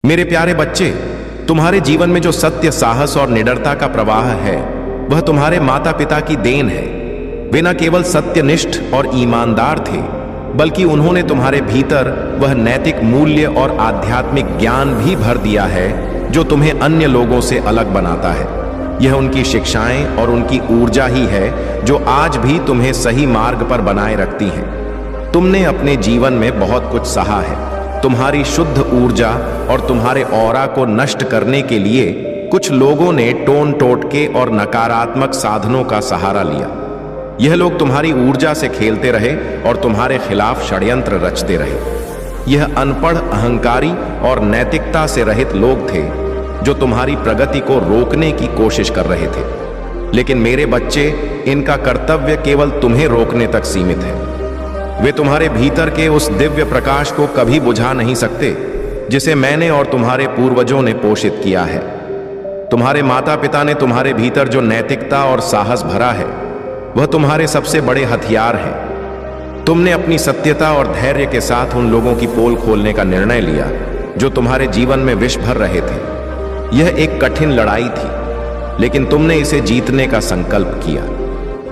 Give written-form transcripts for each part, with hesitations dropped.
मेरे प्यारे बच्चे, तुम्हारे जीवन में जो सत्य, साहस और निडरता का प्रवाह है, वह तुम्हारे माता पिता की देन है। वे न केवल सत्यनिष्ठ और ईमानदार थे, बल्कि उन्होंने तुम्हारे भीतर वह नैतिक मूल्य और आध्यात्मिक ज्ञान भी भर दिया है जो तुम्हें अन्य लोगों से अलग बनाता है। यह उनकी शिक्षाएं और उनकी ऊर्जा ही है जो आज भी तुम्हें सही मार्ग पर बनाए रखती हैं। तुमने अपने जीवन में बहुत कुछ सहा है। तुम्हारी शुद्ध ऊर्जा और तुम्हारे ऑरा को नष्ट करने के लिए कुछ लोगों ने टोन टोटके और नकारात्मक साधनों का सहारा लिया। यह लोग तुम्हारी ऊर्जा से खेलते रहे और तुम्हारे खिलाफ षड्यंत्र रचते रहे। यह अनपढ़, अहंकारी और नैतिकता से रहित लोग थे जो तुम्हारी प्रगति को रोकने की कोशिश कर रहे थे। लेकिन मेरे बच्चे, इनका कर्तव्य केवल तुम्हें रोकने तक सीमित है। वे तुम्हारे भीतर के उस दिव्य प्रकाश को कभी बुझा नहीं सकते जिसे मैंने और तुम्हारे पूर्वजों ने पोषित किया है। तुम्हारे माता पिता ने तुम्हारे भीतर जो नैतिकता और साहस भरा है, वह तुम्हारे सबसे बड़े हथियार हैं। तुमने अपनी सत्यता और धैर्य के साथ उन लोगों की पोल खोलने का निर्णय लिया जो तुम्हारे जीवन में विष भर रहे थे। यह एक कठिन लड़ाई थी, लेकिन तुमने इसे जीतने का संकल्प किया।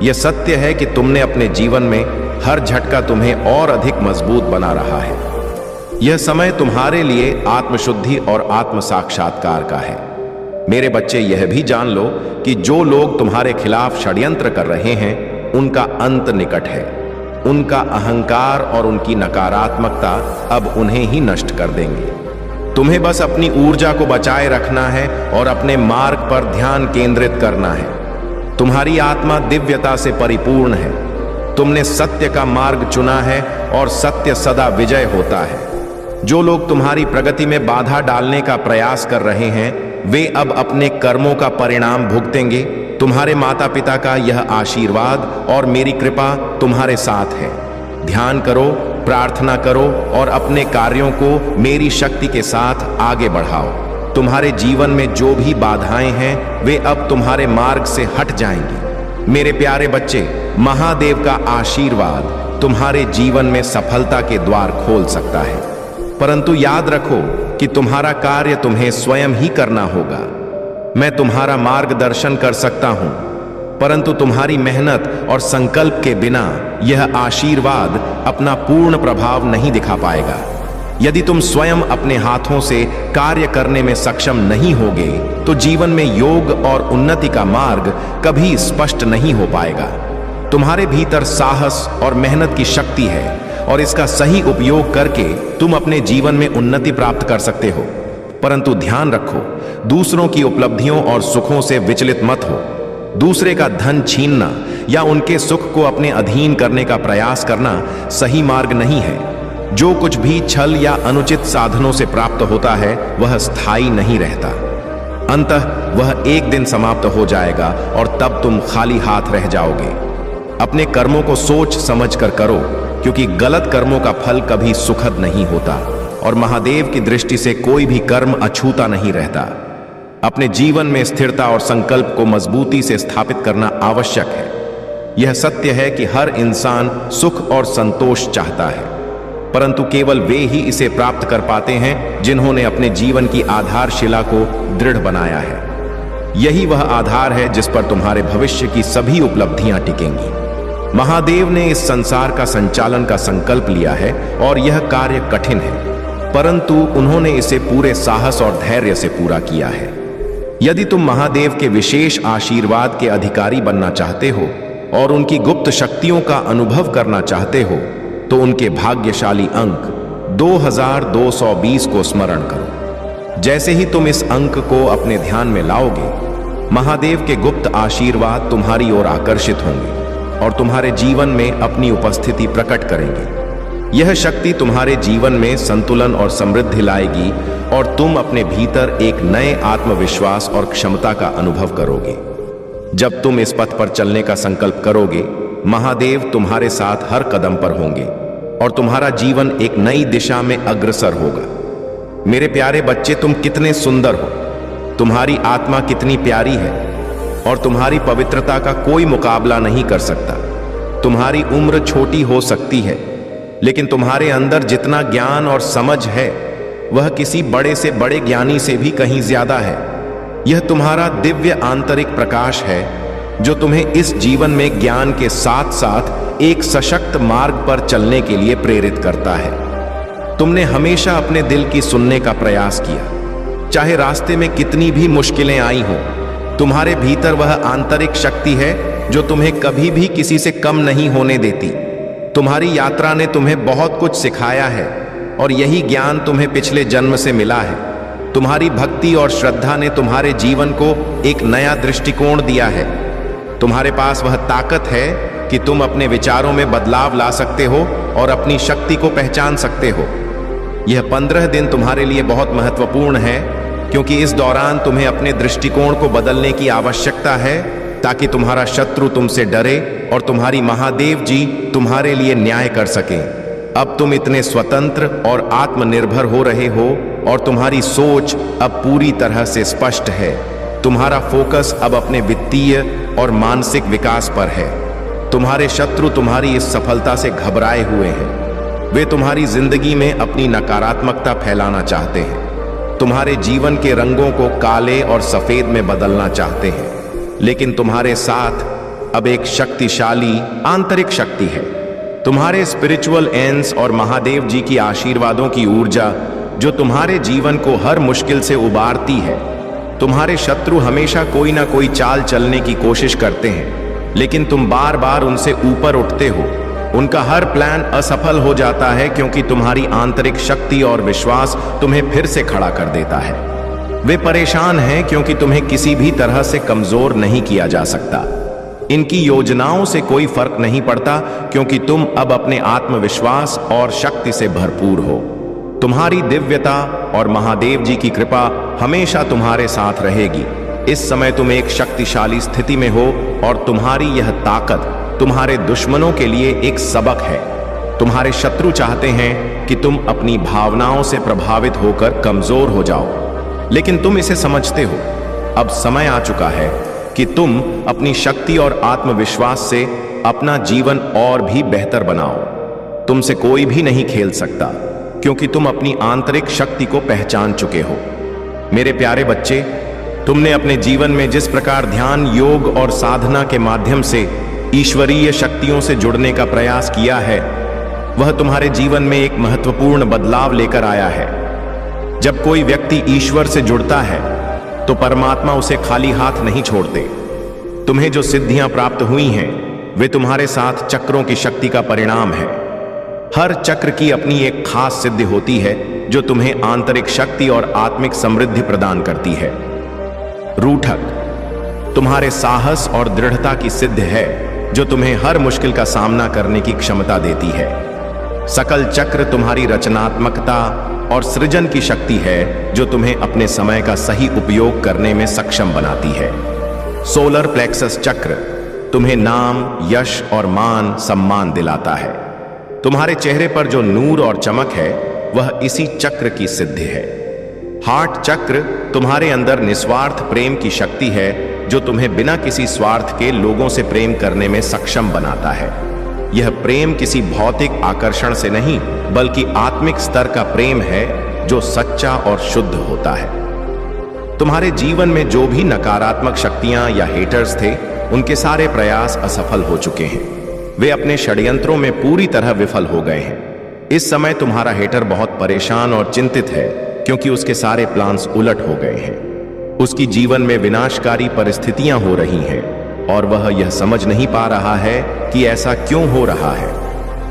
यह सत्य है कि तुमने अपने जीवन में हर झटका तुम्हें और अधिक मजबूत बना रहा है। यह समय तुम्हारे लिए आत्मशुद्धि और आत्म साक्षात्कार का है। मेरे बच्चे, यह भी जान लो कि जो लोग तुम्हारे खिलाफ षड्यंत्र कर रहे हैं, उनका अंत निकट है। उनका अहंकार और उनकी नकारात्मकता अब उन्हें ही नष्ट कर देंगे। तुम्हें बस अपनी ऊर्जा को बचाए रखना है और अपने मार्ग पर ध्यान केंद्रित करना है। तुम्हारी आत्मा दिव्यता से परिपूर्ण है। तुमने सत्य का मार्ग चुना है और सत्य सदा विजय होता है। जो लोग तुम्हारी प्रगति में बाधा डालने का प्रयास कर रहे हैं, वे अब अपने कर्मों का परिणाम भुगतेंगे। तुम्हारे माता पिता का यह आशीर्वाद और मेरी कृपा तुम्हारे साथ है। ध्यान करो, प्रार्थना करो और अपने कार्यों को मेरी शक्ति के साथ आगे बढ़ाओ। तुम्हारे जीवन में जो भी बाधाएं हैं, वे अब तुम्हारे मार्ग से हट जाएंगी। मेरे प्यारे बच्चे, महादेव का आशीर्वाद तुम्हारे जीवन में सफलता के द्वार खोल सकता है, परंतु याद रखो कि तुम्हारा कार्य तुम्हें स्वयं ही करना होगा। मैं तुम्हारा मार्गदर्शन कर सकता हूं, परंतु तुम्हारी मेहनत और संकल्प के बिना यह आशीर्वाद अपना पूर्ण प्रभाव नहीं दिखा पाएगा। यदि तुम स्वयं अपने हाथों से कार्य करने में सक्षम नहीं होगे, तो जीवन में योग और उन्नति का मार्ग कभी स्पष्ट नहीं हो पाएगा। तुम्हारे भीतर साहस और मेहनत की शक्ति है और इसका सही उपयोग करके तुम अपने जीवन में उन्नति प्राप्त कर सकते हो। परंतु ध्यान रखो, दूसरों की उपलब्धियों और सुखों से विचलित मत हो। दूसरे का धन छीनना या उनके सुख को अपने अधीन करने का प्रयास करना सही मार्ग नहीं है। जो कुछ भी छल या अनुचित साधनों से प्राप्त होता है, वह स्थायी नहीं रहता। अंततः वह एक दिन समाप्त हो जाएगा और तब तुम खाली हाथ रह जाओगे। अपने कर्मों को सोच समझ कर करो, क्योंकि गलत कर्मों का फल कभी सुखद नहीं होता और महादेव की दृष्टि से कोई भी कर्म अछूता नहीं रहता। अपने जीवन में स्थिरता और संकल्प को मजबूती से स्थापित करना आवश्यक है। यह सत्य है कि हर इंसान सुख और संतोष चाहता है, परंतु केवल वे ही इसे प्राप्त कर पाते हैं जिन्होंने अपने जीवन की आधारशिला को दृढ़ बनाया है। यही वह आधार है जिस पर तुम्हारे भविष्य की सभी उपलब्धियां टिकेंगी। महादेव ने इस संसार का संचालन का संकल्प लिया है और यह कार्य कठिन है, परंतु उन्होंने इसे पूरे साहस और धैर्य से पूरा किया है। यदि तुम महादेव के विशेष आशीर्वाद के अधिकारी बनना चाहते हो और उनकी गुप्त शक्तियों का अनुभव करना चाहते हो, तो उनके भाग्यशाली अंक 2220 को स्मरण करो। जैसे ही तुम इस अंक को अपने ध्यान में लाओगे, महादेव के गुप्त आशीर्वाद तुम्हारी ओर आकर्षित होंगे और तुम्हारे जीवन में अपनी उपस्थिति प्रकट करेंगे। यह शक्ति तुम्हारे जीवन में संतुलन और समृद्धि लाएगी और तुम अपने भीतर एक नए आत्मविश्वास और क्षमता का अनुभव करोगे। जब तुम इस पथ पर चलने का संकल्प करोगे, महादेव तुम्हारे साथ हर कदम पर होंगे और तुम्हारा जीवन एक नई दिशा में अग्रसर होगा। मेरे प्यारे बच्चे, तुम कितने सुंदर हो, तुम्हारी आत्मा कितनी प्यारी है और तुम्हारी पवित्रता का कोई मुकाबला नहीं कर सकता। तुम्हारी उम्र छोटी हो सकती है, लेकिन तुम्हारे अंदर जितना ज्ञान और समझ है, वह किसी बड़े से बड़े ज्ञानी से भी कहीं ज्यादा है। यह तुम्हारा दिव्य आंतरिक प्रकाश है जो तुम्हें इस जीवन में ज्ञान के साथ साथ एक सशक्त मार्ग पर चलने के लिए प्रेरित करता है। तुमने हमेशा अपने दिल की सुनने का प्रयास किया, चाहे रास्ते में कितनी भी मुश्किलें आई हों। तुम्हारे भीतर वह आंतरिक शक्ति है जो तुम्हें कभी भी किसी से कम नहीं होने देती। तुम्हारी यात्रा ने तुम्हें बहुत कुछ सिखाया है और यही ज्ञान तुम्हें पिछले जन्म से मिला है। तुम्हारी भक्ति और श्रद्धा ने तुम्हारे जीवन को एक नया दृष्टिकोण दिया है। तुम्हारे पास वह ताकत है कि तुम अपने विचारों में बदलाव ला सकते हो और अपनी शक्ति को पहचान सकते हो। यह 15 दिन तुम्हारे लिए बहुत महत्वपूर्ण है क्योंकि इस दौरान तुम्हें अपने दृष्टिकोण को बदलने की आवश्यकता है ताकि तुम्हारा शत्रु तुमसे डरे और तुम्हारी महादेव जी तुम्हारे लिए न्याय कर सकें। अब तुम इतने स्वतंत्र और आत्मनिर्भर हो रहे हो और तुम्हारी सोच अब पूरी तरह से स्पष्ट है। तुम्हारा फोकस अब अपने वित्तीय और मानसिक विकास पर है। तुम्हारे शत्रु तुम्हारी इस सफलता से घबराए हुए हैं। वे तुम्हारी जिंदगी में अपनी नकारात्मकता फैलाना चाहते हैं, तुम्हारे जीवन के रंगों को काले और सफेद में बदलना चाहते हैं। लेकिन तुम्हारे साथ अब एक शक्तिशाली आंतरिक शक्ति है, तुम्हारे स्पिरिचुअल एंस और महादेव जी की आशीर्वादों की ऊर्जा जो तुम्हारे जीवन को हर मुश्किल से उबारती है। तुम्हारे शत्रु हमेशा कोई ना कोई चाल चलने की कोशिश करते हैं, लेकिन तुम बार बार उनसे ऊपर उठते हो। उनका हर प्लान असफल हो जाता है क्योंकि तुम्हारी आंतरिक शक्ति और विश्वास तुम्हें फिर से खड़ा कर देता है। वे परेशान हैं क्योंकि तुम्हें किसी भी तरह से कमजोर नहीं किया जा सकता। इनकी योजनाओं से कोई फर्क नहीं पड़ता क्योंकि तुम अब अपने आत्मविश्वास और शक्ति से भरपूर हो। तुम्हारी दिव्यता और महादेव जी की कृपा हमेशा तुम्हारे साथ रहेगी। इस समय तुम एक शक्तिशाली स्थिति में हो और तुम्हारी यह ताकत तुम्हारे दुश्मनों के लिए एक सबक है। तुम्हारे शत्रु चाहते हैं कि तुम अपनी भावनाओं से प्रभावित होकर कमजोर हो जाओ, लेकिन तुम इसे समझते हो। अब समय आ चुका है कि तुम अपनी शक्ति और आत्मविश्वास से अपना जीवन और भी बेहतर बनाओ। तुमसे कोई भी नहीं खेल सकता क्योंकि तुम अपनी आंतरिक शक्ति को पहचान चुके हो। मेरे प्यारे बच्चे, तुमने अपने जीवन में जिस प्रकार ध्यान, योग और साधना के माध्यम से ईश्वरीय शक्तियों से जुड़ने का प्रयास किया है, वह तुम्हारे जीवन में एक महत्वपूर्ण बदलाव लेकर आया है। जब कोई व्यक्ति ईश्वर से जुड़ता है तो परमात्मा उसे खाली हाथ नहीं छोड़ते। तुम्हें जो सिद्धियां प्राप्त हुई हैं, वे तुम्हारे साथ चक्रों की शक्ति का परिणाम है। हर चक्र की अपनी एक खास सिद्धि होती है जो तुम्हें आंतरिक शक्ति और आत्मिक समृद्धि प्रदान करती है। रूठक तुम्हारे साहस और दृढ़ता की सिद्धि है जो तुम्हें हर मुश्किल का सामना करने की क्षमता देती है। सकल चक्र तुम्हारी रचनात्मकता और सृजन की शक्ति है जो तुम्हें अपने समय का सही उपयोग करने में सक्षम बनाती है। सोलर प्लेक्सस चक्र तुम्हें नाम, यश और मान सम्मान दिलाता है। तुम्हारे चेहरे पर जो नूर और चमक है वह इसी चक्र की सिद्धि है। हार्ट चक्र तुम्हारे अंदर निस्वार्थ प्रेम की शक्ति है जो तुम्हें बिना किसी स्वार्थ के लोगों से प्रेम करने में सक्षम बनाता है। यह प्रेम किसी भौतिक आकर्षण से नहीं बल्कि आत्मिक स्तर का प्रेम है जो सच्चा और शुद्ध होता है। तुम्हारे जीवन में जो भी नकारात्मक शक्तियां या हेटर्स थे, उनके सारे प्रयास असफल हो चुके हैं। वे अपने षड्यंत्रों में पूरी तरह विफल हो गए हैं। इस समय तुम्हारा हेटर बहुत परेशान और चिंतित है क्योंकि उसके सारे प्लान्स उलट हो गए हैं। उसकी जीवन में विनाशकारी परिस्थितियां हो रही हैं और वह यह समझ नहीं पा रहा है कि ऐसा क्यों हो रहा है।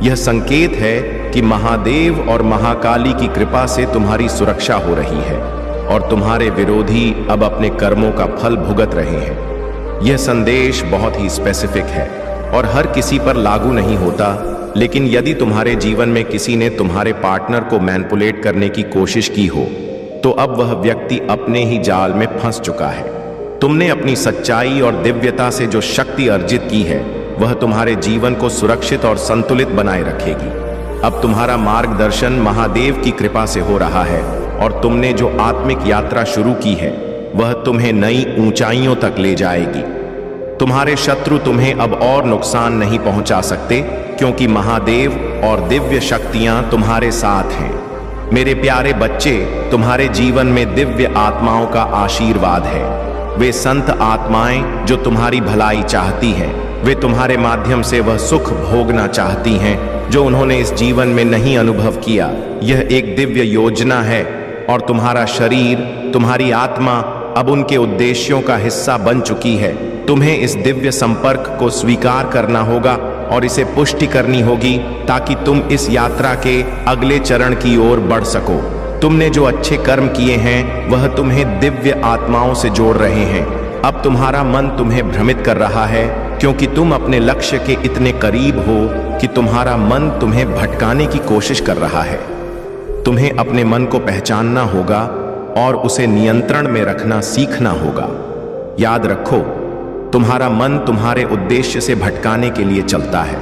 यह संकेत है कि महादेव और महाकाली की कृपा से तुम्हारी सुरक्षा हो रही है और तुम्हारे विरोधी अब अपने कर्मों का फल भुगत रहे हैं। यह संदेश बहुत ही स्पेसिफिक है और हर किसी पर लागू नहीं होता, लेकिन यदि तुम्हारे जीवन में किसी ने तुम्हारे पार्टनर को मैनिपुलेट करने की कोशिश की हो तो अब वह व्यक्ति अपने ही जाल में फंस चुका है। तुमने अपनी सच्चाई और दिव्यता से जो शक्ति अर्जित की है वह तुम्हारे जीवन को सुरक्षित और संतुलित बनाए रखेगी। अब तुम्हारा मार्गदर्शन महादेव की कृपा से हो रहा है और तुमने जो आत्मिक यात्रा शुरू की है वह तुम्हें नई ऊंचाइयों तक ले जाएगी। तुम्हारे शत्रु तुम्हें अब और नुकसान नहीं पहुंचा सकते क्योंकि महादेव और दिव्य शक्तियां तुम्हारे साथ हैं। मेरे प्यारे बच्चे, तुम्हारे जीवन में दिव्य आत्माओं का आशीर्वाद है। वे संत आत्माएं जो तुम्हारी भलाई चाहती हैं, वे तुम्हारे माध्यम से वह सुख भोगना चाहती हैं जो उन्होंने इस जीवन में नहीं अनुभव किया। यह एक दिव्य योजना है और तुम्हारा शरीर, तुम्हारी आत्मा अब उनके उद्देश्यों का हिस्सा बन चुकी है। तुम्हें इस दिव्य संपर्क को स्वीकार करना होगा और इसे पुष्टि करनी होगी ताकि तुम इस यात्रा के अगले चरण की ओर बढ़ सको। तुमने जो अच्छे कर्म किए हैं वह तुम्हें दिव्य आत्माओं से जोड़ रहे हैं। अब तुम्हारा मन तुम्हें भ्रमित कर रहा है क्योंकि तुम अपने लक्ष्य के इतने करीब हो कि तुम्हारा मन तुम्हें भटकाने की कोशिश कर रहा है। तुम्हें अपने मन को पहचानना होगा और उसे नियंत्रण में रखना सीखना होगा। याद रखो, तुम्हारा मन तुम्हारे उद्देश्य से भटकाने के लिए चलता है,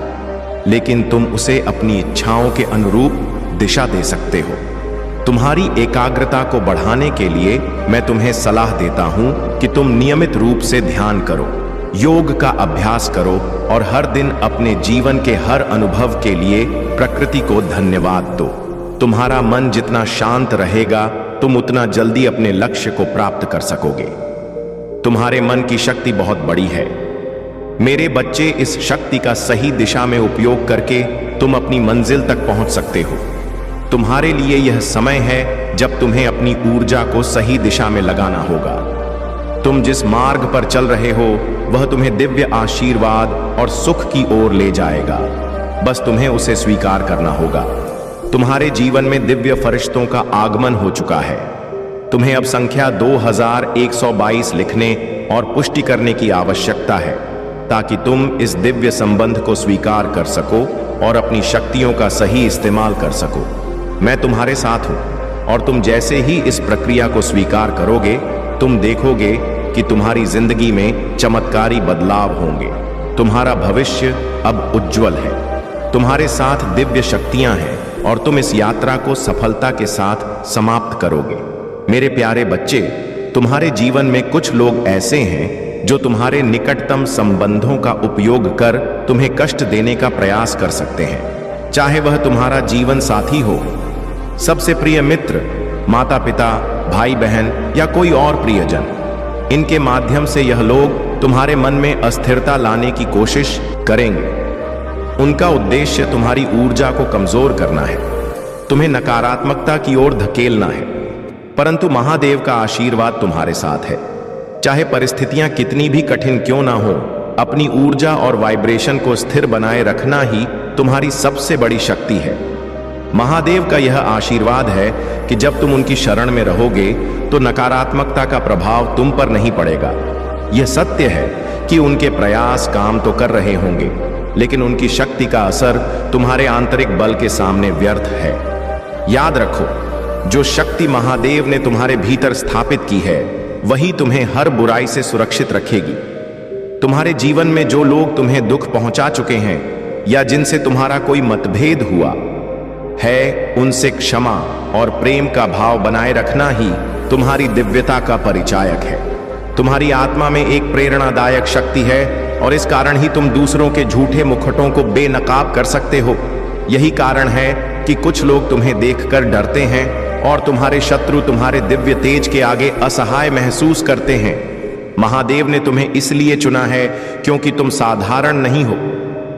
लेकिन तुम उसे अपनी इच्छाओं के अनुरूप दिशा दे सकते हो। तुम्हारी एकाग्रता को बढ़ाने के लिए मैं तुम्हें सलाह देता हूं कि तुम नियमित रूप से ध्यान करो, योग का अभ्यास करो और हर दिन अपने जीवन के हर अनुभव के लिए प्रकृति को धन्यवाद दो। तुम्हारा मन जितना शांत रहेगा, तुम उतना जल्दी अपने लक्ष्य को प्राप्त कर सकोगे। तुम्हारे मन की शक्ति बहुत बड़ी है। मेरे बच्चे, इस शक्ति का सही दिशा में उपयोग करके तुम अपनी मंजिल तक पहुंच सकते हो। तुम्हारे लिए यह समय है जब तुम्हें अपनी ऊर्जा को सही दिशा में लगाना होगा। तुम जिस मार्ग पर चल रहे हो वह तुम्हें दिव्य आशीर्वाद और सुख की ओर ले जाएगा। बस तुम्हें उसे स्वीकार करना होगा। तुम्हारे जीवन में दिव्य फरिश्तों का आगमन हो चुका है। तुम्हें अब संख्या 2122 लिखने और पुष्टि करने की आवश्यकता है ताकि तुम इस दिव्य संबंध को स्वीकार कर सको और अपनी शक्तियों का सही इस्तेमाल कर सको। मैं तुम्हारे साथ हूं और तुम जैसे ही इस प्रक्रिया को स्वीकार करोगे, तुम देखोगे कि तुम्हारी जिंदगी में चमत्कारी बदलाव होंगे। तुम्हारा भविष्य अब उज्जवल है। तुम्हारे साथ दिव्य शक्तियां हैं और तुम इस यात्रा को सफलता के साथ समाप्त करोगे। मेरे प्यारे बच्चे, तुम्हारे जीवन में कुछ लोग ऐसे हैं जो तुम्हारे निकटतम संबंधों का उपयोग कर तुम्हें कष्ट देने का प्रयास कर सकते हैं, चाहे वह तुम्हारा जीवन साथी हो, सबसे प्रिय मित्र, माता पिता, भाई बहन या कोई और प्रियजन। इनके माध्यम से यह लोग तुम्हारे मन में अस्थिरता लाने की कोशिश करेंगे। उनका उद्देश्य तुम्हारी ऊर्जा को कमजोर करना है, तुम्हें नकारात्मकता की ओर धकेलना है। परंतु महादेव का आशीर्वाद तुम्हारे साथ है। चाहे परिस्थितियां कितनी भी कठिन क्यों ना हो, अपनी ऊर्जा और वाइब्रेशन को स्थिर बनाए रखना ही तुम्हारी सबसे बड़ी शक्ति है। महादेव का यह आशीर्वाद है कि जब तुम उनकी शरण में रहोगे तो नकारात्मकता का प्रभाव तुम पर नहीं पड़ेगा। यह सत्य है कि उनके प्रयास काम तो कर रहे होंगे, लेकिन उनकी शक्ति का असर तुम्हारे आंतरिक बल के सामने व्यर्थ है। याद रखो, जो शक्ति महादेव ने तुम्हारे भीतर स्थापित की है वही तुम्हें हर बुराई से सुरक्षित रखेगी। तुम्हारे जीवन में जो लोग तुम्हें दुख पहुंचा चुके हैं या जिनसे तुम्हारा कोई मतभेद हुआ है, उनसे क्षमा और प्रेम का भाव बनाए रखना ही तुम्हारी दिव्यता का परिचायक है। तुम्हारी आत्मा में एक प्रेरणादायक शक्ति है और इस कारण ही तुम दूसरों के झूठे मुखौटों को बेनकाब कर सकते हो। यही कारण है कि कुछ लोग तुम्हें देखकर डरते हैं और तुम्हारे शत्रु तुम्हारे दिव्य तेज के आगे असहाय महसूस करते हैं। महादेव ने तुम्हें इसलिए चुना है क्योंकि तुम साधारण नहीं हो।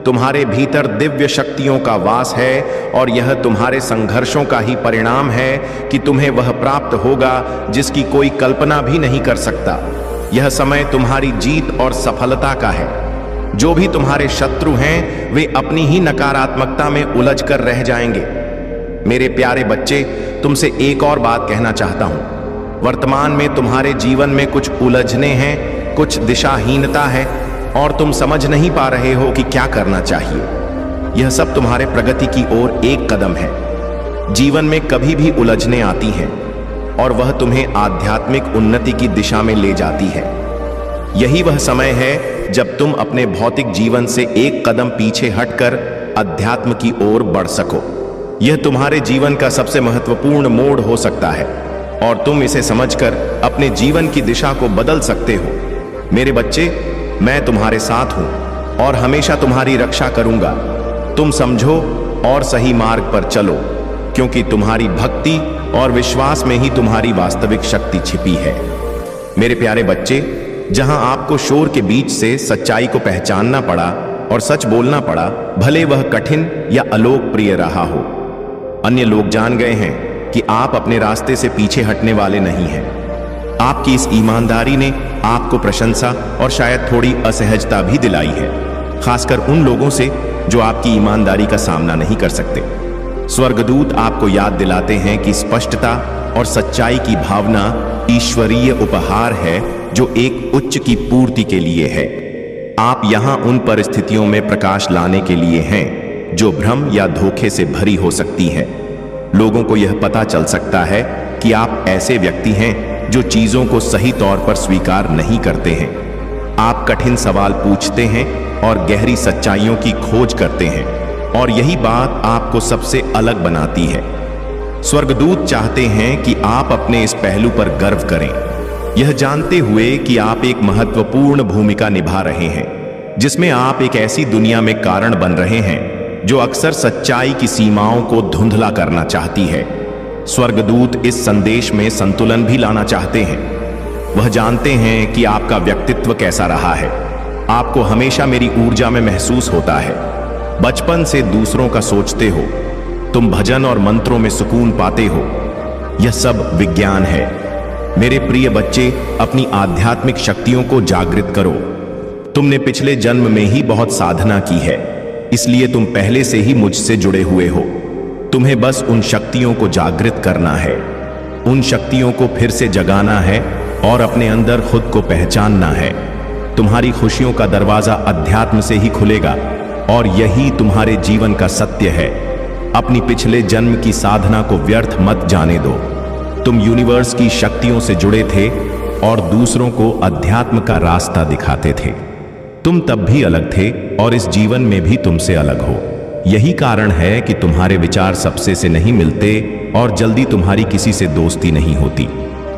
तुम्हारे भीतर दिव्य शक्तियों का वास है और यह तुम्हारे संघर्षों का ही परिणाम है कि तुम्हें वह प्राप्त होगा जिसकी कोई कल्पना भी नहीं कर सकता। यह समय तुम्हारी जीत और सफलता का है। जो भी तुम्हारे शत्रु हैं वे अपनी ही नकारात्मकता में उलझ कर रह जाएंगे। मेरे प्यारे बच्चे, तुमसे एक और बात कहना चाहता हूं। वर्तमान में तुम्हारे जीवन में कुछ उलझने हैं, कुछ दिशाहीनता है और तुम समझ नहीं पा रहे हो कि क्या करना चाहिए। यह सब तुम्हारे प्रगति की ओर एक कदम है। जीवन में कभी भी उलझने आती हैं और वह तुम्हें आध्यात्मिक उन्नति की दिशा में ले जाती है। यही वह समय है जब तुम अपने भौतिक जीवन से एक कदम पीछे हटकर अध्यात्म की ओर बढ़ सको। यह तुम्हारे जीवन का सबसे महत्वपूर्ण मोड़ हो सकता है और तुम इसे समझकर अपने जीवन की दिशा को बदल सकते हो। मेरे बच्चे, मैं तुम्हारे साथ हूं और हमेशा तुम्हारी रक्षा करूंगा। तुम समझो और सही मार्ग पर चलो। क्योंकि तुम्हारी भक्ति और विश्वास में ही तुम्हारी वास्तविक शक्ति छिपी है। मेरे प्यारे बच्चे, जहां आपको शोर के बीच से सच्चाई को पहचानना पड़ा और सच बोलना पड़ा, भले वह कठिन या अलोकप्रिय रहा हो, अन्य लोग जान गए हैं कि आप अपने रास्ते से पीछे हटने वाले नहीं हैं। आपकी इस ईमानदारी ने आपको प्रशंसा और शायद थोड़ी असहजता भी दिलाई है, खासकर उन लोगों से जो आपकी ईमानदारी का सामना नहीं कर सकते। स्वर्गदूत आपको याद दिलाते हैं कि स्पष्टता और सच्चाई की भावना ईश्वरीय उपहार है जो एक उच्च की पूर्ति के लिए है। आप यहां उन परिस्थितियों में प्रकाश लाने के लिए हैं जो भ्रम या धोखे से भरी हो सकती है। लोगों को यह पता चल सकता है कि आप ऐसे व्यक्ति हैं जो चीजों को सही तौर पर स्वीकार नहीं करते हैं। आप कठिन सवाल पूछते हैं और गहरी सच्चाइयों की खोज करते हैं, और यही बात आपको सबसे अलग बनाती है। स्वर्गदूत चाहते हैं कि आप अपने इस पहलू पर गर्व करें, यह जानते हुए कि आप एक महत्वपूर्ण भूमिका निभा रहे हैं, जिसमें आप एक ऐसी दुनिया में कारण बन रहे हैं जो अक्सर सच्चाई की सीमाओं को धुंधला करना चाहती है। स्वर्गदूत इस संदेश में संतुलन भी लाना चाहते हैं। वह जानते हैं कि आपका व्यक्तित्व कैसा रहा है। आपको हमेशा मेरी ऊर्जा में महसूस होता है। बचपन से दूसरों का सोचते हो, तुम भजन और मंत्रों में सुकून पाते हो। यह सब विज्ञान है। मेरे प्रिय बच्चे, अपनी आध्यात्मिक शक्तियों को जागृत करो। तुमने पिछले जन्म में ही बहुत साधना की है, इसलिए तुम पहले से ही मुझसे जुड़े हुए हो। तुम्हें बस उन शक्तियों को जागृत करना है, उन शक्तियों को फिर से जगाना है और अपने अंदर खुद को पहचानना है। तुम्हारी खुशियों का दरवाजा अध्यात्म से ही खुलेगा, और यही तुम्हारे जीवन का सत्य है। अपनी पिछले जन्म की साधना को व्यर्थ मत जाने दो। तुम यूनिवर्स की शक्तियों से जुड़े थे और दूसरों को अध्यात्म का रास्ता दिखाते थे। तुम तब भी अलग थे और इस जीवन में भी तुमसे अलग हो। यही कारण है कि तुम्हारे विचार सबसे से नहीं मिलते और जल्दी तुम्हारी किसी से दोस्ती नहीं होती।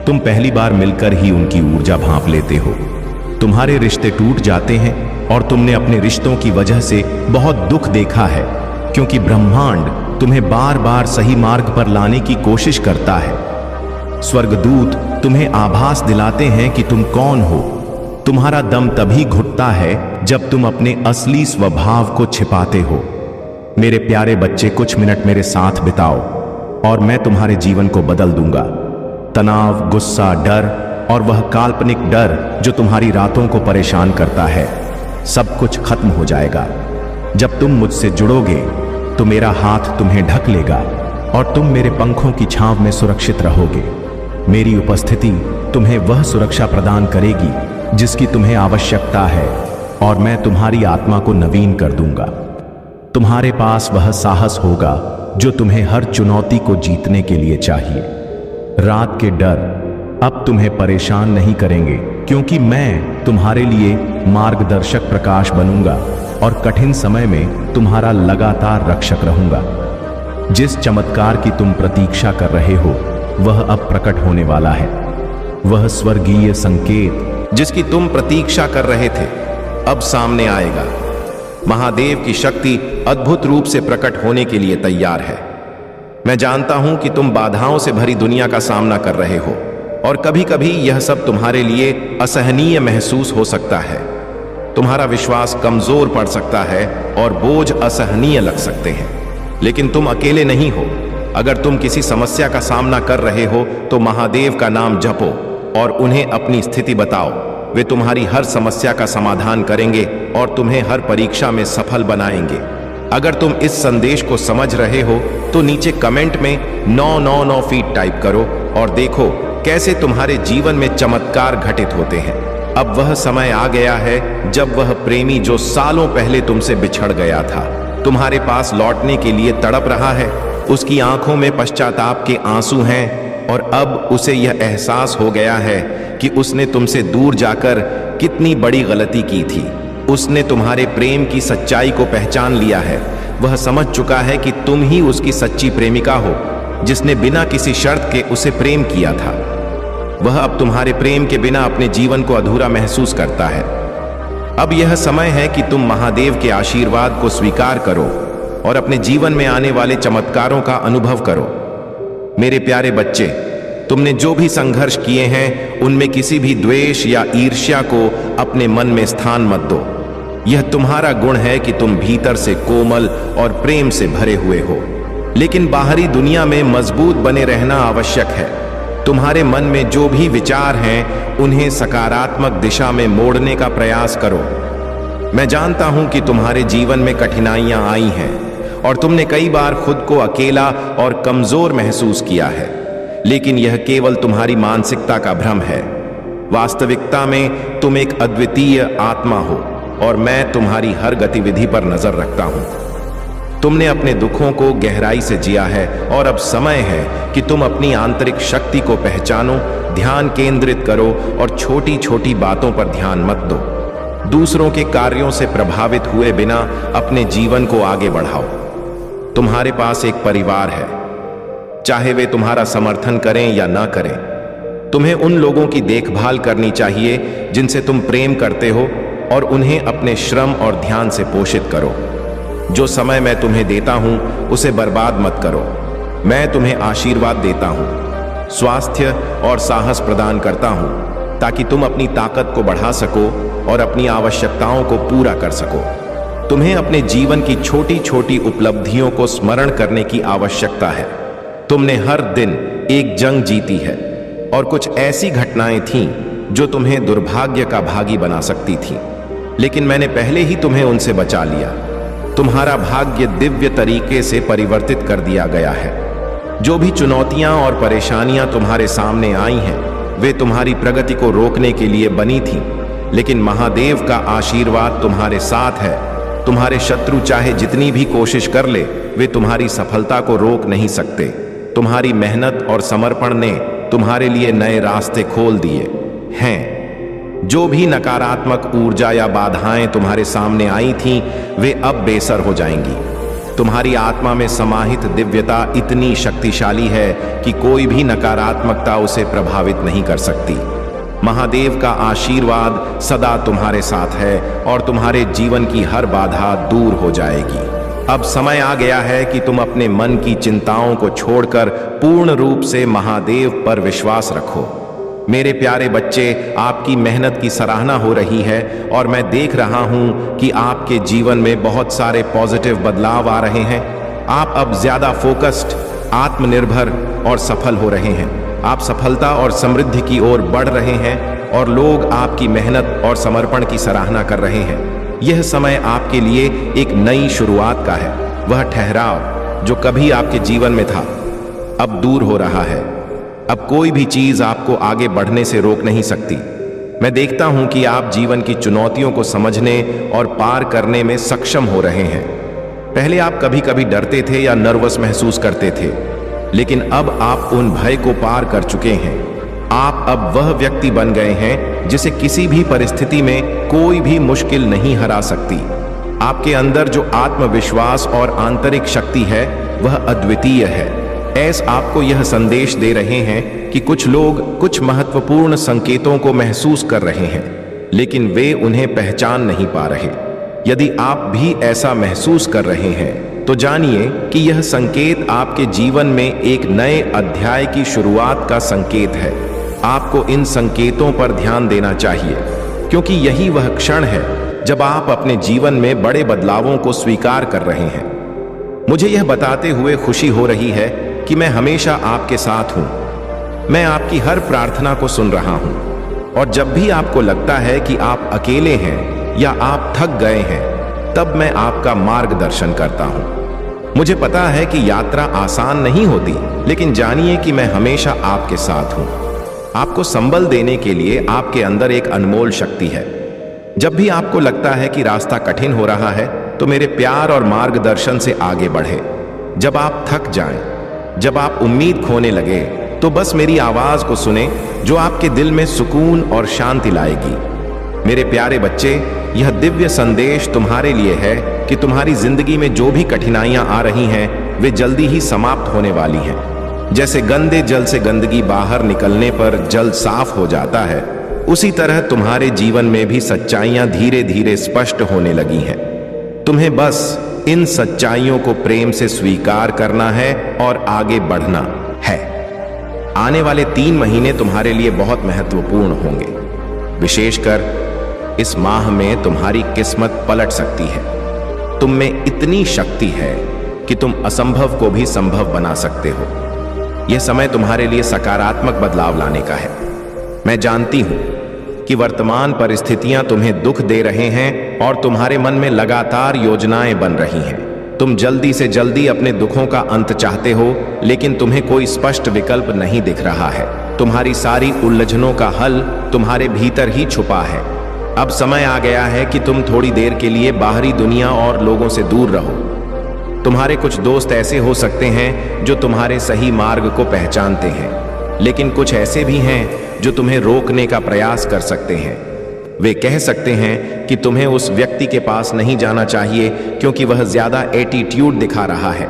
तुम पहली बार मिलकर ही उनकी ऊर्जा भांप लेते हो। तुम्हारे रिश्ते टूट जाते हैं और तुमने अपने रिश्तों की वजह से बहुत दुख देखा है, क्योंकि ब्रह्मांड तुम्हें बार बार सही मार्ग पर लाने की कोशिश करता है। स्वर्गदूत तुम्हें आभास दिलाते हैं कि तुम कौन हो। तुम्हारा दम तभी घुटता है जब तुम अपने असली स्वभाव को छिपाते हो। मेरे प्यारे बच्चे, कुछ मिनट मेरे साथ बिताओ और मैं तुम्हारे जीवन को बदल दूंगा। तनाव, गुस्सा, डर और वह काल्पनिक डर जो तुम्हारी रातों को परेशान करता है, सब कुछ खत्म हो जाएगा। जब तुम मुझसे जुड़ोगे तो मेरा हाथ तुम्हें ढक लेगा और तुम मेरे पंखों की छांव में सुरक्षित रहोगे। मेरी उपस्थिति तुम्हें वह सुरक्षा प्रदान करेगी जिसकी तुम्हें आवश्यकता है, और मैं तुम्हारी आत्मा को नवीन कर दूंगा। तुम्हारे पास वह साहस होगा जो तुम्हें हर चुनौती को जीतने के लिए चाहिए। रात के डर अब तुम्हें परेशान नहीं करेंगे, क्योंकि मैं तुम्हारे लिए मार्गदर्शक प्रकाश बनूंगा और कठिन समय में तुम्हारा लगातार रक्षक रहूंगा। जिस चमत्कार की तुम प्रतीक्षा कर रहे हो वह अब प्रकट होने वाला है। वह स्वर्गीय संकेत जिसकी तुम प्रतीक्षा कर रहे थे अब सामने आएगा। महादेव की शक्ति अद्भुत रूप से प्रकट होने के लिए तैयार है। मैं जानता हूं कि तुम बाधाओं से भरी दुनिया का सामना कर रहे हो और कभी कभी यह सब तुम्हारे लिए असहनीय महसूस हो सकता है। तुम्हारा विश्वास कमजोर पड़ सकता है और बोझ असहनीय लग सकते हैं, लेकिन तुम अकेले नहीं हो। अगर तुम किसी समस्या का सामना कर रहे हो तो महादेव का नाम जपो और उन्हें अपनी स्थिति बताओ। वे तुम्हारी हर समस्या का समाधान करेंगे और तुम्हें हर परीक्षा में सफल बनाएंगे। अगर तुम इस संदेश को समझ रहे हो तो नीचे कमेंट में 999 फीट टाइप करो और देखो कैसे तुम्हारे जीवन में चमत्कार घटित होते हैं। अब वह समय आ गया है जब वह प्रेमी जो सालों पहले तुमसे बिछड़ गया था, तुम्हारे पास लौटने के लिए तड़प रहा है। उसकी आंखों में पश्चाताप के आंसू हैं और अब उसे यह एहसास हो गया है कि उसने तुमसे दूर जाकर कितनी बड़ी गलती की थी। उसने तुम्हारे प्रेम की सच्चाई को पहचान लिया है। वह समझ चुका है कि तुम ही उसकी सच्ची प्रेमिका हो, जिसने बिना किसी शर्त के उसे प्रेम किया था। वह अब तुम्हारे प्रेम के बिना अपने जीवन को अधूरा महसूस करता है। अब यह समय है कि तुम महादेव के आशीर्वाद को स्वीकार करो और अपने जीवन में आने वाले चमत्कारों का अनुभव करो। मेरे प्यारे बच्चे, तुमने जो भी संघर्ष किए हैं उनमें किसी भी द्वेष या ईर्ष्या को अपने मन में स्थान मत दो। यह तुम्हारा गुण है कि तुम भीतर से कोमल और प्रेम से भरे हुए हो, लेकिन बाहरी दुनिया में मजबूत बने रहना आवश्यक है। तुम्हारे मन में जो भी विचार हैं उन्हें सकारात्मक दिशा में मोड़ने का प्रयास करो। मैं जानता हूं कि तुम्हारे जीवन में कठिनाइयां आई हैं और तुमने कई बार खुद को अकेला और कमजोर महसूस किया है, लेकिन यह केवल तुम्हारी मानसिकता का भ्रम है। वास्तविकता में तुम एक अद्वितीय आत्मा हो और मैं तुम्हारी हर गतिविधि पर नजर रखता हूं। तुमने अपने दुखों को गहराई से जिया है और अब समय है कि तुम अपनी आंतरिक शक्ति को पहचानो, ध्यान केंद्रित करो और छोटी छोटी बातों पर ध्यान मत दो। दूसरों के कार्यों से प्रभावित हुए बिना अपने जीवन को आगे बढ़ाओ। तुम्हारे पास एक परिवार है, चाहे वे तुम्हारा समर्थन करें या ना करें। तुम्हें उन लोगों की देखभाल करनी चाहिए जिनसे तुम प्रेम करते हो और उन्हें अपने श्रम और ध्यान से पोषित करो। जो समय मैं तुम्हें देता हूं उसे बर्बाद मत करो। मैं तुम्हें आशीर्वाद देता हूं, स्वास्थ्य और साहस प्रदान करता हूं ताकि तुम अपनी ताकत को बढ़ा सको और अपनी आवश्यकताओं को पूरा कर सको। तुम्हें अपने जीवन की छोटी छोटी उपलब्धियों को स्मरण करने की आवश्यकता है। तुमने हर दिन एक जंग जीती है और कुछ ऐसी घटनाएं थीं जो तुम्हें दुर्भाग्य का भागी बना सकती थीं, लेकिन मैंने पहले ही तुम्हें उनसे बचा लिया। तुम्हारा भाग्य दिव्य तरीके से परिवर्तित कर दिया गया है। जो भी चुनौतियां और परेशानियां तुम्हारे सामने आई हैं, वे तुम्हारी प्रगति को रोकने के लिए बनी थीं, लेकिन महादेव का आशीर्वाद तुम्हारे साथ है। तुम्हारे शत्रु चाहे जितनी भी कोशिश कर ले, वे तुम्हारी सफलता को रोक नहीं सकते। तुम्हारी मेहनत और समर्पण ने तुम्हारे लिए नए रास्ते खोल दिए हैं। जो भी नकारात्मक ऊर्जा या बाधाएं तुम्हारे सामने आई थीं, वे अब बेसर हो जाएंगी। तुम्हारी आत्मा में समाहित दिव्यता इतनी शक्तिशाली है कि कोई भी नकारात्मकता उसे प्रभावित नहीं कर सकती। महादेव का आशीर्वाद सदा तुम्हारे साथ है और तुम्हारे जीवन की हर बाधा दूर हो जाएगी। अब समय आ गया है कि तुम अपने मन की चिंताओं को छोड़कर पूर्ण रूप से महादेव पर विश्वास रखो। मेरे प्यारे बच्चे, आपकी मेहनत की सराहना हो रही है और मैं देख रहा हूं कि आपके जीवन में बहुत सारे पॉजिटिव बदलाव आ रहे हैं। आप अब ज्यादा फोकस्ड, आत्मनिर्भर और सफल हो रहे हैं। आप सफलता और समृद्धि की ओर बढ़ रहे हैं और लोग आपकी मेहनत और समर्पण की सराहना कर रहे हैं। यह समय आपके लिए एक नई शुरुआत का है। वह ठहराव जो कभी आपके जीवन में था, अब दूर हो रहा है। अब कोई भी चीज आपको आगे बढ़ने से रोक नहीं सकती। मैं देखता हूं कि आप जीवन की चुनौतियों को समझने और पार करने में सक्षम हो रहे हैं। पहले आप कभी कभी डरते थे या नर्वस महसूस करते थे, लेकिन अब आप उन भय को पार कर चुके हैं। आप अब वह व्यक्ति बन गए हैं जिसे किसी भी परिस्थिति में कोई भी मुश्किल नहीं हरा सकती। आपके अंदर जो आत्मविश्वास और आंतरिक शक्ति है वह अद्वितीय है। ऐसा आपको यह संदेश दे रहे हैं कि कुछ लोग कुछ महत्वपूर्ण संकेतों को महसूस कर रहे हैं, लेकिन वे उन्हें पहचान नहीं पा रहे। यदि आप भी ऐसा महसूस कर रहे हैं तो जानिए कि यह संकेत आपके जीवन में एक नए अध्याय की शुरुआत का संकेत है। आपको इन संकेतों पर ध्यान देना चाहिए, क्योंकि यही वह क्षण है जब आप अपने जीवन में बड़े बदलावों को स्वीकार कर रहे हैं। मुझे यह बताते हुए खुशी हो रही है कि मैं हमेशा आपके साथ हूं। मैं आपकी हर प्रार्थना को सुन रहा हूं और जब भी आपको लगता है कि आप अकेले हैं या आप थक गए हैं, तब मैं आपका मार्गदर्शन करता हूं। मुझे पता है कि यात्रा आसान नहीं होती, लेकिन जानिए कि मैं हमेशा आपके साथ हूं। आपको संबल देने के लिए आपके अंदर एक अनमोल शक्ति है। जब भी आपको लगता है कि रास्ता कठिन हो रहा है, तो मेरे प्यार और मार्गदर्शन से आगे बढ़े। जब आप थक जाएं, जब आप उम्मीद खोने लगे, तो बस मेरी आवाज को सुने जो आपके दिल में सुकून और शांति लाएगी। मेरे प्यारे बच्चे, यह दिव्य संदेश तुम्हारे लिए है कि तुम्हारी जिंदगी में जो भी कठिनाइयां आ रही हैं, वे जल्दी ही समाप्त होने वाली हैं। जैसे गंदे जल से गंदगी बाहर निकलने पर जल साफ हो जाता है, उसी तरह तुम्हारे जीवन में भी सच्चाइयां धीरे धीरे स्पष्ट होने लगी हैं। तुम्हें बस इन सच्चाइयों को प्रेम से स्वीकार करना है और आगे बढ़ना है। आने वाले 3 महीने तुम्हारे लिए बहुत महत्वपूर्ण होंगे। विशेषकर इस माह में तुम्हारी किस्मत पलट सकती है। तुम में इतनी शक्ति है कि तुम असंभव को भी संभव बना सकते हो। यह समय तुम्हारे लिए सकारात्मक बदलाव लाने का है। मैं जानती हूं कि वर्तमान परिस्थितियां तुम्हें दुख दे रहे हैं और तुम्हारे मन में लगातार योजनाएं बन रही हैं। तुम जल्दी से जल्दी अपने दुखों का अंत चाहते हो, लेकिन तुम्हें कोई स्पष्ट विकल्प नहीं दिख रहा है। तुम्हारी सारी उलझनों का हल तुम्हारे भीतर ही छुपा है। अब समय आ गया है कि तुम थोड़ी देर के लिए बाहरी दुनिया और लोगों से दूर रहो। तुम्हारे कुछ दोस्त ऐसे हो सकते हैं जो तुम्हारे सही मार्ग को पहचानते हैं, लेकिन कुछ ऐसे भी हैं जो तुम्हें रोकने का प्रयास कर सकते हैं। वे कह सकते हैं कि तुम्हें उस व्यक्ति के पास नहीं जाना चाहिए क्योंकि वह ज्यादा एटीट्यूड दिखा रहा है।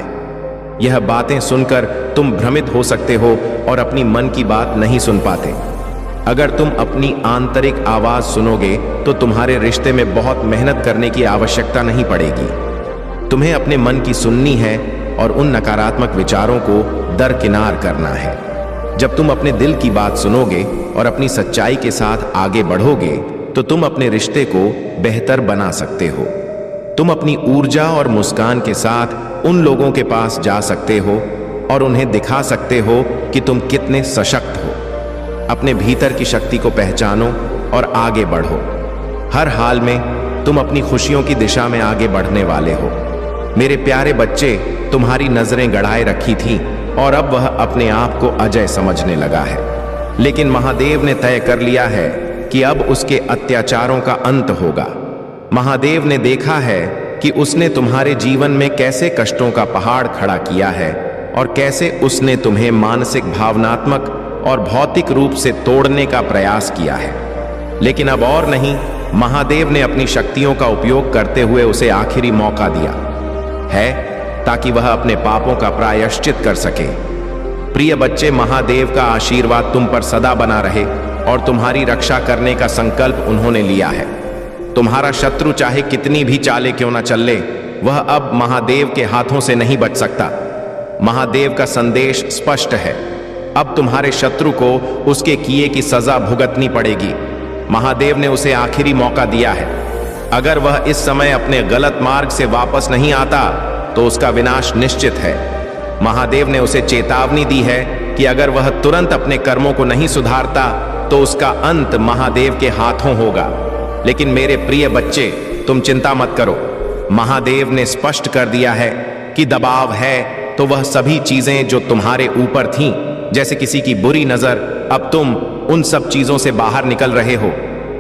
यह बातें सुनकर तुम भ्रमित हो सकते हो और अपनी मन की बात नहीं सुन पाते। अगर तुम अपनी आंतरिक आवाज सुनोगे तो तुम्हारे रिश्ते में बहुत मेहनत करने की आवश्यकता नहीं पड़ेगी। तुम्हें अपने मन की सुननी है और उन नकारात्मक विचारों को दरकिनार करना है। जब तुम अपने दिल की बात सुनोगे और अपनी सच्चाई के साथ आगे बढ़ोगे तो तुम अपने रिश्ते को बेहतर बना सकते हो। तुम अपनी ऊर्जा और मुस्कान के साथ उन लोगों के पास जा सकते हो और उन्हें दिखा सकते हो कि तुम कितने सशक्त हो। अपने भीतर की शक्ति को पहचानो और आगे बढ़ो। हर हाल में तुम अपनी खुशियों की दिशा में आगे बढ़ने वाले हो। मेरे प्यारे बच्चे, तुम्हारी नजरें गड़ाए रखी थी और अब वह अपने आप को अजय समझने लगा है। लेकिन महादेव ने तय कर लिया है कि अब उसके अत्याचारों का अंत होगा। महादेव ने देखा है कि उसने तुम्हारे जीवन में कैसे कष्टों का पहाड़ खड़ा किया है और कैसे उसने तुम्हें मानसिक, भावनात्मक और भौतिक रूप से तोड़ने का प्रयास किया है। लेकिन अब और नहीं, महादेव ने अपनी शक्तियों का उपयोग करते हुए उसे आखिरी मौका दिया है ताकि वह अपने पापों का प्रायश्चित कर सके। प्रिय बच्चे, महादेव का आशीर्वाद तुम पर सदा बना रहे और तुम्हारी रक्षा करने का संकल्प उन्होंने लिया है। तुम्हारा शत्रु चाहे कितनी भी चाले क्यों न चले, वह अब महादेव के हाथों से नहीं बच सकता। महादेव का संदेश स्पष्ट है। अब तुम्हारे शत्रु को उसके किए की सजा भुगतनी पड़ेगी। महादेव ने उसे आखिरी मौका दिया है। अगर वह इस समय अपने गलत मार्ग से वापस नहीं आता तो उसका विनाश निश्चित है। महादेव ने उसे चेतावनी दी है कि अगर वह तुरंत अपने कर्मों को नहीं सुधारता तो उसका अंत महादेव के हाथों होगा। लेकिन मेरे प्रिय बच्चे, तुम चिंता मत करो। महादेव ने स्पष्ट कर दिया है कि दबाव है तो वह सभी चीजें जो तुम्हारे ऊपर थीं, जैसे किसी की बुरी नजर, अब तुम उन सब चीजों से बाहर निकल रहे हो।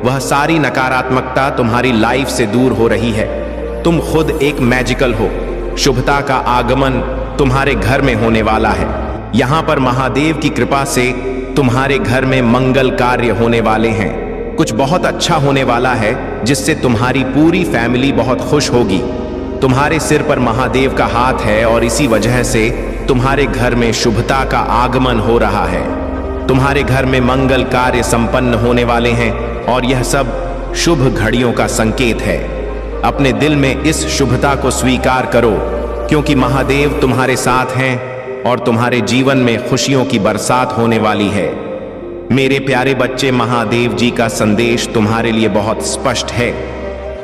वह सारी नकारात्मकता तुम्हारी लाइफ से दूर हो रही है। तुम खुद एक मैजिकल हो। शुभता का आगमन तुम्हारे घर में होने वाला है। यहां पर महादेव की कृपा से तुम्हारे घर में मंगल कार्य होने वाले हैं। कुछ बहुत अच्छा होने वाला है जिससे तुम्हारी पूरी फैमिली बहुत खुश होगी। तुम्हारे सिर पर महादेव का हाथ है और इसी वजह से तुम्हारे घर में शुभता का आगमन हो रहा है। तुम्हारे घर में मंगल कार्य संपन्न होने वाले हैं और यह सब शुभ घड़ियों का संकेत है। अपने दिल में इस शुभता को स्वीकार करो क्योंकि महादेव तुम्हारे साथ हैं और तुम्हारे जीवन में खुशियों की बरसात होने वाली है। मेरे प्यारे बच्चे, महादेव जी का संदेश तुम्हारे लिए बहुत स्पष्ट है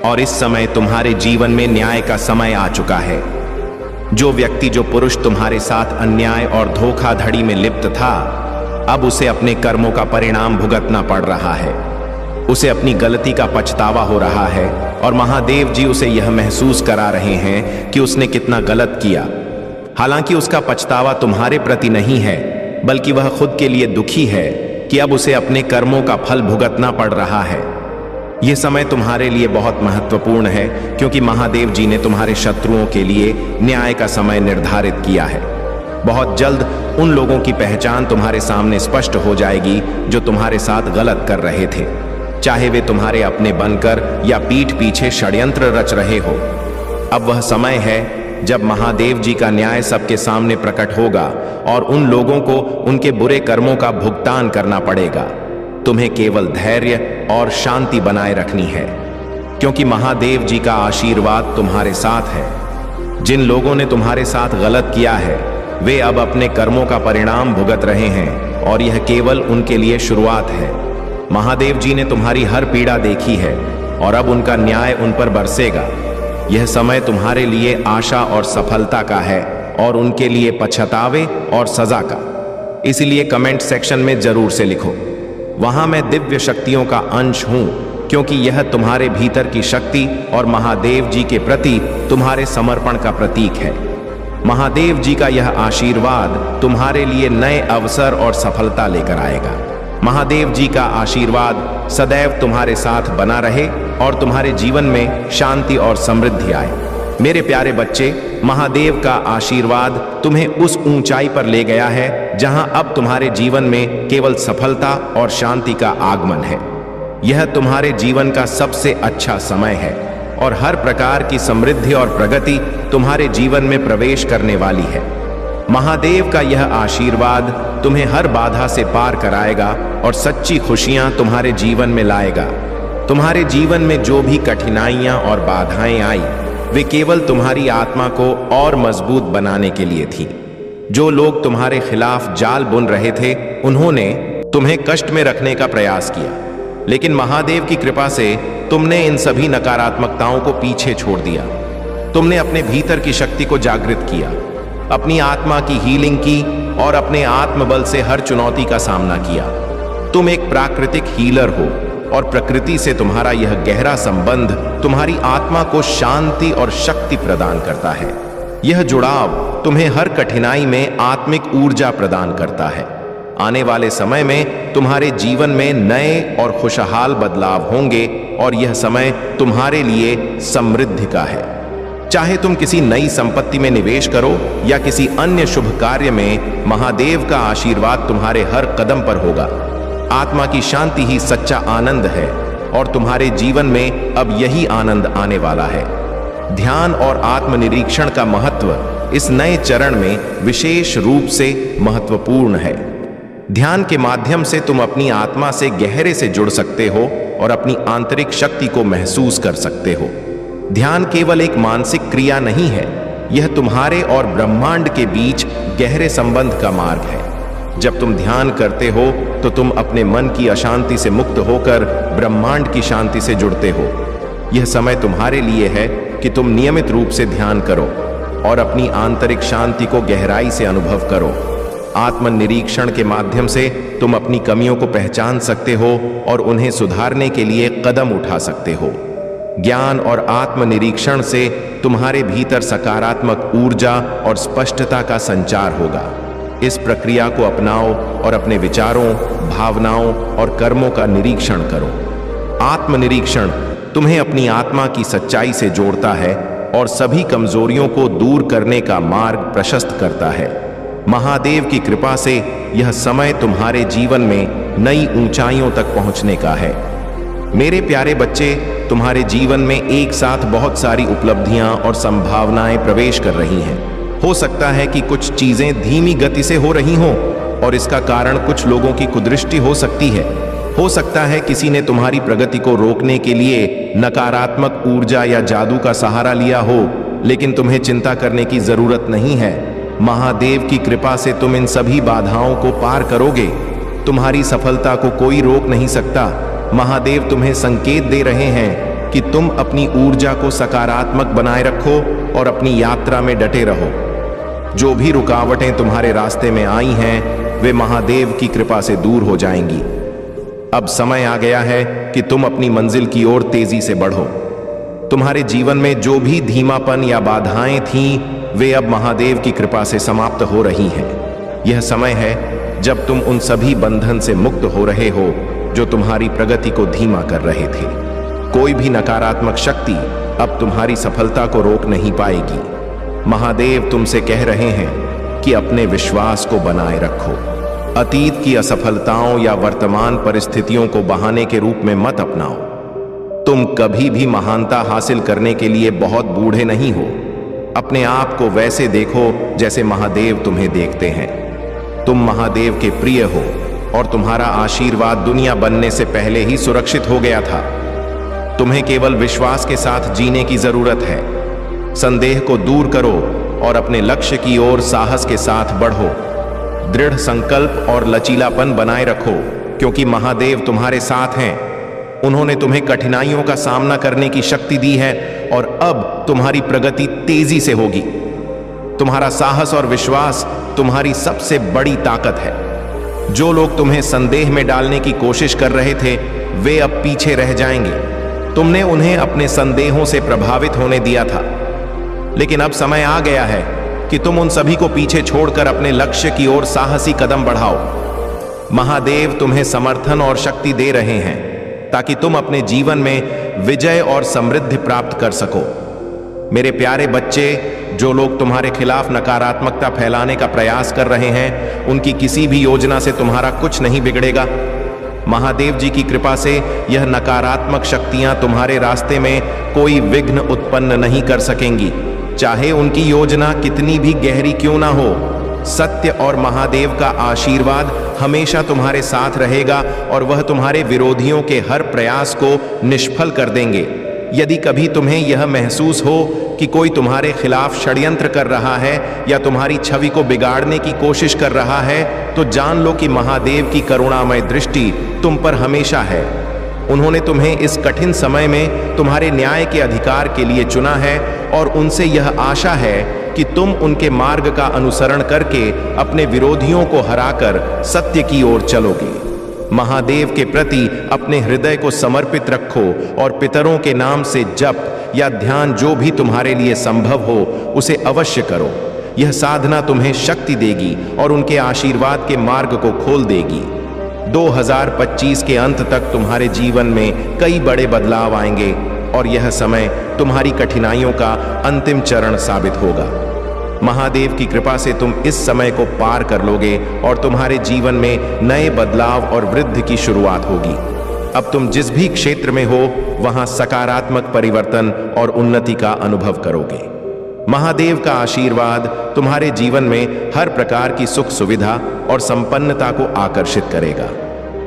और इस समय तुम्हारे जीवन में न्याय का समय आ चुका है। जो व्यक्ति, जो पुरुष तुम्हारे साथ अन्याय और धोखाधड़ी में लिप्त था, अब उसे अपने कर्मों का परिणाम भुगतना पड़ रहा है। उसे अपनी गलती का पछतावा हो रहा है और महादेव जी उसे यह महसूस करा रहे हैं कि उसने कितना गलत किया। हालांकि उसका पछतावा तुम्हारे प्रति नहीं है, बल्कि वह खुद के लिए दुखी है कि अब उसे अपने कर्मों का फल भुगतना पड़ रहा है। यह समय तुम्हारे लिए बहुत महत्वपूर्ण है क्योंकि महादेव जी ने तुम्हारे शत्रुओं के लिए न्याय का समय निर्धारित किया है। बहुत जल्द उन लोगों की पहचान तुम्हारे सामने स्पष्ट हो जाएगी जो तुम्हारे साथ गलत कर रहे थे, चाहे वे तुम्हारे अपने बनकर या पीठ पीछे षड्यंत्र रच रहे हो। अब वह समय है जब महादेव जी का न्याय सबके सामने प्रकट होगा और उन लोगों को उनके बुरे कर्मों का भुगतान करना पड़ेगा। तुम्हें केवल धैर्य और शांति बनाए रखनी है क्योंकि महादेव जी का आशीर्वाद तुम्हारे साथ है। जिन लोगों ने तुम्हारे साथ गलत किया है वे अब अपने कर्मों का परिणाम भुगत रहे हैं और यह केवल उनके लिए शुरुआत है। महादेव जी ने तुम्हारी हर पीड़ा देखी है और अब उनका न्याय उन पर बरसेगा। यह समय तुम्हारे लिए आशा और सफलता का है और उनके लिए पछतावे और सजा का। इसलिए कमेंट सेक्शन में जरूर से लिखो, वहां मैं दिव्य शक्तियों का अंश हूं, क्योंकि यह तुम्हारे भीतर की शक्ति और महादेव जी के प्रति तुम्हारे समर्पण का प्रतीक है। महादेव जी का यह आशीर्वाद तुम्हारे लिए नए अवसर और सफलता लेकर आएगा। महादेव जी का आशीर्वाद सदैव तुम्हारे साथ बना रहे और तुम्हारे जीवन में शांति और समृद्धि आए। मेरे प्यारे बच्चे, महादेव का आशीर्वाद तुम्हें उस ऊंचाई पर ले गया है जहां अब तुम्हारे जीवन में केवल सफलता और शांति का आगमन है। यह तुम्हारे जीवन का सबसे अच्छा समय है और हर प्रकार की समृद्धि और प्रगति तुम्हारे जीवन में प्रवेश करने वाली है। महादेव का यह आशीर्वाद तुम्हें हर बाधा से पार कराएगा और सच्ची खुशियां तुम्हारे जीवन में लाएगा। तुम्हारे जीवन में जो भी कठिनाइयां और बाधाएं आई वे केवल तुम्हारी आत्मा को और मजबूत बनाने के लिए थी। जो लोग तुम्हारे खिलाफ जाल बुन रहे थे उन्होंने तुम्हें कष्ट में रखने का प्रयास किया, लेकिन महादेव की कृपा से तुमने इन सभी नकारात्मकताओं को पीछे छोड़ दिया। तुमने अपने भीतर की शक्ति को जागृत किया, अपनी आत्मा की हीलिंग की और अपने आत्मबल से हर चुनौती का सामना किया। तुम एक प्राकृतिक हीलर हो और प्रकृति से तुम्हारा यह गहरा संबंध तुम्हारी आत्मा को शांति और शक्ति प्रदान करता है। यह जुड़ाव तुम्हें हर कठिनाई में आत्मिक ऊर्जा प्रदान करता है। आने वाले समय में तुम्हारे जीवन में नए और खुशहाल बदलाव होंगे और यह समय तुम्हारे लिए समृद्धि का है। चाहे तुम किसी नई संपत्ति में निवेश करो या किसी अन्य शुभ कार्य में, महादेव का आशीर्वाद तुम्हारे हर कदम पर होगा। आत्मा की शांति ही सच्चा आनंद है और तुम्हारे जीवन में अब यही आनंद आने वाला है। ध्यान और आत्मनिरीक्षण का महत्व इस नए चरण में विशेष रूप से महत्वपूर्ण है। ध्यान के माध्यम से तुम अपनी आत्मा से गहरे से जुड़ सकते हो और अपनी आंतरिक शक्ति को महसूस कर सकते हो। ध्यान केवल एक मानसिक क्रिया नहीं है, यह तुम्हारे और ब्रह्मांड के बीच गहरे संबंध का मार्ग है। जब तुम ध्यान करते हो तो तुम अपने मन की अशांति से मुक्त होकर ब्रह्मांड की शांति से जुड़ते हो। यह समय तुम्हारे लिए है कि तुम नियमित रूप से ध्यान करो और अपनी आंतरिक शांति को गहराई से अनुभव करो। आत्मनिरीक्षण के माध्यम से तुम अपनी कमियों को पहचान सकते हो और उन्हें सुधारने के लिए कदम उठा सकते हो। ज्ञान और आत्मनिरीक्षण से तुम्हारे भीतर सकारात्मक ऊर्जा और स्पष्टता का संचार होगा। इस प्रक्रिया को अपनाओ और अपने विचारों, भावनाओं और कर्मों का निरीक्षण करो। आत्मनिरीक्षण तुम्हें अपनी आत्मा की सच्चाई से जोड़ता है और सभी कमजोरियों को दूर करने का मार्ग प्रशस्त करता है। महादेव की कृपा से यह समय तुम्हारे जीवन में नई ऊंचाइयों तक पहुंचने का है। मेरे प्यारे बच्चे, तुम्हारे जीवन में एक साथ बहुत सारी उपलब्धियां और संभावनाएं प्रवेश कर रही हैं। हो सकता है कि कुछ चीजें धीमी गति से हो रही हों और इसका कारण कुछ लोगों की कुदृष्टि हो सकती है। हो सकता है किसी ने तुम्हारी प्रगति को रोकने के लिए नकारात्मक ऊर्जा या जादू का सहारा लिया हो, लेकिन तुम्हें चिंता करने की जरूरत नहीं है। महादेव की कृपा से तुम इन सभी बाधाओं को पार करोगे। तुम्हारी सफलता को कोई रोक नहीं सकता। महादेव तुम्हें संकेत दे रहे हैं कि तुम अपनी ऊर्जा को सकारात्मक बनाए रखो और अपनी यात्रा में डटे रहो। जो भी रुकावटें तुम्हारे रास्ते में आई हैं, वे महादेव की कृपा से दूर हो जाएंगी। अब समय आ गया है कि तुम अपनी मंजिल की ओर तेजी से बढ़ो। तुम्हारे जीवन में जो भी धीमापन या बाधाएं थीं, वे अब महादेव की कृपा से समाप्त हो रही हैं। यह समय है जब तुम उन सभी बंधन से मुक्त हो रहे हो जो तुम्हारी प्रगति को धीमा कर रहे थे। कोई भी नकारात्मक शक्ति अब तुम्हारी सफलता को रोक नहीं पाएगी। महादेव तुमसे कह रहे हैं कि अपने विश्वास को बनाए रखो। अतीत की असफलताओं या वर्तमान परिस्थितियों को बहाने के रूप में मत अपनाओ। तुम कभी भी महानता हासिल करने के लिए बहुत बूढ़े नहीं हो। अपने आप को वैसे देखो जैसे महादेव तुम्हें देखते हैं। तुम महादेव के प्रिय हो और तुम्हारा आशीर्वाद दुनिया बनने से पहले ही सुरक्षित हो गया था। तुम्हें केवल विश्वास के साथ जीने की जरूरत है। संदेह को दूर करो और अपने लक्ष्य की ओर साहस के साथ बढ़ो। दृढ़ संकल्प और लचीलापन बनाए रखो, क्योंकि महादेव तुम्हारे साथ हैं। उन्होंने तुम्हें कठिनाइयों का सामना करने की शक्ति दी है और अब तुम्हारी प्रगति तेजी से होगी। तुम्हारा साहस और विश्वास तुम्हारी सबसे बड़ी ताकत है। जो लोग तुम्हें संदेह में डालने की कोशिश कर रहे थे, वे अब पीछे रह जाएंगे। तुमने उन्हें अपने संदेहों से प्रभावित होने दिया था, लेकिन अब समय आ गया है कि तुम उन सभी को पीछे छोड़कर अपने लक्ष्य की ओर साहसी कदम बढ़ाओ। महादेव तुम्हें समर्थन और शक्ति दे रहे हैं ताकि तुम अपने जीवन में विजय और समृद्धि प्राप्त कर सको। मेरे प्यारे बच्चे, जो लोग तुम्हारे खिलाफ नकारात्मकता फैलाने का प्रयास कर रहे हैं, उनकी किसी भी योजना से तुम्हारा कुछ नहीं बिगड़ेगा। महादेव जी की कृपा से यह नकारात्मक शक्तियां तुम्हारे रास्ते में कोई विघ्न उत्पन्न नहीं कर सकेंगी, चाहे उनकी योजना कितनी भी गहरी क्यों ना हो। सत्य और महादेव का आशीर्वाद हमेशा तुम्हारे साथ रहेगा और वह तुम्हारे विरोधियों के हर प्रयास को निष्फल कर देंगे। यदि कभी तुम्हें यह महसूस हो कि कोई तुम्हारे खिलाफ षड्यंत्र कर रहा है या तुम्हारी छवि को बिगाड़ने की कोशिश कर रहा है, तो जान लो कि महादेव की करुणामय दृष्टि तुम पर हमेशा है। उन्होंने तुम्हें इस कठिन समय में तुम्हारे न्याय के अधिकार के लिए चुना है और उनसे यह आशा है कि तुम उनके मार्ग का अनुसरण करके अपने विरोधियों को हराकर सत्य की ओर चलोगे। महादेव के प्रति अपने हृदय को समर्पित रखो और पितरों के नाम से जप या ध्यान, जो भी तुम्हारे लिए संभव हो, उसे अवश्य करो। यह साधना तुम्हें शक्ति देगी और उनके आशीर्वाद के मार्ग को खोल देगी। 2025 के अंत तक तुम्हारे जीवन में कई बड़े बदलाव आएंगे और यह समय तुम्हारी कठिनाइयों का अंतिम चरण साबित होगा। महादेव की कृपा से तुम इस समय को पार कर लोगे और तुम्हारे जीवन में नए बदलाव और वृद्धि की शुरुआत होगी। अब तुम जिस भी क्षेत्र में हो, वहां सकारात्मक परिवर्तन और उन्नति का अनुभव करोगे। महादेव का आशीर्वाद तुम्हारे जीवन में हर प्रकार की सुख सुविधा और संपन्नता को आकर्षित करेगा।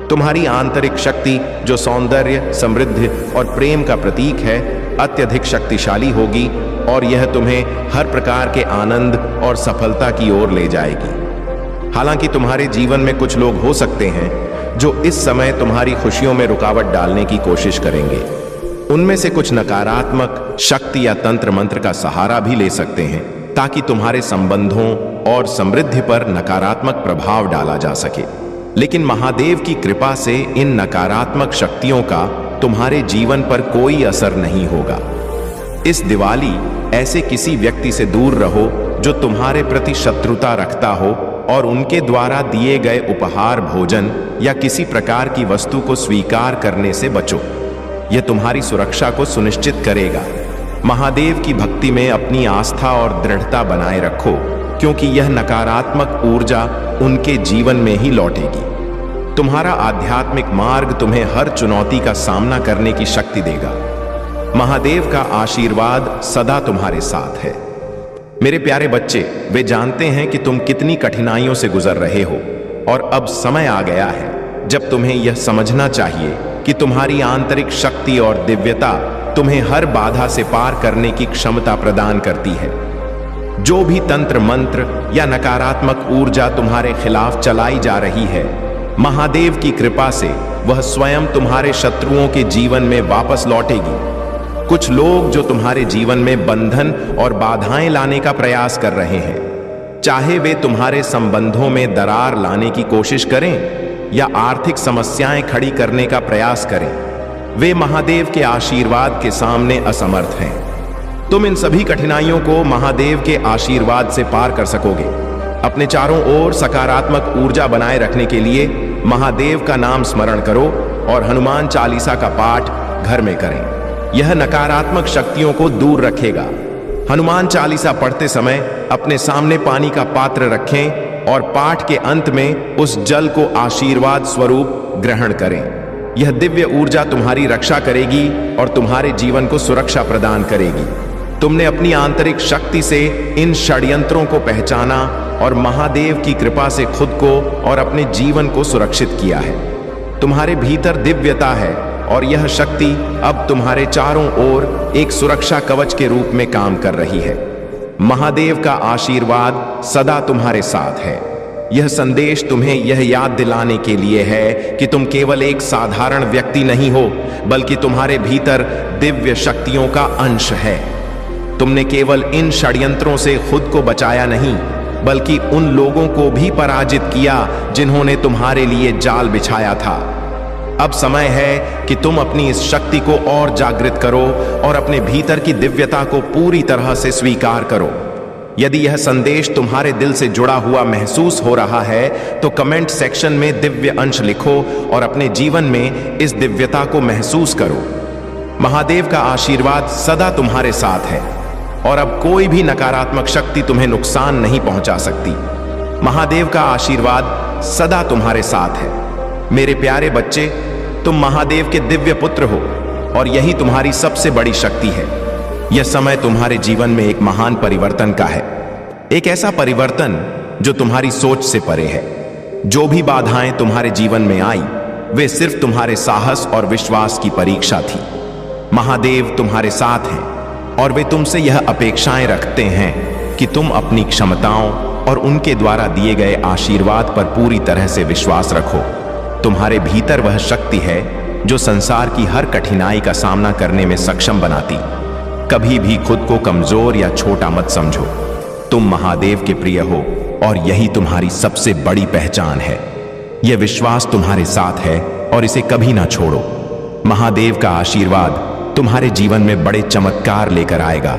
तुम्हारी आंतरिक शक्ति, जो सौंदर्य, समृद्धि और प्रेम का प्रतीक है, अत्यधिक शक्तिशाली होगी और यह तुम्हें हर प्रकार के आनंद और सफलता की ओर ले जाएगी। हालांकि तुम्हारे जीवन में कुछ लोग हो सकते हैं जो इस समय तुम्हारी खुशियों में रुकावट डालने की कोशिश करेंगे। उनमें से कुछ नकारात्मक शक्ति या तंत्र मंत्र का सहारा भी ले सकते हैं ताकि तुम्हारे संबंधों और समृद्धि पर नकारात्मक प्रभाव डाला जा सके। लेकिन महादेव की कृपा से इन नकारात्मक शक्तियों का तुम्हारे जीवन पर कोई असर नहीं होगा। इस दिवाली ऐसे किसी व्यक्ति से दूर रहो जो तुम्हारे प्रति शत्रुता रखता हो और उनके द्वारा दिए गए उपहार, भोजन या किसी प्रकार की वस्तु को स्वीकार करने से बचो। यह तुम्हारी सुरक्षा को सुनिश्चित करेगा। महादेव की भक्ति में अपनी आस्था और दृढ़ता बनाए रखो, क्योंकि यह नकारात्मक ऊर्जा उनके जीवन में ही लौटेगी। तुम्हारा आध्यात्मिक मार्ग तुम्हें हर चुनौती का सामना करने की शक्ति देगा। महादेव का आशीर्वाद सदा तुम्हारे साथ है। मेरे प्यारे बच्चे, वे जानते हैं कि तुम कितनी कठिनाइयों से गुजर रहे हो और अब समय आ गया है जब तुम्हें यह समझना चाहिए कि तुम्हारी आंतरिक शक्ति और दिव्यता तुम्हें हर बाधा से पार करने की क्षमता प्रदान करती है। जो भी तंत्र मंत्र या नकारात्मक ऊर्जा तुम्हारे खिलाफ चलाई जा रही है, महादेव की कृपा से वह स्वयं तुम्हारे शत्रुओं के जीवन में वापस लौटेगी। कुछ लोग जो तुम्हारे जीवन में बंधन और बाधाएं लाने का प्रयास कर रहे हैं, चाहे वे तुम्हारे संबंधों में दरार लाने की कोशिश करें या आर्थिक समस्याएं खड़ी करने का प्रयास करें, वे महादेव के आशीर्वाद के सामने असमर्थ हैं। तुम इन सभी कठिनाइयों को महादेव के आशीर्वाद से पार कर सकोगे। अपने चारों ओर सकारात्मक ऊर्जा बनाए रखने के लिए महादेव का नाम स्मरण करो और हनुमान चालीसा का पाठ घर में करें। यह नकारात्मक शक्तियों को दूर रखेगा। हनुमान चालीसा पढ़ते समय अपने सामने पानी का पात्र रखें और पाठ के अंत में उस जल को आशीर्वाद स्वरूप ग्रहण करें। यह दिव्य ऊर्जा तुम्हारी रक्षा करेगी और तुम्हारे जीवन को सुरक्षा प्रदान करेगी। तुमने अपनी आंतरिक शक्ति से इन षड्यंत्रों को पहचाना और महादेव की कृपा से खुद को और अपने जीवन को सुरक्षित किया है। तुम्हारे भीतर दिव्यता है और यह शक्ति अब तुम्हारे चारों ओर एक सुरक्षा कवच के रूप में काम कर रही है। महादेव का आशीर्वाद सदा तुम्हारे साथ है। यह संदेश तुम्हें यह याद दिलाने के लिए है कि तुम केवल एक साधारण व्यक्ति नहीं हो, बल्कि तुम्हारे भीतर दिव्य शक्तियों का अंश है। तुमने केवल इन षड्यंत्रों से खुद को बचाया नहीं, बल्कि उन लोगों को भी पराजित किया जिन्होंने तुम्हारे लिए जाल बिछाया था। अब समय है कि तुम अपनी इस शक्ति को और जागृत करो और अपने भीतर की दिव्यता को पूरी तरह से स्वीकार करो। यदि यह संदेश तुम्हारे दिल से जुड़ा हुआ महसूस हो रहा है तो कमेंट सेक्शन में दिव्य अंश लिखो और अपने जीवन में इस दिव्यता को महसूस करो। महादेव का आशीर्वाद सदा तुम्हारे साथ है और अब कोई भी नकारात्मक शक्ति तुम्हें नुकसान नहीं पहुंचा सकती। महादेव का आशीर्वाद सदा तुम्हारे साथ है। मेरे प्यारे बच्चे, तुम महादेव के दिव्य पुत्र हो और यही तुम्हारी सबसे बड़ी शक्ति है। यह समय तुम्हारे जीवन में एक महान परिवर्तन का है, एक ऐसा परिवर्तन जो तुम्हारी सोच से परे है। जो भी बाधाएं तुम्हारे जीवन में आई, वे सिर्फ तुम्हारे साहस और विश्वास की परीक्षा थी। महादेव तुम्हारे साथ हैं और वे तुमसे यह अपेक्षाएं रखते हैं कि तुम अपनी क्षमताओं और उनके द्वारा दिए गए आशीर्वाद पर पूरी तरह से विश्वास रखो। तुम्हारे भीतर वह शक्ति है जो संसार की हर कठिनाई का सामना करने में सक्षम बनाती। कभी भी खुद को कमजोर या छोटा मत समझो। तुम महादेव के प्रिय हो और यही तुम्हारी सबसे बड़ी पहचान है। यह विश्वास तुम्हारे साथ है और इसे कभी ना छोड़ो। महादेव का आशीर्वाद तुम्हारे जीवन में बड़े चमत्कार लेकर आएगा।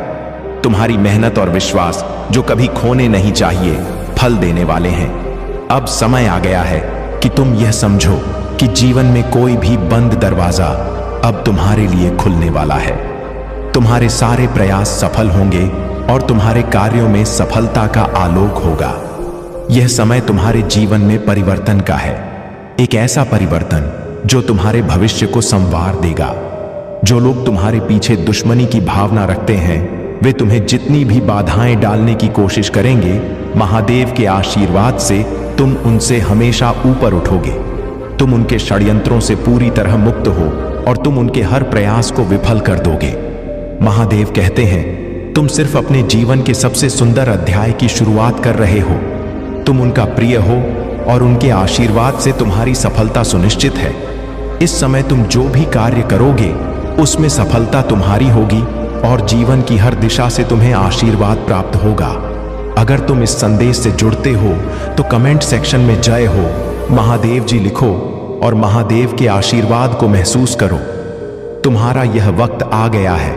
तुम्हारी मेहनत और विश्वास जो कभी खोने नहीं चाहिए, फल देने वाले हैं। अब समय आ गया है कि तुम यह समझो कि जीवन में कोई भी बंद दरवाजा अब तुम्हारे लिए खुलने वाला है। तुम्हारे सारे प्रयास सफल होंगे और तुम्हारे कार्यों में सफलता का आलोक होगा। यह समय तुम्हारे जीवन में परिवर्तन का है, एक ऐसा परिवर्तन जो तुम्हारे भविष्य को संवार देगा। जो लोग तुम्हारे पीछे दुश्मनी की भावना रखते हैं, वे तुम्हें जितनी भी बाधाएं डालने की कोशिश करेंगे, महादेव के आशीर्वाद से तुम उनसे हमेशा ऊपर उठोगे। तुम उनके षड्यंत्रों से पूरी तरह मुक्त हो और तुम उनके हर प्रयास को विफल कर दोगे। महादेव कहते हैं, तुम सिर्फ अपने जीवन के सबसे सुंदर अध्याय की शुरुआत कर रहे हो। तुम उनका प्रिय हो और उनके आशीर्वाद से तुम्हारी सफलता सुनिश्चित है। इस समय तुम जो भी कार्य करोगे उसमें सफलता तुम्हारी होगी और जीवन की हर दिशा से तुम्हें आशीर्वाद प्राप्त होगा। अगर तुम इस संदेश से जुड़ते हो तो कमेंट सेक्शन में जय हो महादेव जी लिखो और महादेव के आशीर्वाद को महसूस करो। तुम्हारा यह वक्त आ गया है।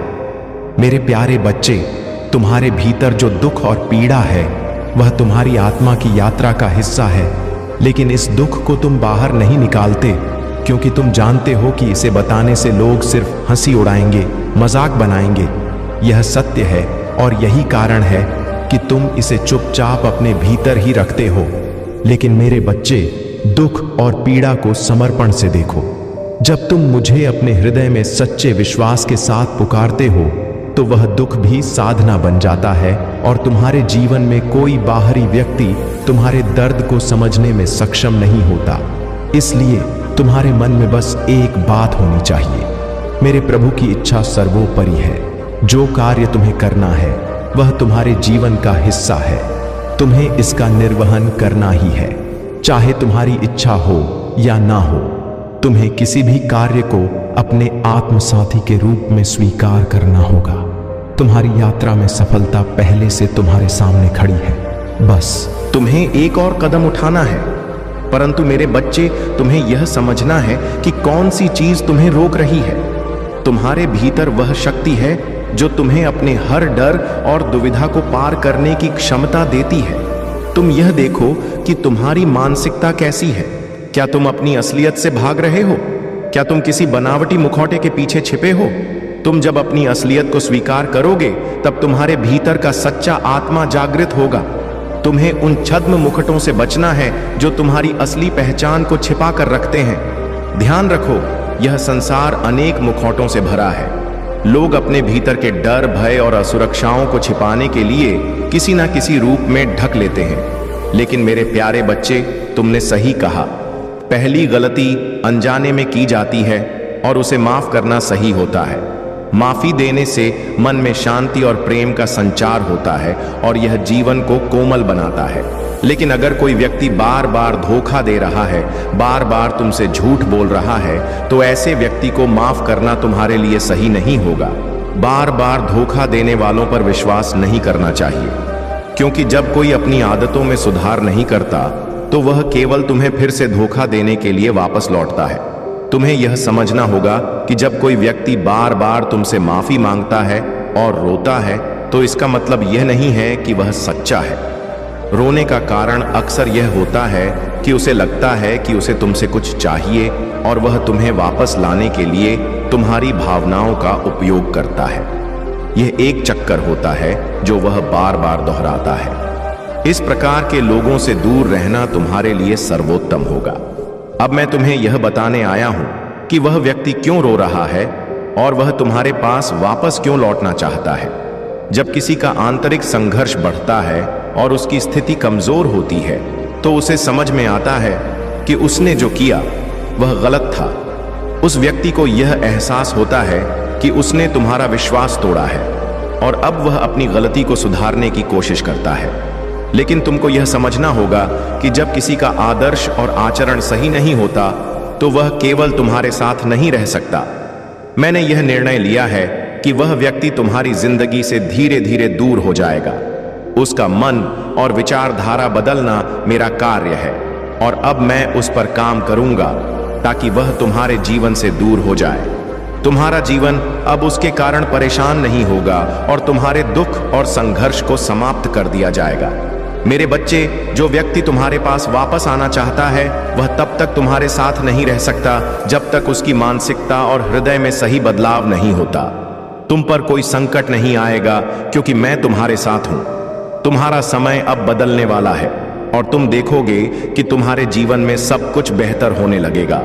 मेरे प्यारे बच्चे, तुम्हारे भीतर जो दुख और पीड़ा है वह तुम्हारी आत्मा की यात्रा का हिस्सा है, लेकिन इस दुख को तुम बाहर नहीं निकालते क्योंकि तुम जानते हो कि इसे बताने से लोग सिर्फ हंसी उड़ाएंगे, मजाक बनाएंगे। यह सत्य है और यही कारण है कि तुम इसे चुपचाप अपने भीतर ही रखते हो। लेकिन मेरे बच्चे, दुख और पीड़ा को समर्पण से देखो। जब तुम मुझे अपने हृदय में सच्चे विश्वास के साथ पुकारते हो तो वह दुख भी साधना बन जाता है और तुम्हारे जीवन में कोई बाहरी व्यक्ति तुम्हारे दर्द को समझने में सक्षम नहीं होता। इसलिए तुम्हारे मन में बस एक बात होनी चाहिए, मेरे प्रभु की इच्छा सर्वोपरि है। जो कार्य तुम्हें करना है वह तुम्हारे जीवन का हिस्सा है। तुम्हें इसका निर्वहन करना ही है, चाहे तुम्हारी इच्छा हो या ना हो। तुम्हें किसी भी कार्य को अपने आत्म साथी के रूप में स्वीकार करना होगा। तुम्हारी यात्रा में सफलता पहले से तुम्हारे सामने खड़ी है, बस तुम्हें एक और कदम उठाना है। परंतु मेरे बच्चे, तुम्हें यह समझना है कि कौन सी चीज तुम्हें रोक रही है। तुम्हारे भीतर वह शक्ति है जो तुम्हें अपने हर डर और दुविधा को पार करने की क्षमता देती है। तुम यह देखो कि तुम्हारी मानसिकता कैसी है। क्या तुम अपनी असलियत से भाग रहे हो? क्या तुम किसी बनावटी मुखौटे के पीछे छिपे हो? तुम जब अपनी असलियत को स्वीकार करोगे तब तुम्हारे भीतर का सच्चा आत्मा जागृत होगा। तुम्हें उन छद्म मुकुटों से बचना है जो तुम्हारी असली पहचान को छिपा कर रखते हैं। ध्यान रखो, यह संसार अनेक मुखौटों से भरा है। लोग अपने भीतर के डर, भय और असुरक्षाओं को छिपाने के लिए किसी न किसी रूप में ढक लेते हैं। लेकिन मेरे प्यारे बच्चे, तुमने सही कहा। पहली गलती अनजाने में की जाती है और उसे माफ करना सही होता है। माफी देने से मन में शांति और प्रेम का संचार होता है और यह जीवन को कोमल बनाता है। लेकिन अगर कोई व्यक्ति बार बार धोखा दे रहा है, बार बार तुमसे झूठ बोल रहा है, तो ऐसे व्यक्ति को माफ करना तुम्हारे लिए सही नहीं होगा। बार बार धोखा देने वालों पर विश्वास नहीं करना चाहिए, क्योंकि जब कोई अपनी आदतों में सुधार नहीं करता तो वह केवल तुम्हें फिर से धोखा देने के लिए वापस लौटता है। तुम्हें यह समझना होगा कि जब कोई व्यक्ति बार बार तुमसे माफी मांगता है और रोता है, तो इसका मतलब यह नहीं है कि वह सच्चा है। रोने का कारण अक्सर यह होता है कि उसे लगता है कि उसे तुमसे कुछ चाहिए और वह तुम्हें वापस लाने के लिए तुम्हारी भावनाओं का उपयोग करता है। यह एक चक्कर होता है जो वह बार बार दोहराता है। इस प्रकार के लोगों से दूर रहना तुम्हारे लिए सर्वोत्तम होगा। अब मैं तुम्हें यह बताने आया हूं कि वह व्यक्ति क्यों रो रहा है और वह तुम्हारे पास वापस क्यों लौटना चाहता है। जब किसी का आंतरिक संघर्ष बढ़ता है और उसकी स्थिति कमजोर होती है, तो उसे समझ में आता है कि उसने जो किया वह गलत था। उस व्यक्ति को यह एहसास होता है कि उसने तुम्हारा विश्वास तोड़ा है और अब वह अपनी गलती को सुधारने की कोशिश करता है। लेकिन तुमको यह समझना होगा कि जब किसी का आदर्श और आचरण सही नहीं होता, तो वह केवल तुम्हारे साथ नहीं रह सकता। मैंने यह निर्णय लिया है कि वह व्यक्ति तुम्हारी जिंदगी से धीरे धीरे दूर हो जाएगा। उसका मन और विचारधारा बदलना मेरा कार्य है और अब मैं उस पर काम करूंगा ताकि वह तुम्हारे जीवन से दूर हो जाए। तुम्हारा जीवन अब उसके कारण परेशान नहीं होगा और तुम्हारे दुख और संघर्ष को समाप्त कर दिया जाएगा। मेरे बच्चे, जो व्यक्ति तुम्हारे पास वापस आना चाहता है, वह तब तक तुम्हारे साथ नहीं रह सकता जब तक उसकी मानसिकता और हृदय में सही बदलाव नहीं होता। तुम पर कोई संकट नहीं आएगा क्योंकि मैं तुम्हारे साथ हूं। तुम्हारा समय अब बदलने वाला है और तुम देखोगे कि तुम्हारे जीवन में सब कुछ बेहतर होने लगेगा।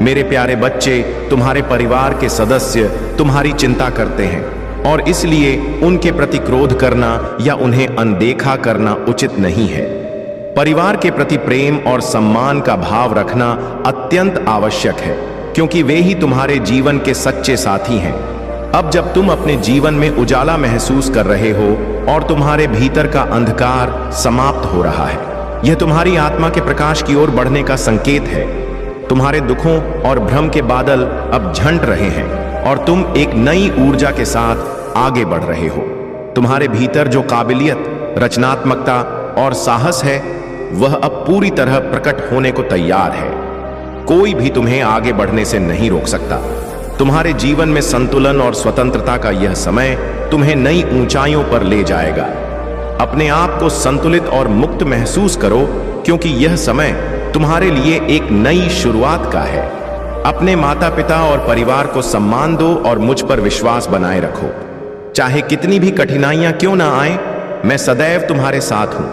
मेरे प्यारे बच्चे, तुम्हारे परिवार के सदस्य तुम्हारी चिंता करते हैं और इसलिए उनके प्रति क्रोध करना या उन्हें अनदेखा करना उचित नहीं है। परिवार के प्रति प्रेम और सम्मान का भाव रखना अत्यंत आवश्यक है, क्योंकि वे ही तुम्हारे जीवन के सच्चे साथी हैं। अब जब तुम अपने जीवन में उजाला महसूस कर रहे हो और तुम्हारे भीतर का अंधकार समाप्त हो रहा है, यह तुम्हारी आत्मा के प्रकाश की ओर बढ़ने का संकेत है। तुम्हारे दुखों और भ्रम के बादल अब झंड रहे हैं और तुम एक नई ऊर्जा के साथ आगे बढ़ रहे हो। तुम्हारे भीतर जो काबिलियत, रचनात्मकता और साहस है, वह अब पूरी तरह प्रकट होने को तैयार है। कोई भी तुम्हें आगे बढ़ने से नहीं रोक सकता। तुम्हारे जीवन में संतुलन और स्वतंत्रता का यह समय तुम्हें नई ऊंचाइयों पर ले जाएगा। अपने आप को संतुलित और मुक्त महसूस करो, क्योंकि यह समय तुम्हारे लिए एक नई शुरुआत का है। अपने माता पिता और परिवार को सम्मान दो और मुझ पर विश्वास बनाए रखो। चाहे कितनी भी कठिनाइयां क्यों ना आए, मैं सदैव तुम्हारे साथ हूं।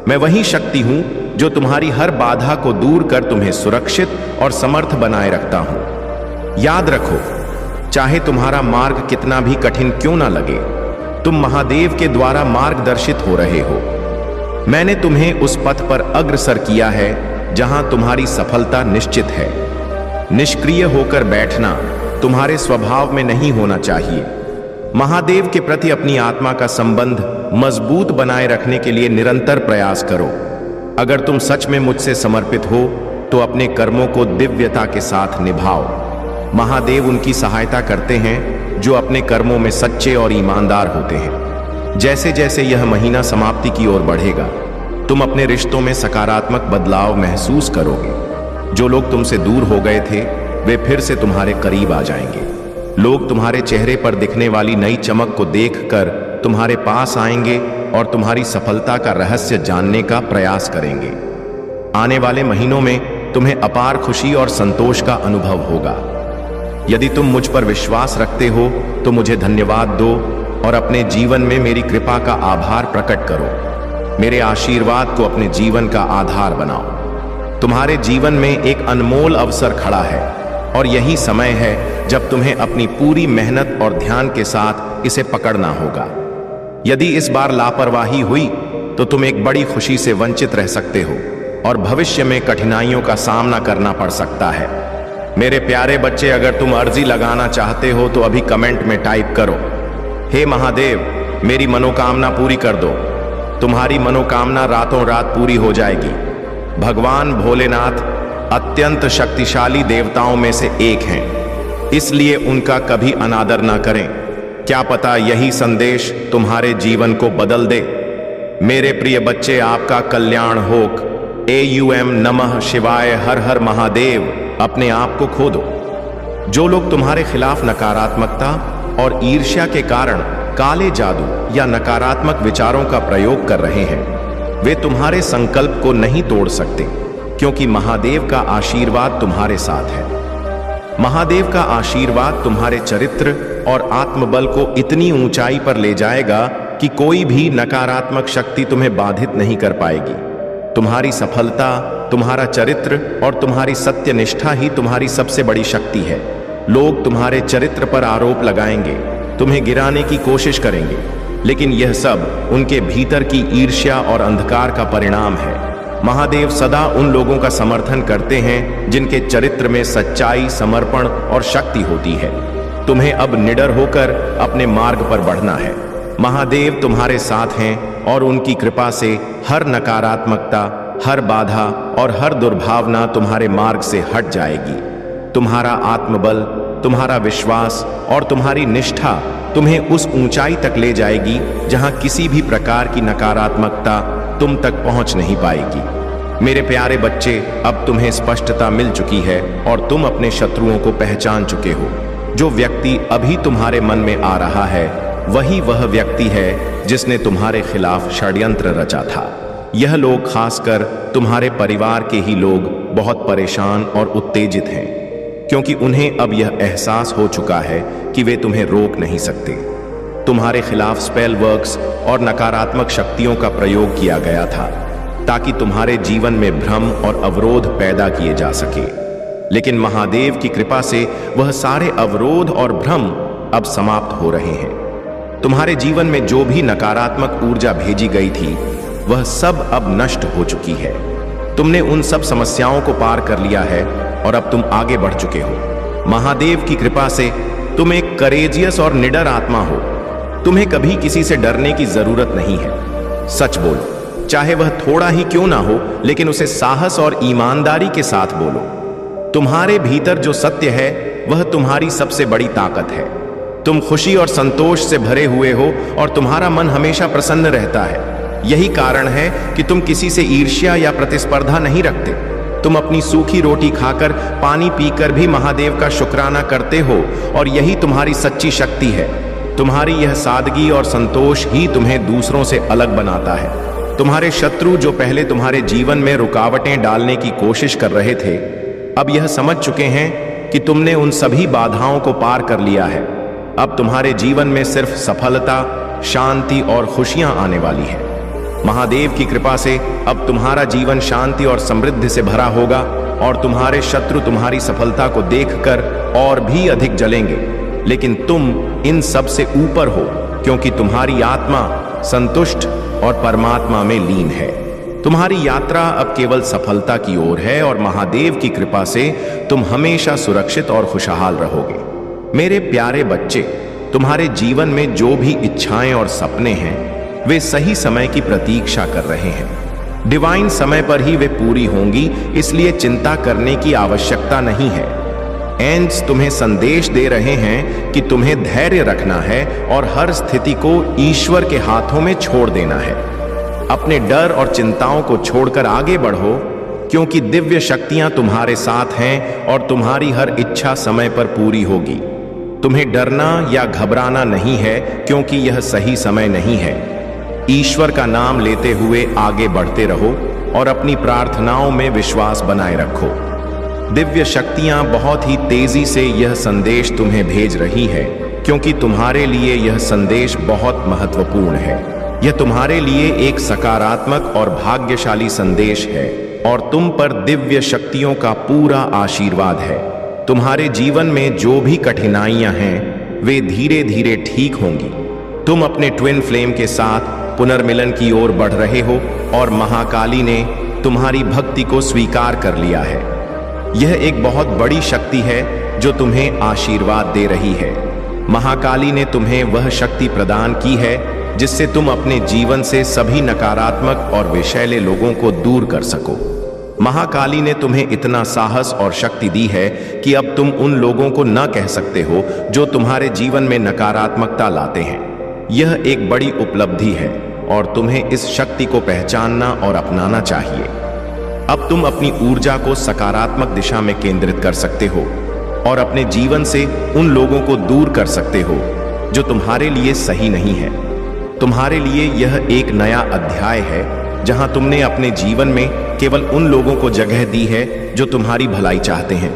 मैं वही शक्ति हूं जो तुम्हारी हर बाधा को दूर कर तुम्हें सुरक्षित और समर्थ बनाए रखता हूं। याद रखो, चाहे तुम्हारा मार्ग कितना भी कठिन क्यों ना लगे, तुम महादेव के द्वारा मार्गदर्शित हो रहे हो। मैंने तुम्हें उस पथ पर अग्रसर किया है जहां तुम्हारी सफलता निश्चित है। निष्क्रिय होकर बैठना तुम्हारे स्वभाव में नहीं होना चाहिए। महादेव के प्रति अपनी आत्मा का संबंध मजबूत बनाए रखने के लिए निरंतर प्रयास करो। अगर तुम सच में मुझसे समर्पित हो तो अपने कर्मों को दिव्यता के साथ निभाओ। महादेव उनकी सहायता करते हैं जो अपने कर्मों में सच्चे और ईमानदार होते हैं। जैसे जैसे यह महीना समाप्ति की ओर बढ़ेगा, तुम अपने रिश्तों में सकारात्मक बदलाव महसूस करोगे। जो लोग तुमसे दूर हो गए थे, वे फिर से तुम्हारे करीब आ जाएंगे। लोग तुम्हारे चेहरे पर दिखने वाली नई चमक को देखकर तुम्हारे पास आएंगे और तुम्हारी सफलता का रहस्य जानने का प्रयास करेंगे। आने वाले महीनों में तुम्हें अपार खुशी और संतोष का अनुभव होगा। यदि तुम मुझ पर विश्वास रखते हो तो मुझे धन्यवाद दो और अपने जीवन में मेरी कृपा का आभार प्रकट करो। मेरे आशीर्वाद को अपने जीवन का आधार बनाओ। तुम्हारे जीवन में एक अनमोल अवसर खड़ा है और यही समय है जब तुम्हें अपनी पूरी मेहनत और ध्यान के साथ इसे पकड़ना होगा। यदि इस बार लापरवाही हुई तो तुम एक बड़ी खुशी से वंचित रह सकते हो और भविष्य में कठिनाइयों का सामना करना पड़ सकता है। मेरे प्यारे बच्चे, अगर तुम अर्जी लगाना चाहते हो तो अभी कमेंट में टाइप करो, हे महादेव मेरी मनोकामना पूरी कर दो। तुम्हारी मनोकामना रातों रात पूरी हो जाएगी। भगवान भोलेनाथ अत्यंत शक्तिशाली देवताओं में से एक हैं, इसलिए उनका कभी अनादर ना करें। क्या पता यही संदेश तुम्हारे जीवन को बदल दे। मेरे प्रिय बच्चे, आपका कल्याण होक। AUM नमः शिवाय, हर हर महादेव। अपने आप को खो दो। जो लोग तुम्हारे खिलाफ नकारात्मकता और ईर्ष्या के कारण काले जादू या नकारात्मक विचारों का प्रयोग कर रहे हैं, वे तुम्हारे संकल्प को नहीं तोड़ सकते, क्योंकि महादेव का आशीर्वाद तुम्हारे साथ है। महादेव का आशीर्वाद तुम्हारे चरित्र और आत्मबल को इतनी ऊंचाई पर ले जाएगा कि कोई भी नकारात्मक शक्ति तुम्हें बाधित नहीं कर पाएगी। तुम्हारी सफलता, तुम्हारा चरित्र और तुम्हारी सत्यनिष्ठा ही तुम्हारी सबसे बड़ी शक्ति है। लोग तुम्हारे चरित्र पर आरोप लगाएंगे, तुम्हें गिराने की कोशिश करेंगे, लेकिन यह सब उनके भीतर की ईर्ष्या और अंधकार का परिणाम है। महादेव सदा उन लोगों का समर्थन करते हैं जिनके चरित्र में सच्चाई, समर्पण और शक्ति होती है। तुम्हें अब निडर होकर अपने मार्ग पर बढ़ना है। महादेव तुम्हारे साथ हैं और उनकी कृपा से हर नकारात्मकता, हर बाधा और हर दुर्भावना तुम्हारे मार्ग से हट जाएगी। तुम्हारा आत्मबल, तुम्हारा विश्वास और तुम्हारी निष्ठा तुम्हें उस ऊंचाई तक ले जाएगी जहां किसी भी प्रकार की नकारात्मकता तुम तक पहुंच नहीं पाएगी। मेरे प्यारे बच्चे, अब तुम्हें स्पष्टता मिल चुकी है और तुम अपने शत्रुओं को पहचान चुके हो। जो व्यक्ति अभी तुम्हारे मन में आ रहा है, वही वह व्यक्ति है जिसने तुम्हारे खिलाफ षड्यंत्र रचा था। यह लोग, खासकर तुम्हारे परिवार के ही लोग, बहुत परेशान और उत्तेजित हैं, क्योंकि उन्हें अब यह एहसास हो चुका है कि वे तुम्हें रोक नहीं सकते। तुम्हारे खिलाफ स्पेल वर्क्स और नकारात्मक शक्तियों का प्रयोग किया गया था ताकि तुम्हारे जीवन में भ्रम और अवरोध पैदा किए जा सके। लेकिन महादेव की कृपा से वह सारे अवरोध और भ्रम अब समाप्त हो रहे हैं। तुम्हारे जीवन में जो भी नकारात्मक ऊर्जा भेजी गई थी, वह सब अब नष्ट हो चुकी है। तुमने उन सब समस्याओं को पार कर लिया है और अब तुम आगे बढ़ चुके हो। महादेव की कृपा से तुम एक करेजियस और निडर आत्मा हो। तुम्हें कभी किसी से डरने की जरूरत नहीं है। सच बोलो, चाहे वह थोड़ा ही क्यों ना हो, लेकिन उसे साहस और ईमानदारी के साथ बोलो। तुम्हारे भीतर जो सत्य है, वह तुम्हारी सबसे बड़ी ताकत है। तुम खुशी और संतोष से भरे हुए हो और तुम्हारा मन हमेशा प्रसन्न रहता है। यही कारण है कि तुम किसी से ईर्ष्या या प्रतिस्पर्धा नहीं रखते। तुम अपनी सूखी रोटी खाकर, पानी पीकर भी महादेव का शुक्राना करते हो और यही तुम्हारी सच्ची शक्ति है। तुम्हारी यह सादगी और संतोष ही तुम्हें दूसरों से अलग बनाता है। तुम्हारे शत्रु, जो पहले तुम्हारे जीवन में रुकावटें डालने की कोशिश कर रहे थे, अब यह समझ चुके हैं कि तुमने उन सभी बाधाओं को पार कर लिया है। अब तुम्हारे जीवन में सिर्फ सफलता, शांति और खुशियां आने वाली है। महादेव की कृपा से अब तुम्हारा जीवन शांति और समृद्धि से भरा होगा और तुम्हारे शत्रु तुम्हारी सफलता को देखकर और भी अधिक जलेंगे। लेकिन तुम इन सब से ऊपर हो, क्योंकि तुम्हारी आत्मा संतुष्ट और परमात्मा में लीन है। तुम्हारी यात्रा अब केवल सफलता की ओर है और महादेव की कृपा से तुम हमेशा सुरक्षित और खुशहाल रहोगे। मेरे प्यारे बच्चे, तुम्हारे जीवन में जो भी इच्छाएं और सपने हैं, वे सही समय की प्रतीक्षा कर रहे हैं। डिवाइन समय पर ही वे पूरी होंगी, इसलिए चिंता करने की आवश्यकता नहीं है। एंजल्स तुम्हें संदेश दे रहे हैं कि तुम्हें धैर्य रखना है और हर स्थिति को ईश्वर के हाथों में छोड़ देना है। अपने डर और चिंताओं को छोड़कर आगे बढ़ो, क्योंकि दिव्य शक्तियां तुम्हारे साथ हैं और तुम्हारी हर इच्छा समय पर पूरी होगी। तुम्हें डरना या घबराना नहीं है, क्योंकि यह सही समय नहीं है। ईश्वर का नाम लेते हुए आगे बढ़ते रहो और अपनी प्रार्थनाओं में विश्वास बनाए रखो। दिव्य शक्तियां बहुत ही तेजी से यह संदेश तुम्हें भेज रही है, क्योंकि तुम्हारे लिए यह संदेश बहुत महत्वपूर्ण है। यह तुम्हारे लिए एक सकारात्मक और भाग्यशाली संदेश है और तुम पर दिव्य शक्तियों का पूरा आशीर्वाद है। तुम्हारे जीवन में जो भी कठिनाइयां हैं, वे धीरे धीरे ठीक होंगी। तुम अपने ट्विन फ्लेम के साथ पुनर्मिलन की ओर बढ़ रहे हो और महाकाली ने तुम्हारी भक्ति को स्वीकार कर लिया है। यह एक बहुत बड़ी शक्ति है जो तुम्हें आशीर्वाद दे रही है। महाकाली ने तुम्हें वह शक्ति प्रदान की है जिससे तुम अपने जीवन से सभी नकारात्मक और विषैले लोगों को दूर कर सको। महाकाली ने तुम्हें इतना साहस और शक्ति दी है कि अब तुम उन लोगों को न कह सकते हो जो तुम्हारे जीवन में नकारात्मकता लाते हैं। यह एक बड़ी उपलब्धि है और तुम्हें इस शक्ति को पहचानना और अपनाना चाहिए। अब तुम अपनी ऊर्जा को सकारात्मक दिशा में केंद्रित कर सकते हो और अपने जीवन से उन लोगों को दूर कर सकते हो जो तुम्हारे लिए सही नहीं है। तुम्हारे लिए यह एक नया अध्याय है जहां तुमने अपने जीवन में केवल उन लोगों को जगह दी है जो तुम्हारी भलाई चाहते हैं।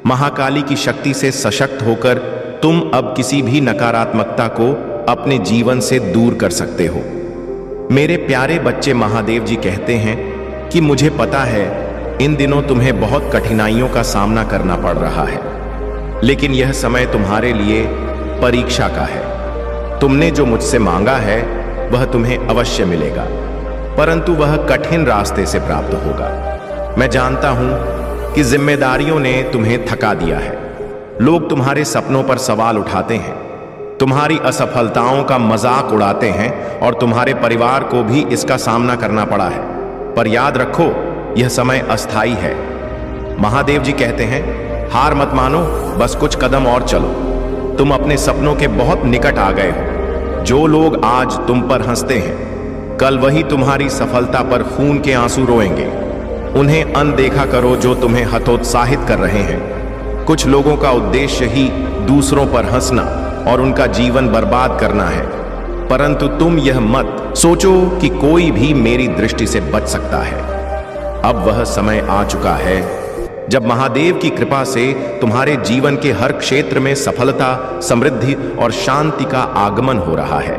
महाकाली की शक्ति से सशक्त होकर तुम अब किसी भी नकारात्मकता को अपने जीवन से दूर कर सकते हो। मेरे प्यारे बच्चे, महादेव जी कहते हैं कि मुझे पता है इन दिनों तुम्हें बहुत कठिनाइयों का सामना करना पड़ रहा है, लेकिन यह समय तुम्हारे लिए परीक्षा का है। तुमने जो मुझसे मांगा है वह तुम्हें अवश्य मिलेगा, परंतु वह कठिन रास्ते से प्राप्त होगा। मैं जानता हूं कि जिम्मेदारियों ने तुम्हें थका दिया है। लोग तुम्हारे सपनों पर सवाल उठाते हैं, तुम्हारी असफलताओं का मजाक उड़ाते हैं और तुम्हारे परिवार को भी इसका सामना करना पड़ा है। पर याद रखो, यह समय अस्थाई है। महादेव जी कहते हैं, हार मत मानो, बस कुछ कदम और चलो। तुम अपने सपनों के बहुत निकट आ गए हो। जो लोग आज तुम पर हंसते हैं, कल वही तुम्हारी सफलता पर खून के आंसू रोएंगे। उन्हें अनदेखा करो जो तुम्हें हतोत्साहित कर रहे हैं। कुछ लोगों का उद्देश्य ही दूसरों पर हंसना और उनका जीवन बर्बाद करना है, परंतु तुम यह मत सोचो कि कोई भी मेरी दृष्टि से बच सकता है। अब वह समय आ चुका है जब महादेव की कृपा से तुम्हारे जीवन के हर क्षेत्र में सफलता, समृद्धि और शांति का आगमन हो रहा है।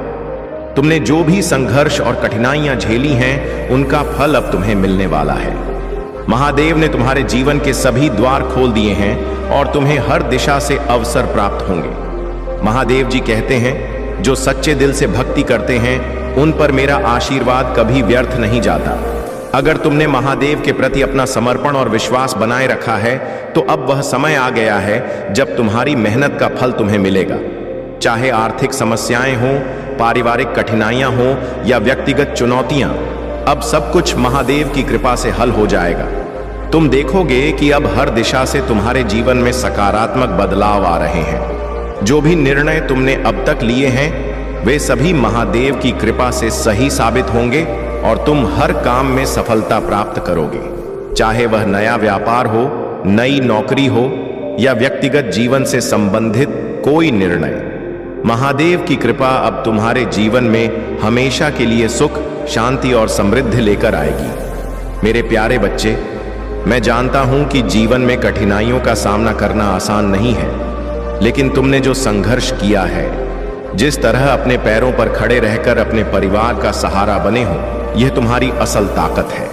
तुमने जो भी संघर्ष और कठिनाइयां झेली हैं, उनका फल अब तुम्हें मिलने वाला है। महादेव ने तुम्हारे जीवन के सभी द्वार खोल दिए हैं और तुम्हें हर दिशा से अवसर प्राप्त होंगे। महादेव जी कहते हैं, जो सच्चे दिल से भक्ति करते हैं उन पर मेरा आशीर्वाद कभी व्यर्थ नहीं जाता। अगर तुमने महादेव के प्रति अपना समर्पण और विश्वास बनाए रखा है तो अब वह समय आ गया है जब तुम्हारी मेहनत का फल तुम्हें मिलेगा। चाहे आर्थिक समस्याएं हों, पारिवारिक कठिनाइयां हों या व्यक्तिगत चुनौतियां, अब सब कुछ महादेव की कृपा से हल हो जाएगा। तुम देखोगे कि अब हर दिशा से तुम्हारे जीवन में सकारात्मक बदलाव आ रहे हैं। जो भी निर्णय तुमने अब तक लिए हैं वे सभी महादेव की कृपा से सही साबित होंगे और तुम हर काम में सफलता प्राप्त करोगे। चाहे वह नया व्यापार हो, नई नौकरी हो या व्यक्तिगत जीवन से संबंधित कोई निर्णय, महादेव की कृपा अब तुम्हारे जीवन में हमेशा के लिए सुख, शांति और समृद्धि लेकर आएगी। मेरे प्यारे बच्चे, मैं जानता हूं कि जीवन में कठिनाइयों का सामना करना आसान नहीं है, लेकिन तुमने जो संघर्ष किया है, जिस तरह अपने पैरों पर खड़े रहकर अपने परिवार का सहारा बने हो, यह तुम्हारी असल ताकत है।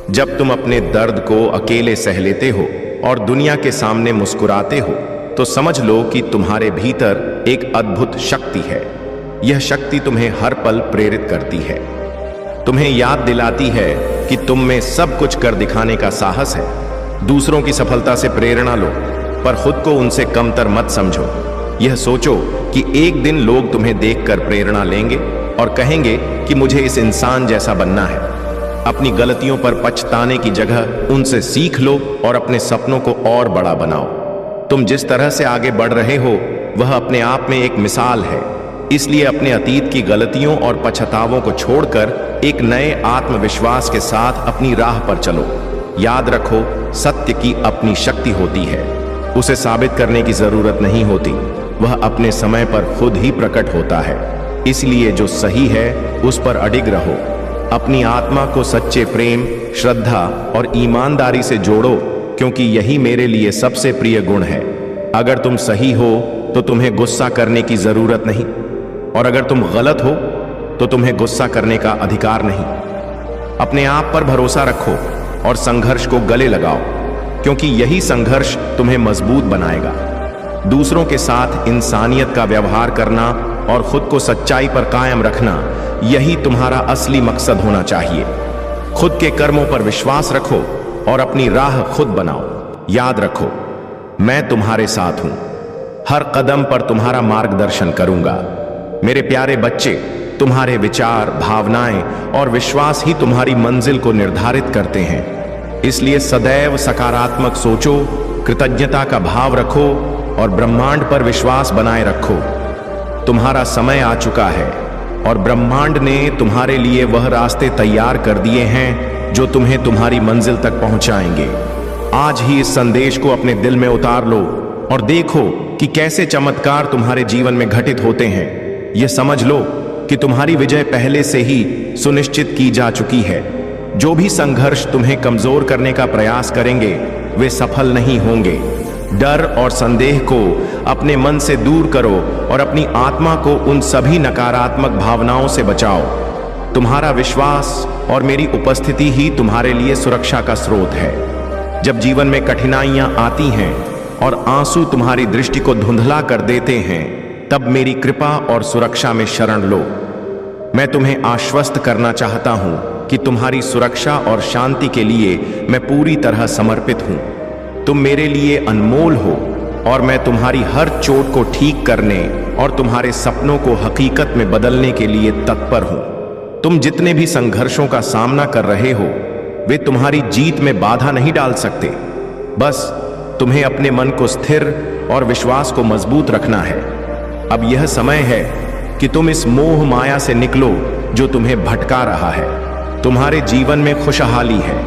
जब तुम अपने दर्द को अकेले सह लेते हो और दुनिया के सामने मुस्कुराते हो, तो समझ लो कि तुम्हारे भीतर एक अद्भुत शक्ति है। यह शक्ति तुम्हें हर पल प्रेरित करती है, तुम्हें याद दिलाती है कि तुम में सब कुछ कर दिखाने का साहस है। दूसरों की सफलता से प्रेरणा लो, पर खुद को उनसे कमतर मत समझो। यह सोचो कि एक दिन लोग तुम्हें देखकर प्रेरणा लेंगे और कहेंगे कि मुझे इस इंसान जैसा बनना है। अपनी गलतियों पर पछताने की जगह उनसे सीख लो और अपने सपनों को और बड़ा बनाओ। तुम जिस तरह से आगे बढ़ रहे हो वह अपने आप में एक मिसाल है। इसलिए अपने अतीत की गलतियों और पछतावों को छोड़कर एक नए आत्मविश्वास के साथ अपनी राह पर चलो। याद रखो, सत्य की अपनी शक्ति होती है, उसे साबित करने की जरूरत नहीं होती, वह अपने समय पर खुद ही प्रकट होता है। इसलिए जो सही है उस पर अडिग रहो। अपनी आत्मा को सच्चे प्रेम, श्रद्धा और ईमानदारी से जोड़ो, क्योंकि यही मेरे लिए सबसे प्रिय गुण है। अगर तुम सही हो तो तुम्हें गुस्सा करने की जरूरत नहीं, और अगर तुम गलत हो तो तुम्हें गुस्सा करने का अधिकार नहीं। अपने आप पर भरोसा रखो और संघर्ष को गले लगाओ, क्योंकि यही संघर्ष तुम्हें मजबूत बनाएगा। दूसरों के साथ इंसानियत का व्यवहार करना और खुद को सच्चाई पर कायम रखना, यही तुम्हारा असली मकसद होना चाहिए। खुद के कर्मों पर विश्वास रखो और अपनी राह खुद बनाओ। याद रखो, मैं तुम्हारे साथ हूं, हर कदम पर तुम्हारा मार्गदर्शन करूंगा। मेरे प्यारे बच्चे, तुम्हारे विचार, भावनाएं और विश्वास ही तुम्हारी मंजिल को निर्धारित करते हैं। इसलिए सदैव सकारात्मक सोचो, कृतज्ञता का भाव रखो और ब्रह्मांड पर विश्वास बनाए रखो। तुम्हारा समय आ चुका है और ब्रह्मांड ने तुम्हारे लिए वह रास्ते तैयार कर दिए हैं जो तुम्हें तुम्हारी मंजिल तक पहुंचाएंगे। आज ही इस संदेश को अपने दिल में उतार लो और देखो कि कैसे चमत्कार तुम्हारे जीवन में घटित होते हैं। यह समझ लो कि तुम्हारी विजय पहले से ही सुनिश्चित की जा चुकी है। जो भी संघर्ष तुम्हें कमजोर करने का प्रयास करेंगे वे सफल नहीं होंगे। डर और संदेह को अपने मन से दूर करो और अपनी आत्मा को उन सभी नकारात्मक भावनाओं से बचाओ। तुम्हारा विश्वास और मेरी उपस्थिति ही तुम्हारे लिए सुरक्षा का स्रोत है। जब जीवन में कठिनाइयां आती हैं और आंसू तुम्हारी दृष्टि को धुंधला कर देते हैं, तब मेरी कृपा और सुरक्षा में शरण लो। मैं तुम्हें आश्वस्त करना चाहता हूं कि तुम्हारी सुरक्षा और शांति के लिए मैं पूरी तरह समर्पित हूं। तुम मेरे लिए अनमोल हो और मैं तुम्हारी हर चोट को ठीक करने और तुम्हारे सपनों को हकीकत में बदलने के लिए तत्पर हूं। तुम जितने भी संघर्षों का सामना कर रहे हो, वे तुम्हारी जीत में बाधा नहीं डाल सकते। बस तुम्हें अपने मन को स्थिर और विश्वास को मजबूत रखना है। अब यह समय है कि तुम इस मोह माया से निकलो जो तुम्हें भटका रहा है। तुम्हारे जीवन में खुशहाली है,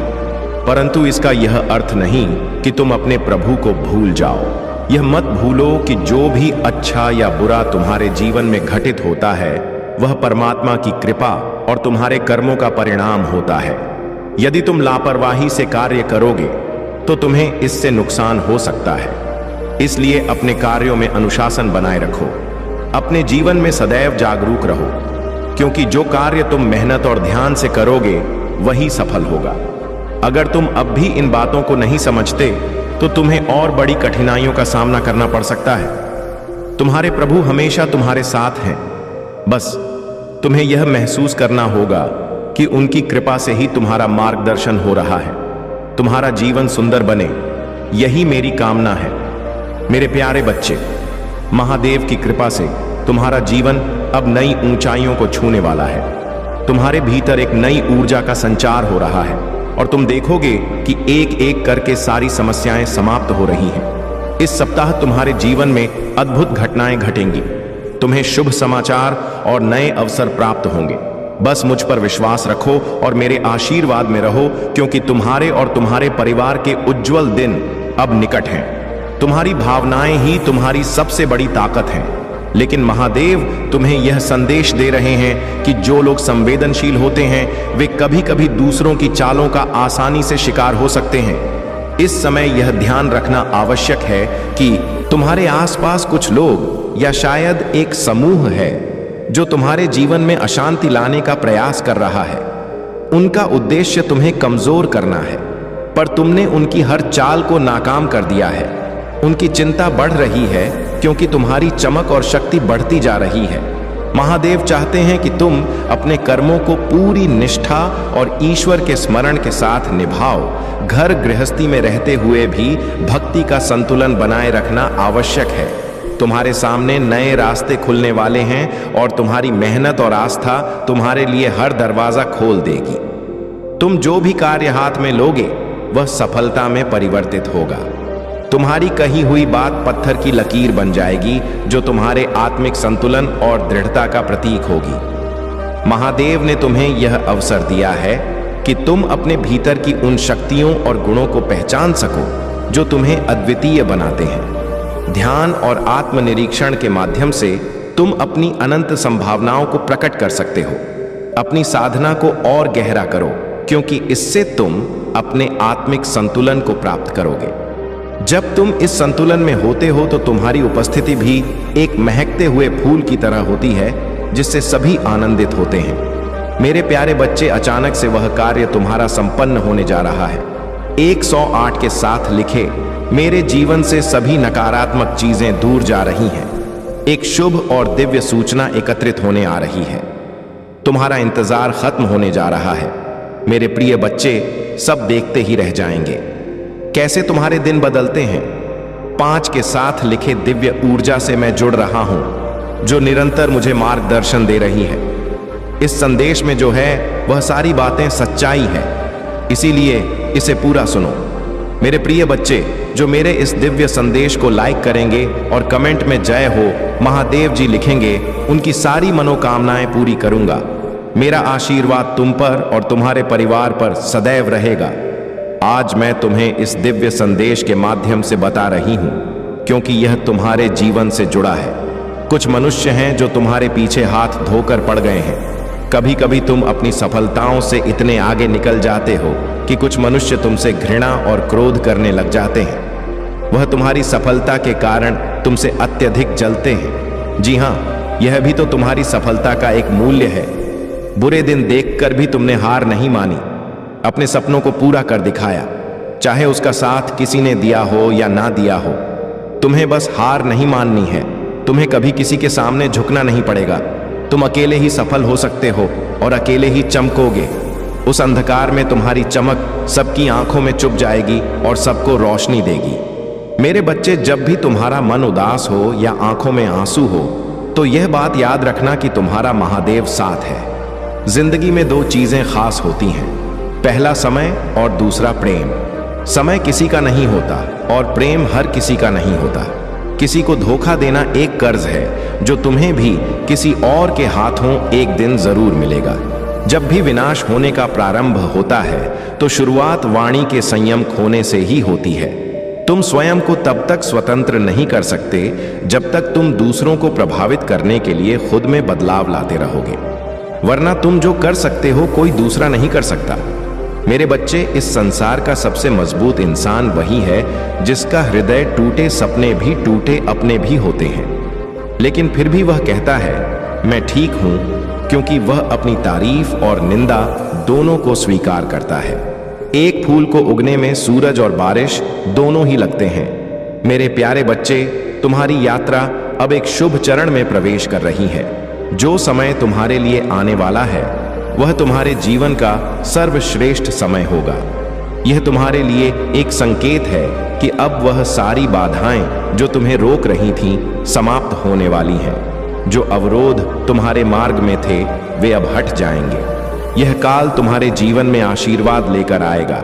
परंतु इसका यह अर्थ नहीं कि तुम अपने प्रभु को भूल जाओ। यह मत भूलो कि जो भी अच्छा या बुरा तुम्हारे जीवन में घटित होता है, वह परमात्मा की कृपा और तुम्हारे कर्मों का परिणाम होता है। यदि तुम लापरवाही से कार्य करोगे तो तुम्हें इससे नुकसान हो सकता है। इसलिए अपने कार्यों में अनुशासन बनाए रखो। अपने जीवन में सदैव जागरूक रहो, क्योंकि जो कार्य तुम मेहनत और ध्यान से करोगे वही सफल होगा। अगर तुम अब भी इन बातों को नहीं समझते तो तुम्हें और बड़ी कठिनाइयों का सामना करना पड़ सकता है। तुम्हारे प्रभु हमेशा तुम्हारे साथ हैं। बस तुम्हें यह महसूस करना होगा कि उनकी कृपा से ही तुम्हारा मार्गदर्शन हो रहा है। तुम्हारा जीवन सुंदर बने, यही मेरी कामना है। मेरे प्यारे बच्चे, महादेव की कृपा से तुम्हारा जीवन अब नई ऊंचाइयों को छूने वाला है। तुम्हारे भीतर एक नई ऊर्जा का संचार हो रहा है और तुम देखोगे कि एक एक करके सारी समस्याएं समाप्त हो रही हैं। इस सप्ताह तुम्हारे जीवन में अद्भुत घटनाएं घटेंगी। तुम्हें शुभ समाचार और नए अवसर प्राप्त होंगे। बस मुझ पर विश्वास रखो और मेरे आशीर्वाद में रहो, क्योंकि तुम्हारे और तुम्हारे परिवार के उज्जवल दिन अब निकट हैं। तुम्हारी भावनाएं ही तुम्हारी सबसे बड़ी ताकत हैं। लेकिन महादेव तुम्हें यह संदेश दे रहे हैं कि जो लोग संवेदनशील होते हैं वे कभी कभी दूसरों की चालों का आसानी से शिकार हो सकते हैं। इस समय यह ध्यान रखना आवश्यक है कि तुम्हारे आसपास कुछ लोग या शायद एक समूह है जो तुम्हारे जीवन में अशांति लाने का प्रयास कर रहा है। उनका उद्देश्य तुम्हें कमजोर करना है, पर तुमने उनकी हर चाल को नाकाम कर दिया है। उनकी चिंता बढ़ रही है क्योंकि तुम्हारी चमक और शक्ति बढ़ती जा रही है। महादेव चाहते हैं कि तुम अपने कर्मों को पूरी निष्ठा और ईश्वर के स्मरण के साथ निभाओ। घर गृहस्थी में रहते हुए भी भक्ति का संतुलन बनाए रखना आवश्यक है। तुम्हारे सामने नए रास्ते खुलने वाले हैं और तुम्हारी मेहनत और आस्था तुम्हारे लिए हर दरवाजा खोल देगी। तुम जो भी कार्य हाथ में लोगे वह सफलता में परिवर्तित होगा। तुम्हारी कही हुई बात पत्थर की लकीर बन जाएगी जो तुम्हारे आत्मिक संतुलन और दृढ़ता का प्रतीक होगी। महादेव ने तुम्हें यह अवसर दिया है कि तुम अपने भीतर की उन शक्तियों और गुणों को पहचान सको जो तुम्हें अद्वितीय बनाते हैं। ध्यान और आत्मनिरीक्षण के माध्यम से तुम अपनी अनंत संभावनाओं को प्रकट कर सकते हो। अपनी साधना को और गहरा करो, क्योंकि इससे तुम अपने आत्मिक संतुलन को प्राप्त करोगे। जब तुम इस संतुलन में होते हो तो तुम्हारी उपस्थिति भी एक महकते हुए फूल की तरह होती है जिससे सभी आनंदित होते हैं। मेरे प्यारे बच्चे, अचानक से वह कार्य तुम्हारा संपन्न होने जा रहा है। 108 के साथ लिखे, मेरे जीवन से सभी नकारात्मक चीजें दूर जा रही हैं। एक शुभ और दिव्य सूचना एकत्रित होने आ रही है। तुम्हारा इंतजार खत्म होने जा रहा है। मेरे प्रिय बच्चे, सब देखते ही रह जाएंगे। कैसे तुम्हारे दिन बदलते हैं। 5 के साथ लिखे दिव्य ऊर्जा से मैं जुड़ रहा हूं, जो निरंतर मुझे मार्गदर्शन दे रही है। इस संदेश में जो है वह सारी बातें सच्चाई है, इसीलिए इसे पूरा सुनो। मेरे प्रिय बच्चे, जो मेरे इस दिव्य संदेश को लाइक करेंगे और कमेंट में जय हो महादेव जी लिखेंगे, उनकी सारी मनोकामनाएं पूरी करूंगा। मेरा आशीर्वाद तुम पर और तुम्हारे परिवार पर सदैव रहेगा। आज मैं तुम्हें इस दिव्य संदेश के माध्यम से बता रही हूं, क्योंकि यह तुम्हारे जीवन से जुड़ा है। कुछ मनुष्य हैं जो तुम्हारे पीछे हाथ धोकर पड़ गए हैं। कभी कभी तुम अपनी सफलताओं से इतने आगे निकल जाते हो कि कुछ मनुष्य तुमसे घृणा और क्रोध करने लग जाते हैं। वह तुम्हारी सफलता के कारण तुमसे अत्यधिक जलते हैं। जी हां, यह भी तो तुम्हारी सफलता का एक मूल्य है। बुरे दिन देखकर भी तुमने हार नहीं मानी, अपने सपनों को पूरा कर दिखाया, चाहे उसका साथ किसी ने दिया हो या ना दिया हो। तुम्हें बस हार नहीं माननी है। तुम्हें कभी किसी के सामने झुकना नहीं पड़ेगा। तुम अकेले ही सफल हो सकते हो और अकेले ही चमकोगे। उस अंधकार में तुम्हारी चमक सबकी आंखों में चुभ जाएगी और सबको रोशनी देगी। मेरे बच्चे, जब भी तुम्हारा मन उदास हो या आंखों में आंसू हो, तो यह बात याद रखना कि तुम्हारा महादेव साथ है। जिंदगी में 2 चीजें खास होती हैं, पहला समय और दूसरा प्रेम। समय किसी का नहीं होता और प्रेम हर किसी का नहीं होता। किसी को धोखा देना एक कर्ज है जो तुम्हें भी किसी और के हाथों एक दिन जरूर मिलेगा। जब भी विनाश होने का प्रारंभ होता है तो शुरुआत वाणी के संयम खोने से ही होती है। तुम स्वयं को तब तक स्वतंत्र नहीं कर सकते जब तक तुम दूसरों को प्रभावित करने के लिए खुद में बदलाव लाते रहोगे, वरना तुम जो कर सकते हो कोई दूसरा नहीं कर सकता। मेरे बच्चे, इस संसार का सबसे मजबूत इंसान वही है जिसका हृदय टूटे सपने भी टूटे अपने भी होते हैं, लेकिन फिर भी वह कहता है मैं ठीक हूं, क्योंकि वह अपनी तारीफ और निंदा दोनों को स्वीकार करता है। एक फूल को उगने में सूरज और बारिश दोनों ही लगते हैं। मेरे प्यारे बच्चे, तुम्हारी यात्रा अब एक शुभ चरण में प्रवेश कर रही है। जो समय तुम्हारे लिए आने वाला है वह तुम्हारे जीवन का सर्वश्रेष्ठ समय होगा। यह तुम्हारे लिए एक संकेत है कि अब वह सारी बाधाएं जो तुम्हें रोक रही थीं समाप्त होने वाली हैं। जो अवरोध तुम्हारे मार्ग में थे वे अब हट जाएंगे। यह काल तुम्हारे जीवन में आशीर्वाद लेकर आएगा।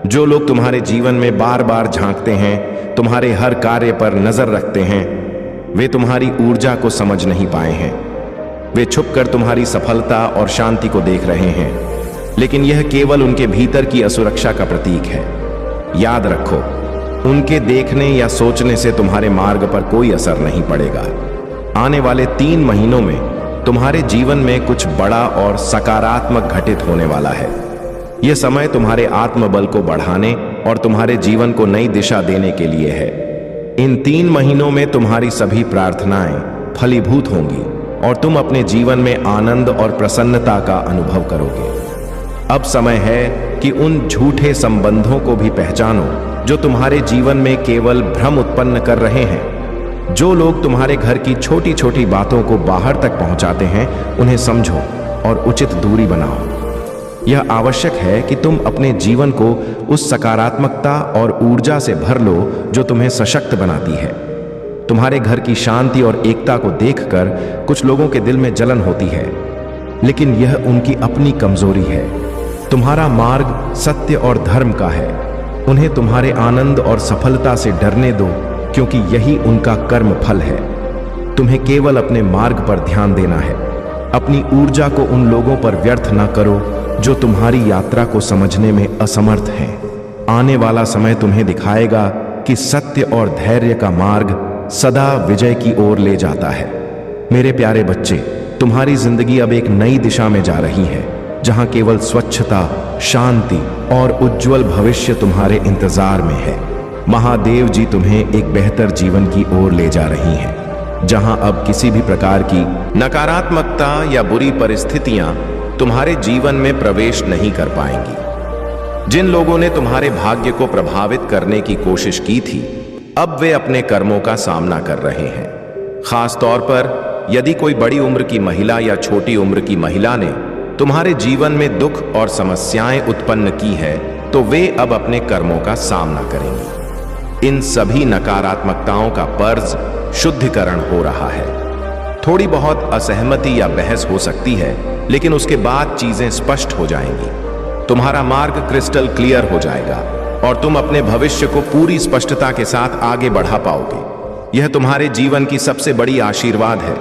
जो लोग तुम्हारे जीवन में बार बार झांकते हैं, तुम्हारे हर कार्य पर नजर रखते हैं, वे तुम्हारी ऊर्जा को समझ नहीं पाए हैं। वे छुपकर तुम्हारी सफलता और शांति को देख रहे हैं, लेकिन यह केवल उनके भीतर की असुरक्षा का प्रतीक है। याद रखो, उनके देखने या सोचने से तुम्हारे मार्ग पर कोई असर नहीं पड़ेगा। आने वाले 3 महीनों में तुम्हारे जीवन में कुछ बड़ा और सकारात्मक घटित होने वाला है। यह समय तुम्हारे आत्मबल को बढ़ाने और तुम्हारे जीवन को नई दिशा देने के लिए है। इन 3 महीनों में तुम्हारी सभी प्रार्थनाएं फलीभूत होंगी और तुम अपने जीवन में आनंद और प्रसन्नता का अनुभव करोगे। अब समय है कि उन झूठे संबंधों को भी पहचानो जो तुम्हारे जीवन में केवल भ्रम उत्पन्न कर रहे हैं। जो लोग तुम्हारे घर की छोटी छोटी बातों को बाहर तक पहुंचाते हैं, उन्हें समझो और उचित दूरी बनाओ। यह आवश्यक है कि तुम अपने जीवन को उस सकारात्मकता और ऊर्जा से भर लो जो तुम्हें सशक्त बनाती है। तुम्हारे घर की शांति और एकता को देखकर कुछ लोगों के दिल में जलन होती है, लेकिन यह उनकी अपनी कमजोरी है। तुम्हारा मार्ग सत्य और धर्म का है। उन्हें तुम्हारे आनंद और सफलता से डरने दो, क्योंकि यही उनका कर्म फल है। तुम्हें केवल अपने मार्ग पर ध्यान देना है। अपनी ऊर्जा को उन लोगों पर व्यर्थ न करो जो तुम्हारी यात्रा को समझने में असमर्थ हैं। आने वाला समय तुम्हें दिखाएगा कि सत्य और धैर्य का मार्ग सदा विजय की ओर ले जाता है। मेरे प्यारे बच्चे, तुम्हारी जिंदगी अब एक नई दिशा में जा रही है, जहां केवल स्वच्छता, शांति और उज्जवल भविष्य तुम्हारे इंतजार में है। महादेव जी तुम्हें एक बेहतर जीवन की ओर ले जा रही हैं, जहां अब किसी भी प्रकार की नकारात्मकता या बुरी परिस्थितियां तुम्हारे जीवन में प्रवेश नहीं कर पाएंगी। जिन लोगों ने तुम्हारे भाग्य को प्रभावित करने की कोशिश की थी, अब वे अपने कर्मों का सामना कर रहे हैं। खास तौर पर यदि कोई बड़ी उम्र की महिला या छोटी उम्र की महिला ने तुम्हारे जीवन में दुख और समस्याएं उत्पन्न की है, तो वे अब अपने कर्मों का सामना करेंगी। इन सभी नकारात्मकताओं का पर्ज शुद्धिकरण हो रहा है। थोड़ी बहुत असहमति या बहस हो सकती है, लेकिन उसके बाद चीजें स्पष्ट हो जाएंगी। तुम्हारा मार्ग क्रिस्टल क्लियर हो जाएगा और तुम अपने भविष्य को पूरी स्पष्टता के साथ आगे बढ़ा पाओगे। यह तुम्हारे जीवन की सबसे बड़ी आशीर्वाद है।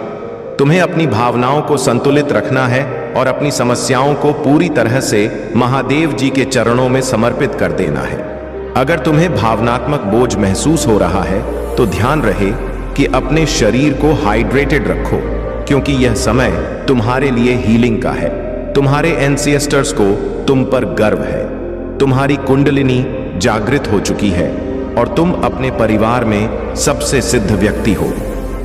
तुम्हें अपनी भावनाओं को संतुलित रखना है और अपनी समस्याओं को पूरी तरह से महादेव जी के चरणों में समर्पित कर देना है। अगर तुम्हें भावनात्मक बोझ महसूस हो रहा है तो ध्यान रहे कि अपने शरीर को हाइड्रेटेड रखो, क्योंकि यह समय तुम्हारे लिए हीलिंग का है। तुम्हारे एंसेस्टर्स को तुम पर गर्व है। तुम्हारी कुंडलिनी जागृत हो चुकी है और तुम अपने परिवार में सबसे सिद्ध व्यक्ति हो।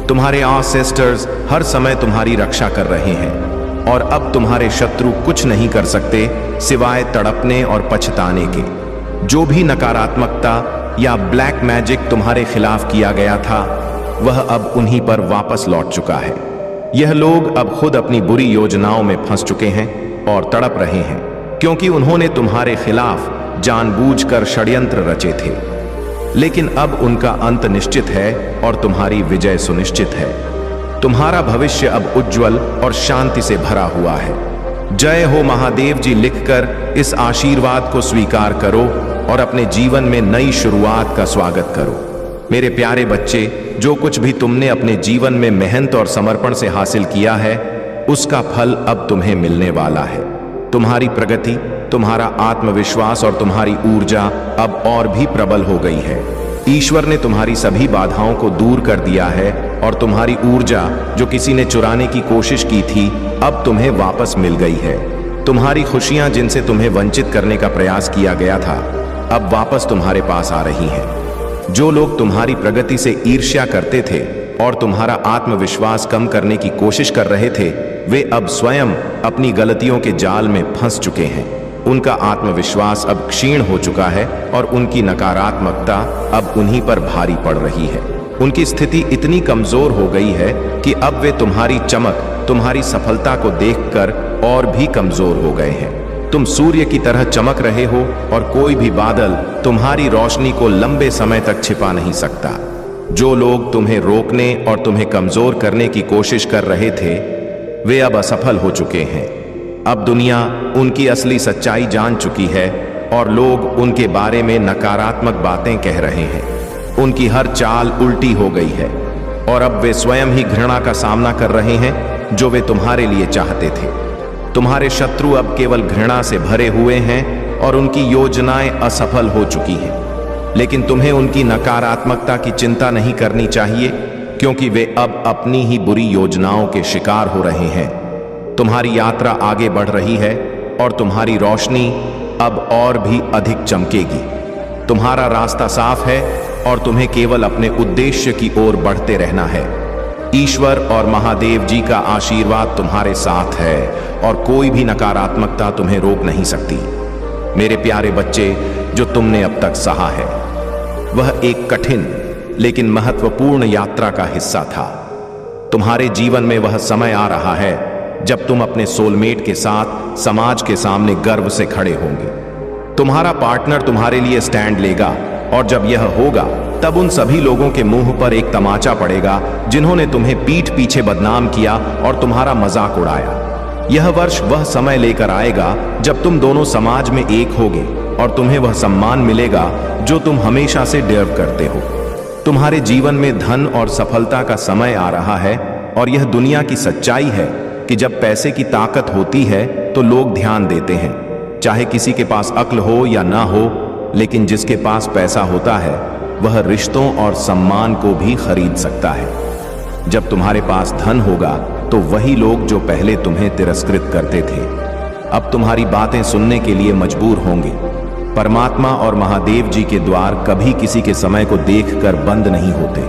तुम्हारे एंसेस्टर्स हर समय तुम्हारी रक्षा कर रहे हैं और अब तुम्हारे शत्रु कुछ नहीं कर सकते सिवाय तड़पने और पछताने के। जो भी नकारात्मकता या ब्लैक मैजिक तुम्हारे खिलाफ किया गया था, वह अब उन्हीं पर वापस लौट चुका है। यह लोग अब खुद अपनी बुरी योजनाओं में फंस चुके हैं और तड़प रहे हैं, क्योंकि उन्होंने तुम्हारे खिलाफ जानबूझकर षड्यंत्र रचे थे। लेकिन अब उनका अंत निश्चित है और तुम्हारी विजय सुनिश्चित है। तुम्हारा भविष्य अब उज्जवल और शांति से भरा हुआ है। जय हो महादेव जी लिखकर इस आशीर्वाद को स्वीकार करो और अपने जीवन में नई शुरुआत का स्वागत करो। मेरे प्यारे बच्चे, जो कुछ भी तुमने अपने जीवन में मेहनत और समर्पण से हासिल किया है, उसका फल अब तुम्हें मिलने वाला है। तुम्हारी प्रगति, तुम्हारा आत्मविश्वास और तुम्हारी ऊर्जा अब और भी प्रबल हो गई है। ईश्वर ने तुम्हारी सभी बाधाओं को दूर कर दिया है और तुम्हारी ऊर्जा जो किसी ने चुराने की कोशिश की थी, अब तुम्हें वापस मिल गई है। तुम्हारी खुशियां जिनसे तुम्हें वंचित करने का प्रयास किया गया था, अब वापस तुम्हारे पास आ रही हैं। जो लोग तुम्हारी प्रगति से ईर्ष्या करते थे और तुम्हारा आत्मविश्वास कम करने की कोशिश कर रहे थे, वे अब स्वयं अपनी गलतियों के जाल में फंस चुके हैं। उनका आत्मविश्वास अब क्षीण हो चुका है और उनकी नकारात्मकता अब उन्हीं पर भारी पड़ रही है। उनकी स्थिति इतनी कमजोर हो गई है कि अब वे तुम्हारी चमक, तुम्हारी सफलता को देखकर और भी कमजोर हो गए हैं। तुम सूर्य की तरह चमक रहे हो और कोई भी बादल तुम्हारी रोशनी को लंबे समय तक छिपा नहीं सकता। जो लोग तुम्हें रोकने और तुम्हें कमजोर करने की कोशिश कर रहे थे, वे अब असफल हो चुके हैं। अब दुनिया उनकी असली सच्चाई जान चुकी है और लोग उनके बारे में नकारात्मक बातें कह रहे हैं। उनकी हर चाल उल्टी हो गई है और अब वे स्वयं ही घृणा का सामना कर रहे हैं जो वे तुम्हारे लिए चाहते थे। तुम्हारे शत्रु अब केवल घृणा से भरे हुए हैं और उनकी योजनाएं असफल हो चुकी हैं। लेकिन तुम्हें उनकी नकारात्मकता की चिंता नहीं करनी चाहिए, क्योंकि वे अब अपनी ही बुरी योजनाओं के शिकार हो रहे हैं। तुम्हारी यात्रा आगे बढ़ रही है और तुम्हारी रोशनी अब और भी अधिक चमकेगी। तुम्हारा रास्ता साफ है और तुम्हें केवल अपने उद्देश्य की ओर बढ़ते रहना है। ईश्वर और महादेव जी का आशीर्वाद तुम्हारे साथ है और कोई भी नकारात्मकता तुम्हें रोक नहीं सकती। मेरे प्यारे बच्चे, जो तुमने अब तक सहा है, वह एक कठिन लेकिन महत्वपूर्ण यात्रा का हिस्सा था। तुम्हारे जीवन में वह समय आ रहा है जब तुम अपने सोलमेट के साथ समाज के सामने गर्व से खड़े होंगे। तुम्हारा पार्टनर तुम्हारे लिए स्टैंड लेगा और जब यह होगा, तब उन सभी लोगों के मुंह पर एक तमाचा पड़ेगा जिन्होंने तुम्हें पीठ पीछे बदनाम किया और तुम्हारा मजाक उड़ाया। यह वर्ष वह समय लेकर आएगा जब तुम दोनों समाज में एक होगे और तुम्हें वह सम्मान मिलेगा जो तुम हमेशा से डिजर्व करते हो। तुम्हारे जीवन में धन और सफलता का समय आ रहा है और यह दुनिया की सच्चाई है कि जब पैसे की ताकत होती है तो लोग ध्यान देते हैं, चाहे किसी के पास अक्ल हो या ना हो। लेकिन जिसके पास पैसा होता है, वह रिश्तों और सम्मान को भी खरीद सकता है। जब तुम्हारे पास धन होगा तो वही लोग जो पहले तुम्हें तिरस्कृत करते थे, अब तुम्हारी बातें सुनने के लिए मजबूर होंगे। परमात्मा और महादेव जी के द्वार कभी किसी के समय को देखकर बंद नहीं होते,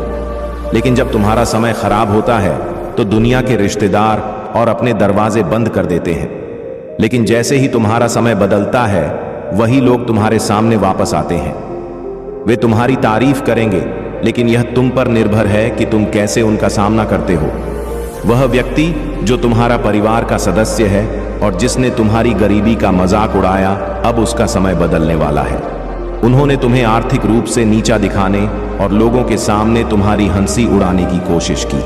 लेकिन जब तुम्हारा समय खराब होता है तो दुनिया के रिश्तेदार और अपने दरवाजे बंद कर देते हैं। लेकिन जैसे ही तुम्हारा समय बदलता है, वही लोग तुम्हारे सामने वापस आते हैं। वे तुम्हारी तारीफ करेंगे, लेकिन यह तुम पर निर्भर है कि तुम कैसे उनका सामना करते हो। वह व्यक्ति जो तुम्हारा परिवार का सदस्य है और जिसने तुम्हारी गरीबी का मजाक उड़ाया, अब उसका समय बदलने वाला है। उन्होंने तुम्हें आर्थिक रूप से नीचा दिखाने और लोगों के सामने तुम्हारी हंसी उड़ाने की कोशिश की,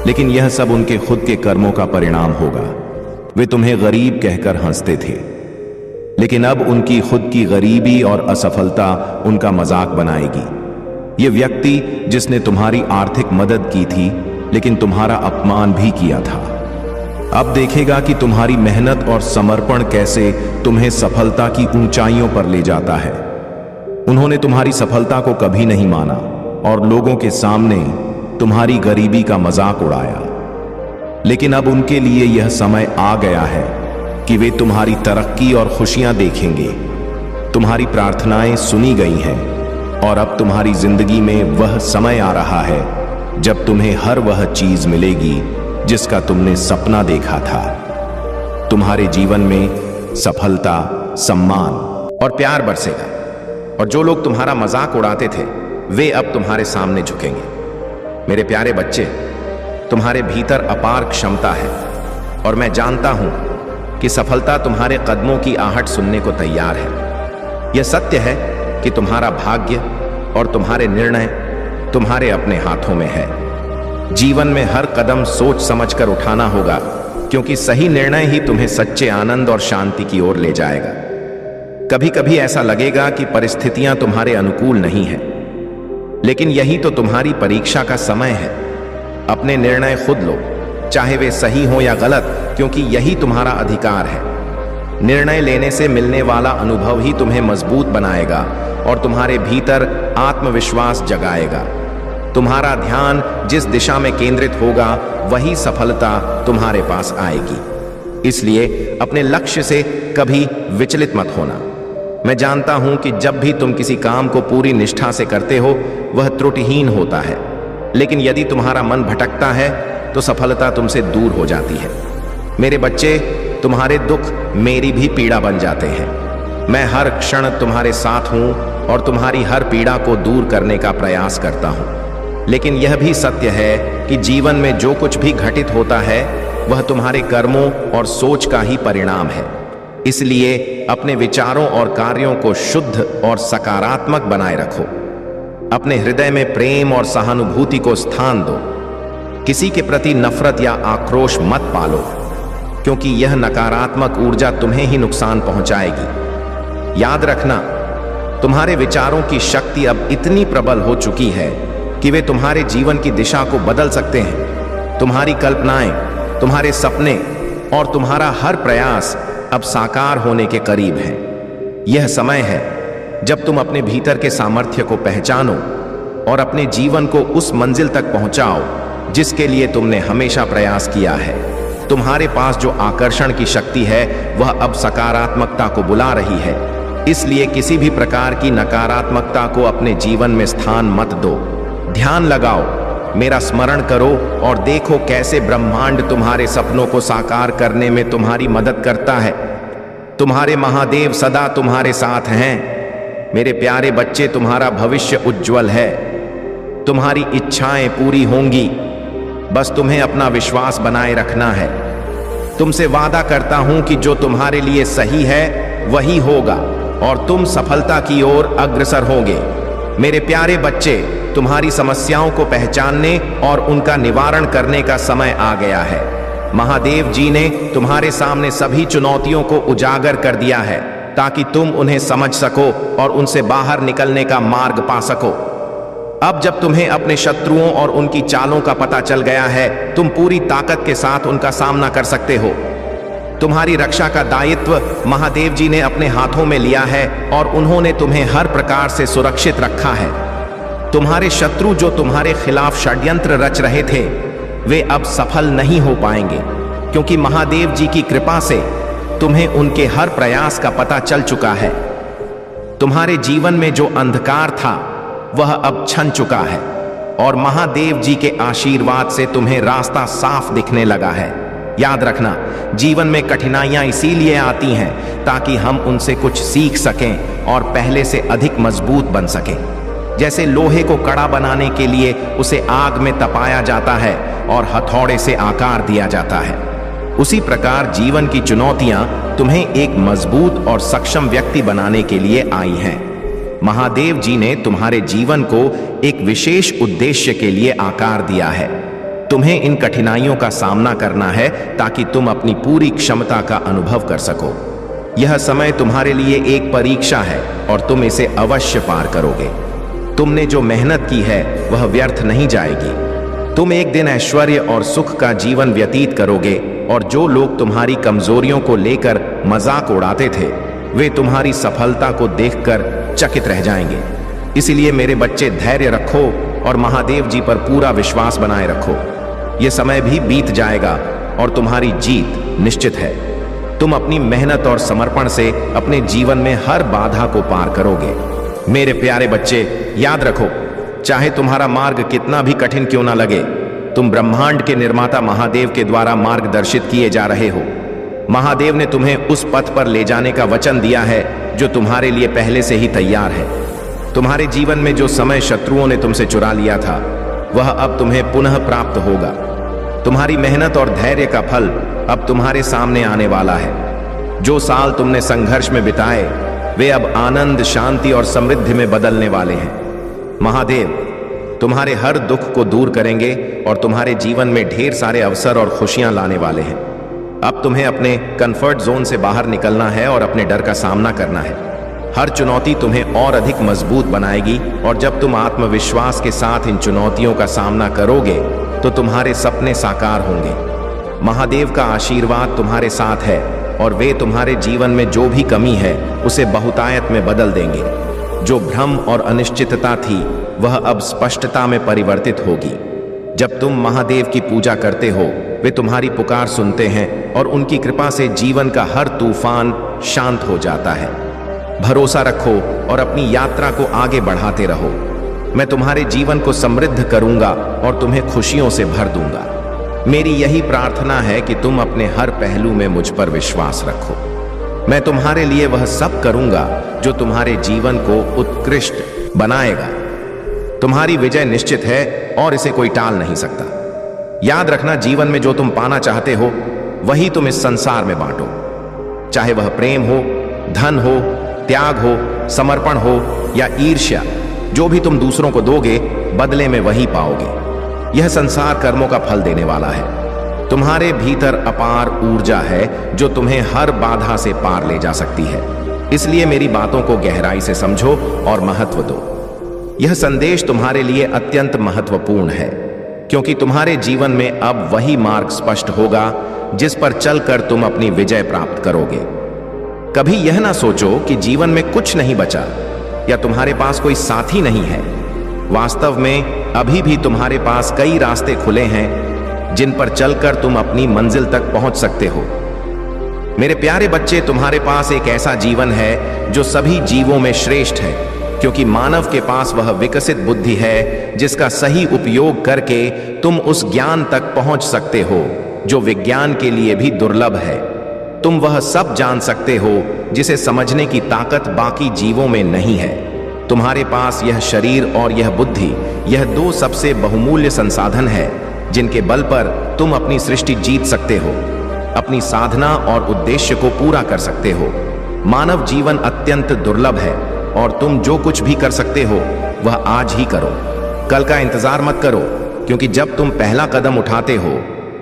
लेकिन यह सब उनके खुद के कर्मों का परिणाम होगा। वे तुम्हें गरीब कहकर हंसते थे, लेकिन अब उनकी खुद की गरीबी और असफलता उनका मजाक बनाएगी। ये व्यक्ति जिसने तुम्हारी आर्थिक मदद की थी लेकिन तुम्हारा अपमान भी किया था, अब देखेगा कि तुम्हारी मेहनत और समर्पण कैसे तुम्हें सफलता की ऊंचाइयों पर ले जाता है। उन्होंने तुम्हारी सफलता को कभी नहीं माना और लोगों के सामने तुम्हारी गरीबी का मजाक उड़ाया, लेकिन अब उनके लिए यह समय आ गया है कि वे तुम्हारी तरक्की और खुशियां देखेंगे। तुम्हारी प्रार्थनाएं सुनी गई हैं और अब तुम्हारी जिंदगी में वह समय आ रहा है जब तुम्हें हर वह चीज मिलेगी जिसका तुमने सपना देखा था। तुम्हारे जीवन में सफलता, सम्मान और प्यार बरसेगा, और जो लोग तुम्हारा मजाक उड़ाते थे वे अब तुम्हारे सामने झुकेंगे। मेरे प्यारे बच्चे, तुम्हारे भीतर अपार क्षमता है और मैं जानता हूं कि सफलता तुम्हारे कदमों की आहट सुनने को तैयार है। यह सत्य है कि तुम्हारा भाग्य और तुम्हारे निर्णय तुम्हारे अपने हाथों में है। जीवन में हर कदम सोच समझकर उठाना होगा, क्योंकि सही निर्णय ही तुम्हें सच्चे आनंद और शांति की ओर ले जाएगा। कभी कभी ऐसा लगेगा कि परिस्थितियां तुम्हारे अनुकूल नहीं है, लेकिन यही तो तुम्हारी परीक्षा का समय है। अपने निर्णय खुद लो, चाहे वे सही हो या गलत, क्योंकि यही तुम्हारा अधिकार है। निर्णय लेने से मिलने वाला अनुभव ही तुम्हें मजबूत बनाएगा और तुम्हारे भीतर आत्मविश्वास जगाएगा। तुम्हारा ध्यान जिस दिशा में केंद्रित होगा वही सफलता तुम्हारे पास आएगी। इसलिए अपने लक्ष्य से कभी विचलित मत होना। मैं जानता हूं कि जब भी तुम किसी काम को पूरी निष्ठा से करते हो वह त्रुटिहीन होता है, लेकिन यदि तुम्हारा मन भटकता है तो सफलता तुमसे दूर हो जाती है। मेरे बच्चे, तुम्हारे दुख मेरी भी पीड़ा बन जाते हैं। मैं हर क्षण तुम्हारे साथ हूं और तुम्हारी हर पीड़ा को दूर करने का प्रयास करता हूं, लेकिन यह भी सत्य है कि जीवन में जो कुछ भी घटित होता है वह तुम्हारे कर्मों और सोच का ही परिणाम है। इसलिए अपने विचारों और कार्यों को शुद्ध और सकारात्मक बनाए रखो। अपने हृदय में प्रेम और सहानुभूति को स्थान दो। किसी के प्रति नफरत या आक्रोश मत पालो, क्योंकि यह नकारात्मक ऊर्जा तुम्हें ही नुकसान पहुंचाएगी। याद रखना, तुम्हारे विचारों की शक्ति अब इतनी प्रबल हो चुकी है कि वे तुम्हारे जीवन की दिशा को बदल सकते हैं। तुम्हारी कल्पनाएं, तुम्हारे सपने और तुम्हारा हर प्रयास अब साकार होने के करीब है। यह समय है जब तुम अपने भीतर के सामर्थ्य को पहचानो और अपने जीवन को उस मंजिल तक पहुंचाओ जिसके लिए तुमने हमेशा प्रयास किया है। तुम्हारे पास जो आकर्षण की शक्ति है वह अब सकारात्मकता को बुला रही है। इसलिए किसी भी प्रकार की नकारात्मकता को अपने जीवन में स्थान मत दो। ध्यान लगाओ, मेरा स्मरण करो और देखो कैसे ब्रह्मांड तुम्हारे सपनों को साकार करने में तुम्हारी मदद करता है। तुम्हारे महादेव सदा तुम्हारे साथ हैं। मेरे प्यारे बच्चे, तुम्हारा भविष्य उज्जवल है। तुम्हारी इच्छाएं पूरी होंगी, बस तुम्हें अपना विश्वास बनाए रखना है। तुमसे वादा करता हूं कि जो तुम्हारे लिए सही है वही होगा और तुम सफलता की ओर अग्रसर होगे। मेरे प्यारे बच्चे, तुम्हारी समस्याओं को पहचानने और उनका निवारण करने का समय आ गया है। महादेव जी ने तुम्हारे सामने सभी चुनौतियों को उजागर कर दिया है ताकि तुम उन्हें समझ सको और उनसे बाहर निकलने का मार्ग पा सको। अब जब तुम्हें अपने शत्रुओं और उनकी चालों का पता चल गया है, तुम पूरी ताकत के साथ उनका सामना कर सकते हो। तुम्हारी रक्षा का दायित्व महादेव जी ने अपने हाथों में लिया है और उन्होंने तुम्हें हर प्रकार से सुरक्षित रखा है। तुम्हारे शत्रु जो तुम्हारे खिलाफ षड्यंत्र रच रहे थे वे अब सफल नहीं हो पाएंगे, क्योंकि महादेव जी की कृपा से तुम्हें उनके हर प्रयास का पता चल चुका है। तुम्हारे जीवन में जो अंधकार था वह अब छन चुका है और महादेव जी के आशीर्वाद से तुम्हें रास्ता साफ दिखने लगा है। याद रखना, जीवन में कठिनाइयां इसीलिए आती हैं ताकि हम उनसे कुछ सीख सकें और पहले से अधिक मजबूत बन सकें। जैसे लोहे को कड़ा बनाने के लिए उसे आग में तपाया जाता है और हथौड़े से आकार दिया जाता है। उसी प्रकार जीवन की चुनौतियां तुम्हें एक मजबूत और सक्षम व्यक्ति बनाने के लिए आई हैं। महादेव जी ने तुम्हारे जीवन को एक विशेष उद्देश्य के लिए आकार दिया है। तुम्हें इन कठिनाइयों का सामना करना है ताकि तुम अपनी पूरी क्षमता का अनुभव कर सको। यह समय तुम्हारे लिए एक परीक्षा है और तुम इसे अवश्य पार करोगे। तुमने जो मेहनत की है वह व्यर्थ नहीं जाएगी। तुम एक दिन ऐश्वर्य और सुख का जीवन व्यतीत करोगे और जो लोग तुम्हारी कमजोरियों को लेकर मजाक उड़ाते थे वे तुम्हारी सफलता को देखकर चकित रह जाएंगे। इसीलिए मेरे बच्चे धैर्य रखो और महादेव जी पर पूरा विश्वास बनाए रखो। यह समय भी बीत जाएगा और तुम्हारी जीत निश्चित है। तुम अपनी मेहनत और समर्पण से अपने जीवन में हर बाधा को पार करोगे। मेरे प्यारे बच्चे, याद रखो, चाहे तुम्हारा मार्ग कितना भी कठिन क्यों ना लगे, तुम ब्रह्मांड के निर्माता महादेव के द्वारा मार्गदर्शित किए जा रहे हो। महादेव ने तुम्हें उस पथ पर ले जाने का वचन दिया है जो तुम्हारे लिए पहले से ही तैयार है। तुम्हारे जीवन में जो समय शत्रुओं ने तुमसे चुरा लिया था वह अब तुम्हें पुनः प्राप्त होगा। तुम्हारी मेहनत और धैर्य का फल अब तुम्हारे सामने आने वाला है। जो साल तुमने संघर्ष में बिताए वे अब आनंद, शांति और समृद्धि में बदलने वाले हैं। महादेव तुम्हारे हर दुख को दूर करेंगे और तुम्हारे जीवन में ढेर सारे अवसर और खुशियां लाने वाले हैं। अब तुम्हें अपने कंफर्ट जोन से बाहर निकलना है और अपने डर का सामना करना है। हर चुनौती तुम्हें और अधिक मजबूत बनाएगी और जब तुम आत्मविश्वास के साथ इन चुनौतियों का सामना करोगे तो तुम्हारे सपने साकार होंगे। महादेव का आशीर्वाद तुम्हारे साथ है और वे तुम्हारे जीवन में जो भी कमी है उसे बहुतायत में बदल देंगे। जो भ्रम और अनिश्चितता थी वह अब स्पष्टता में परिवर्तित होगी। जब तुम महादेव की पूजा करते हो वे तुम्हारी पुकार सुनते हैं और उनकी कृपा से जीवन का हर तूफान शांत हो जाता है। भरोसा रखो और अपनी यात्रा को आगे बढ़ाते रहो। मैं तुम्हारे जीवन को समृद्ध करूंगा और तुम्हें खुशियों से भर दूंगा। मेरी यही प्रार्थना है कि तुम अपने हर पहलू में मुझ पर विश्वास रखो। मैं तुम्हारे लिए वह सब करूंगा जो तुम्हारे जीवन को उत्कृष्ट बनाएगा। तुम्हारी विजय निश्चित है और इसे कोई टाल नहीं सकता। याद रखना, जीवन में जो तुम पाना चाहते हो वही तुम इस संसार में बांटो। चाहे वह प्रेम हो, धन हो, त्याग हो, समर्पण हो या ईर्ष्या, जो भी तुम दूसरों को दोगे बदले में वही पाओगे। यह संसार कर्मों का फल देने वाला है। तुम्हारे भीतर अपार ऊर्जा है जो तुम्हें हर बाधा से पार ले जा सकती है। इसलिए मेरी बातों को गहराई से समझो और महत्व दो। यह संदेश तुम्हारे लिए अत्यंत महत्वपूर्ण है क्योंकि तुम्हारे जीवन में अब वही मार्ग स्पष्ट होगा जिस पर चलकर तुम अपनी विजय प्राप्त करोगे। कभी यह ना सोचो कि जीवन में कुछ नहीं बचा या तुम्हारे पास कोई साथी नहीं है। वास्तव में अभी भी तुम्हारे पास कई रास्ते खुले हैं जिन पर चलकर तुम अपनी मंजिल तक पहुंच सकते हो। मेरे प्यारे बच्चे, तुम्हारे पास एक ऐसा जीवन है जो सभी जीवों में श्रेष्ठ है क्योंकि मानव के पास वह विकसित बुद्धि है जिसका सही उपयोग करके तुम उस ज्ञान तक पहुंच सकते हो जो विज्ञान के लिए भी दुर्लभ है। तुम वह सब जान सकते हो जिसे समझने की ताकत बाकी जीवों में नहीं है। तुम्हारे पास यह शरीर और यह बुद्धि, यह दो सबसे बहुमूल्य संसाधन है जिनके बल पर तुम अपनी सृष्टि जीत सकते हो, अपनी साधना और उद्देश्य को पूरा कर सकते हो। मानव जीवन अत्यंत दुर्लभ है और तुम जो कुछ भी कर सकते हो वह आज ही करो। कल का इंतजार मत करो क्योंकि जब तुम पहला कदम उठाते हो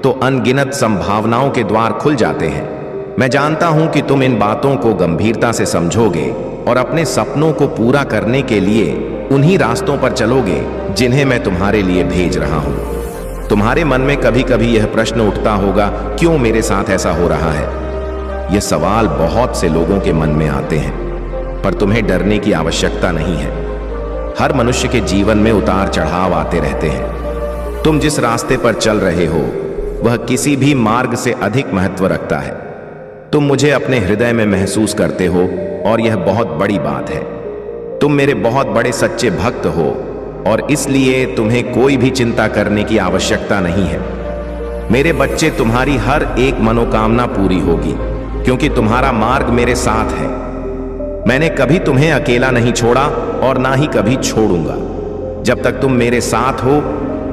तो अनगिनत संभावनाओं के द्वार खुल जाते हैं। मैं जानता हूं कि तुम इन बातों को गंभीरता से समझोगे और अपने सपनों को पूरा करने के लिए उन्हीं रास्तों पर चलोगे जिन्हें मैं तुम्हारे लिए भेज रहा हूं। तुम्हारे मन में कभी कभी यह प्रश्न उठता होगा, क्यों मेरे साथ ऐसा हो रहा है? यह सवाल बहुत से लोगों के मन में आते हैं, पर तुम्हें डरने की आवश्यकता नहीं है। हर मनुष्य के जीवन में उतार चढ़ाव आते रहते हैं। तुम जिस रास्ते पर चल रहे हो वह किसी भी मार्ग से अधिक महत्व रखता है। तुम मुझे अपने हृदय में महसूस करते हो और यह बहुत बड़ी बात है। तुम मेरे बहुत बड़े सच्चे भक्त हो और इसलिए तुम्हें कोई भी चिंता करने की आवश्यकता नहीं है। मेरे बच्चे, तुम्हारी हर एक मनोकामना पूरी होगी क्योंकि तुम्हारा मार्ग मेरे साथ है। मैंने कभी तुम्हें अकेला नहीं छोड़ा और ना ही कभी छोड़ूंगा। जब तक तुम मेरे साथ हो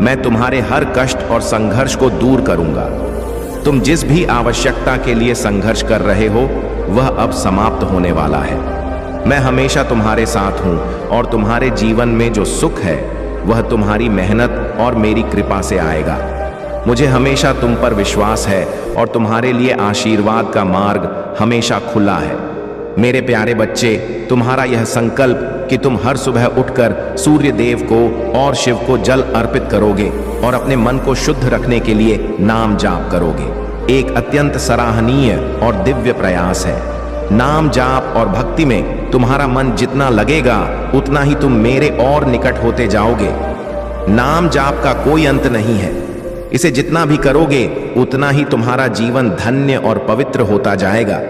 मैं तुम्हारे हर कष्ट और संघर्ष को दूर करूंगा। तुम जिस भी आवश्यकता के लिए संघर्ष कर रहे हो वह अब समाप्त होने वाला है। मैं हमेशा तुम्हारे साथ हूं और तुम्हारे जीवन में जो सुख है वह तुम्हारी मेहनत और मेरी कृपा से आएगा। मुझे हमेशा तुम पर विश्वास है और तुम्हारे लिए आशीर्वाद का मार्ग हमेशा खुला है। मेरे प्यारे बच्चे, तुम्हारा यह संकल्प कि तुम हर सुबह उठकर सूर्य देव को और शिव को जल अर्पित करोगे और अपने मन को शुद्ध रखने के लिए नाम जाप करोगे, एक अत्यंत सराहनीय और दिव्य प्रयास है। नाम जाप और भक्ति में तुम्हारा मन जितना लगेगा उतना ही तुम मेरे और निकट होते जाओगे। नाम जाप का कोई अंत नहीं है। इसे जितना भी करोगे उतना ही तुम्हारा जीवन धन्य और पवित्र होता जाएगा।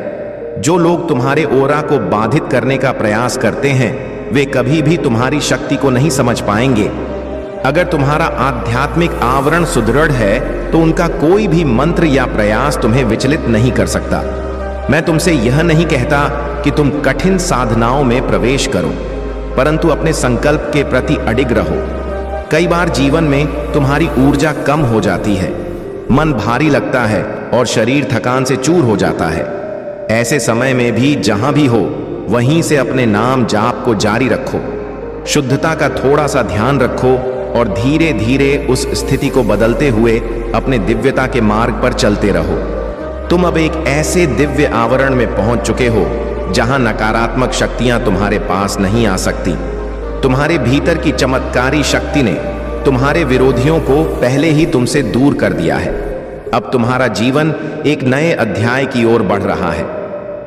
जो लोग तुम्हारे ओरा को बाधित करने का प्रयास करते हैं वे कभी भी तुम्हारी शक्ति को नहीं समझ पाएंगे। अगर तुम्हारा आध्यात्मिक आवरण सुदृढ़ है तो उनका कोई भी मंत्र या प्रयास तुम्हें विचलित नहीं कर सकता। मैं तुमसे यह नहीं कहता कि तुम कठिन साधनाओं में प्रवेश करो, परंतु अपने संकल्प के प्रति अडिग रहो। कई बार जीवन में तुम्हारी ऊर्जा कम हो जाती है, मन भारी लगता है और शरीर थकान से चूर हो जाता है। ऐसे समय में भी जहां भी हो वहीं से अपने नाम जाप को जारी रखो। शुद्धता का थोड़ा सा ध्यान रखो और धीरे धीरे उस स्थिति को बदलते हुए अपने दिव्यता के मार्ग पर चलते रहो। तुम अब एक ऐसे दिव्य आवरण में पहुंच चुके हो जहां नकारात्मक शक्तियां तुम्हारे पास नहीं आ सकती। तुम्हारे भीतर की चमत्कारी शक्ति ने तुम्हारे विरोधियों को पहले ही तुमसे दूर कर दिया है। अब तुम्हारा जीवन एक नए अध्याय की ओर बढ़ रहा है,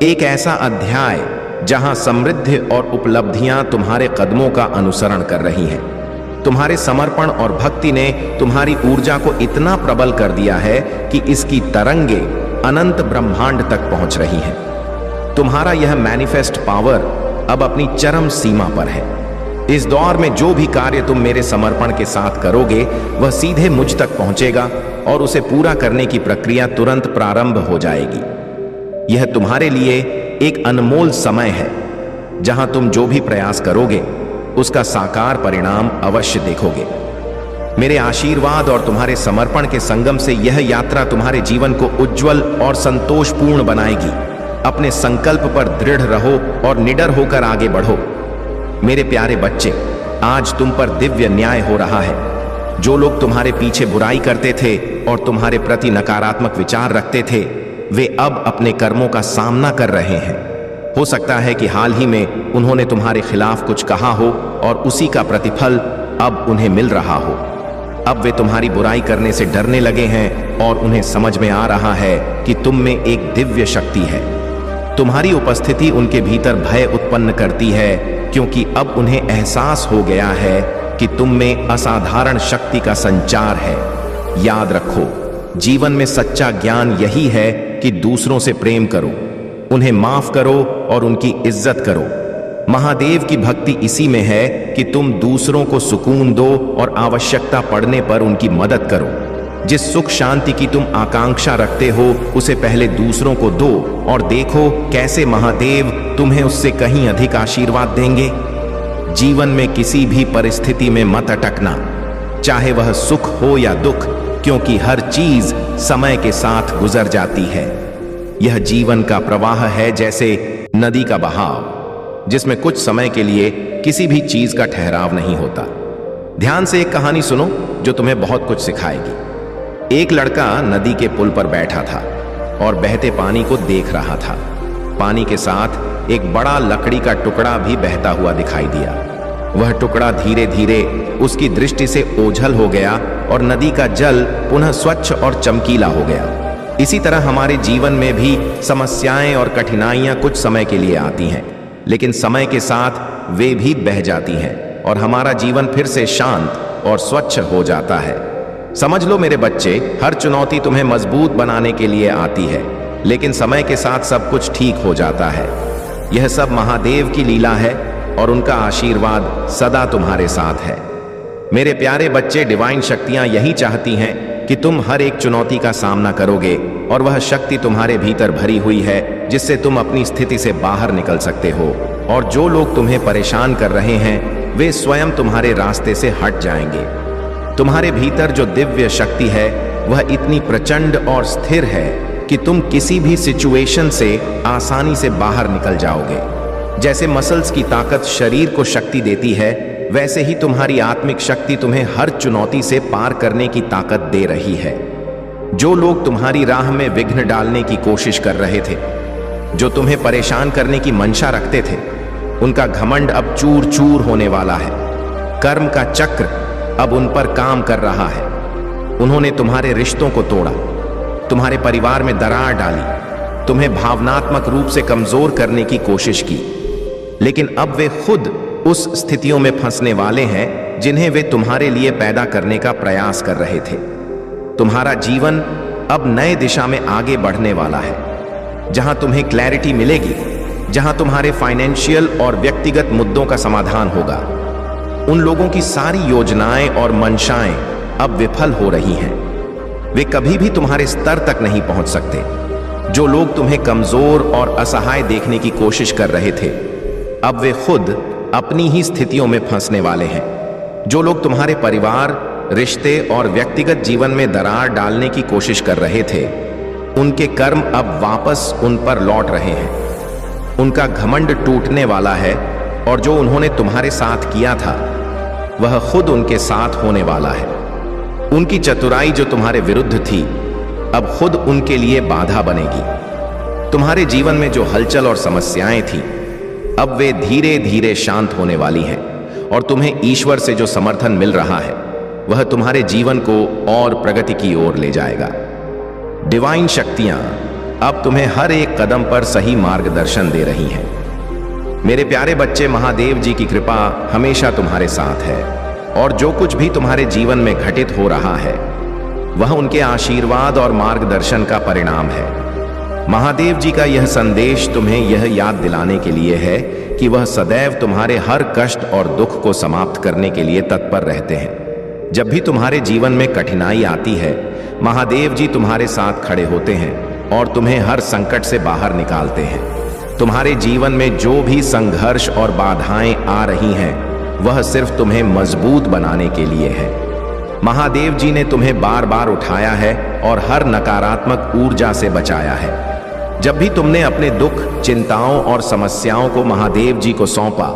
एक ऐसा अध्याय जहां समृद्धि और उपलब्धियां तुम्हारे कदमों का अनुसरण कर रही हैं। तुम्हारे समर्पण और भक्ति ने तुम्हारी ऊर्जा को इतना प्रबल कर दिया है कि इसकी तरंगे अनंत ब्रह्मांड तक पहुंच रही हैं। तुम्हारा यह मैनिफेस्ट पावर अब अपनी चरम सीमा पर है। इस दौर में जो भी कार्य तुम मेरे समर्पण के साथ करोगे वह सीधे मुझ तक पहुंचेगा और उसे पूरा करने की प्रक्रिया तुरंत प्रारंभ हो जाएगी। यह तुम्हारे लिए एक अनमोल समय है जहां तुम जो भी प्रयास करोगे उसका साकार परिणाम अवश्य देखोगे। मेरे आशीर्वाद और तुम्हारे समर्पण के संगम से यह यात्रा तुम्हारे जीवन को उज्जवल और संतोषपूर्ण बनाएगी। अपने संकल्प पर दृढ़ रहो और निडर होकर आगे बढ़ो। मेरे प्यारे बच्चे, आज तुम पर दिव्य न्याय हो रहा है। जो लोग तुम्हारे पीछे बुराई करते थे और तुम्हारे प्रति नकारात्मक विचार रखते थे वे अब अपने कर्मों का सामना कर रहे हैं। हो सकता है कि हाल ही में उन्होंने तुम्हारे खिलाफ कुछ कहा हो और उसी का प्रतिफल अब उन्हें मिल रहा हो। अब वे तुम्हारी बुराई करने से डरने लगे हैं और उन्हें समझ में आ रहा है कि तुम में एक दिव्य शक्ति है। तुम्हारी उपस्थिति उनके भीतर भय उत्पन्न करती है क्योंकि अब उन्हें एहसास हो गया है कि तुम में असाधारण शक्ति का संचार है। याद रखो, जीवन में सच्चा ज्ञान यही है कि दूसरों से प्रेम करो, उन्हें माफ करो और उनकी इज्जत करो। महादेव की भक्ति इसी में है कि तुम दूसरों को सुकून दो और आवश्यकता पड़ने पर उनकी मदद करो। जिस सुख शांति की तुम आकांक्षा रखते हो उसे पहले दूसरों को दो और देखो कैसे महादेव तुम्हें उससे कहीं अधिक आशीर्वाद देंगे। जीवन में किसी भी परिस्थिति में मत अटकना, चाहे वह सुख हो या दुख, क्योंकि हर चीज समय के साथ गुजर जाती है। यह जीवन का प्रवाह है, जैसे नदी का बहाव, जिसमें कुछ समय के लिए किसी भी चीज का ठहराव नहीं होता। ध्यान से एक कहानी सुनो जो तुम्हें बहुत कुछ सिखाएगी। एक लड़का नदी के पुल पर बैठा था और बहते पानी को देख रहा था। पानी के साथ एक बड़ा लकड़ी का टुकड़ा भी बहता हुआ दिखाई दिया। वह टुकड़ा धीरे धीरे उसकी दृष्टि से ओझल हो गया और नदी का जल पुनः स्वच्छ और चमकीला हो गया। इसी तरह हमारे जीवन में भी समस्याएं और कठिनाइयां कुछ समय के लिए आती हैं, लेकिन समय के साथ वे भी बह जाती हैं और हमारा जीवन फिर से शांत और स्वच्छ हो जाता है। समझ लो मेरे बच्चे, हर चुनौती तुम्हें मजबूत बनाने के लिए आती है, लेकिन समय के साथ सब कुछ ठीक हो जाता है। यह सब महादेव की लीला है और उनका आशीर्वाद सदा तुम्हारे साथ है। मेरे प्यारे बच्चे, डिवाइन शक्तियां यही चाहती हैं कि तुम हर एक चुनौती का सामना करोगे और वह शक्ति तुम्हारे भीतर भरी हुई है जिससे तुम अपनी स्थिति से बाहर निकल सकते हो। और जो लोग तुम्हें परेशान कर रहे हैं वे स्वयं तुम्हारे रास्ते से हट जाएंगे। तुम्हारे भीतर जो दिव्य शक्ति है वह इतनी प्रचंड और स्थिर है कि तुम किसी भी सिचुएशन से आसानी से बाहर निकल जाओगे। जैसे मसल्स की ताकत शरीर को शक्ति देती है, वैसे ही तुम्हारी आत्मिक शक्ति तुम्हें हर चुनौती से पार करने की ताकत दे रही है। जो लोग तुम्हारी राह में विघ्न डालने की कोशिश कर रहे थे, जो तुम्हें परेशान करने की मंशा रखते थे, उनका घमंड अब चूर चूर होने वाला है। कर्म का चक्र अब उन पर काम कर रहा है। उन्होंने तुम्हारे रिश्तों को तोड़ा, तुम्हारे परिवार में दरार डाली, तुम्हें भावनात्मक रूप से कमजोर करने की कोशिश की, लेकिन अब वे खुद उस स्थितियों में फंसने वाले हैं जिन्हें वे तुम्हारे लिए पैदा करने का प्रयास कर रहे थे। तुम्हारा जीवन अब नए दिशा में आगे बढ़ने वाला है, जहां तुम्हें क्लैरिटी मिलेगी, जहां तुम्हारे फाइनेंशियल और व्यक्तिगत मुद्दों का समाधान होगा। उन लोगों की सारी योजनाएं और मंशाएं अब विफल हो रही हैं। वे कभी भी तुम्हारे स्तर तक नहीं पहुंच सकते। जो लोग तुम्हें कमजोर और असहाय देखने की कोशिश कर रहे थे, अब वे खुद अपनी ही स्थितियों में फंसने वाले हैं। जो लोग तुम्हारे परिवार, रिश्ते और व्यक्तिगत जीवन में दरार डालने की कोशिश कर रहे थे, उनके कर्म अब वापस उन पर लौट रहे हैं। उनका घमंड टूटने वाला है और जो उन्होंने तुम्हारे साथ किया था, वह खुद उनके साथ होने वाला है। उनकी चतुराई जो तुम्हारे विरुद्ध थी, अब खुद उनके लिए बाधा बनेगी। तुम्हारे जीवन में जो हलचल और समस्याएं थी, अब वे धीरे धीरे शांत होने वाली हैं और तुम्हें ईश्वर से जो समर्थन मिल रहा है, वह तुम्हारे जीवन को और प्रगति की ओर ले जाएगा। डिवाइन शक्तियां अब तुम्हें हर एक कदम पर सही मार्गदर्शन दे रही हैं। मेरे प्यारे बच्चे, महादेव जी की कृपा हमेशा तुम्हारे साथ है और जो कुछ भी तुम्हारे जीवन में घटित हो रहा है, वह उनके आशीर्वाद और मार्गदर्शन का परिणाम है। महादेव जी का यह संदेश तुम्हें यह याद दिलाने के लिए है कि वह सदैव तुम्हारे हर कष्ट और दुख को समाप्त करने के लिए तत्पर रहते हैं। जब भी तुम्हारे जीवन में कठिनाई आती है, महादेव जी तुम्हारे साथ खड़े होते हैं और तुम्हें हर संकट से बाहर निकालते हैं। तुम्हारे जीवन में जो भी संघर्ष और बाधाएं आ रही हैं, वह सिर्फ तुम्हें मजबूत बनाने के लिए है। महादेव जी ने तुम्हें बार बार उठाया है और हर नकारात्मक ऊर्जा से बचाया है। जब भी तुमने अपने दुख, चिंताओं और समस्याओं को महादेव जी को सौंपा,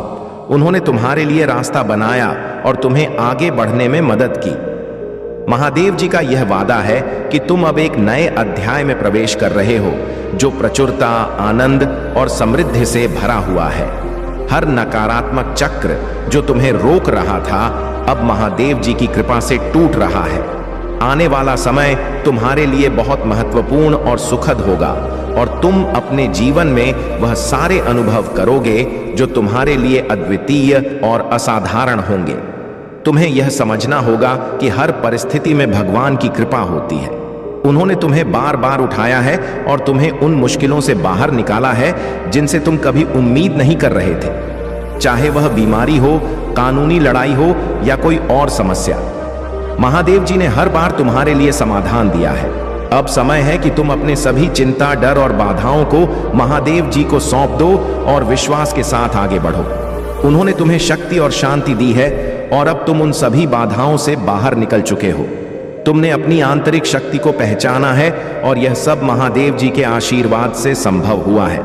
उन्होंने तुम्हारे लिए रास्ता बनाया और तुम्हें आगे बढ़ने में मदद की। महादेव जी का यह वादा है कि तुम अब एक नए अध्याय में प्रवेश कर रहे हो, जो प्रचुरता, आनंद और समृद्धि से भरा हुआ है। हर नकारात्मक चक्र जो तुम्हें रोक रहा था, अब महादेव जी की कृपा से टूट रहा है। आने वाला समय तुम्हारे लिए बहुत महत्वपूर्ण और सुखद होगा और तुम अपने जीवन में वह सारे अनुभव करोगे जो तुम्हारे लिए अद्वितीय और असाधारण होंगे। तुम्हें यह समझना होगा कि हर परिस्थिति में भगवान की कृपा होती है। उन्होंने तुम्हें बार बार उठाया है और तुम्हें उन मुश्किलों से बाहर निकाला है जिनसे तुम कभी उम्मीद नहीं कर रहे थे। चाहे वह बीमारी हो, कानूनी लड़ाई हो या कोई और समस्या, महादेव जी ने हर बार तुम्हारे लिए समाधान दिया है। अब समय है कि तुम अपने सभी चिंता, डर और बाधाओं को महादेव जी को सौंप दो और विश्वास के साथ आगे बढ़ो। उन्होंने तुम्हें शक्ति और शांति दी है और अब तुम उन सभी बाधाओं से बाहर निकल चुके हो। तुमने अपनी आंतरिक शक्ति को पहचाना है और यह सब महादेव जी के आशीर्वाद से संभव हुआ है।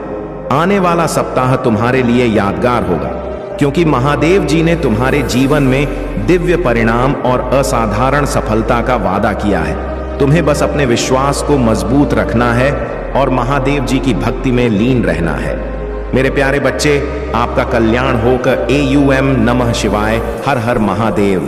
आने वाला सप्ताह तुम्हारे लिए यादगार होगा, क्योंकि महादेव जी ने तुम्हारे जीवन में दिव्य परिणाम और असाधारण सफलता का वादा किया है। तुम्हें बस अपने विश्वास को मजबूत रखना है और महादेव जी की भक्ति में लीन रहना है। मेरे प्यारे बच्चे, आपका कल्याण होकर AUM नमः शिवाय, हर हर महादेव।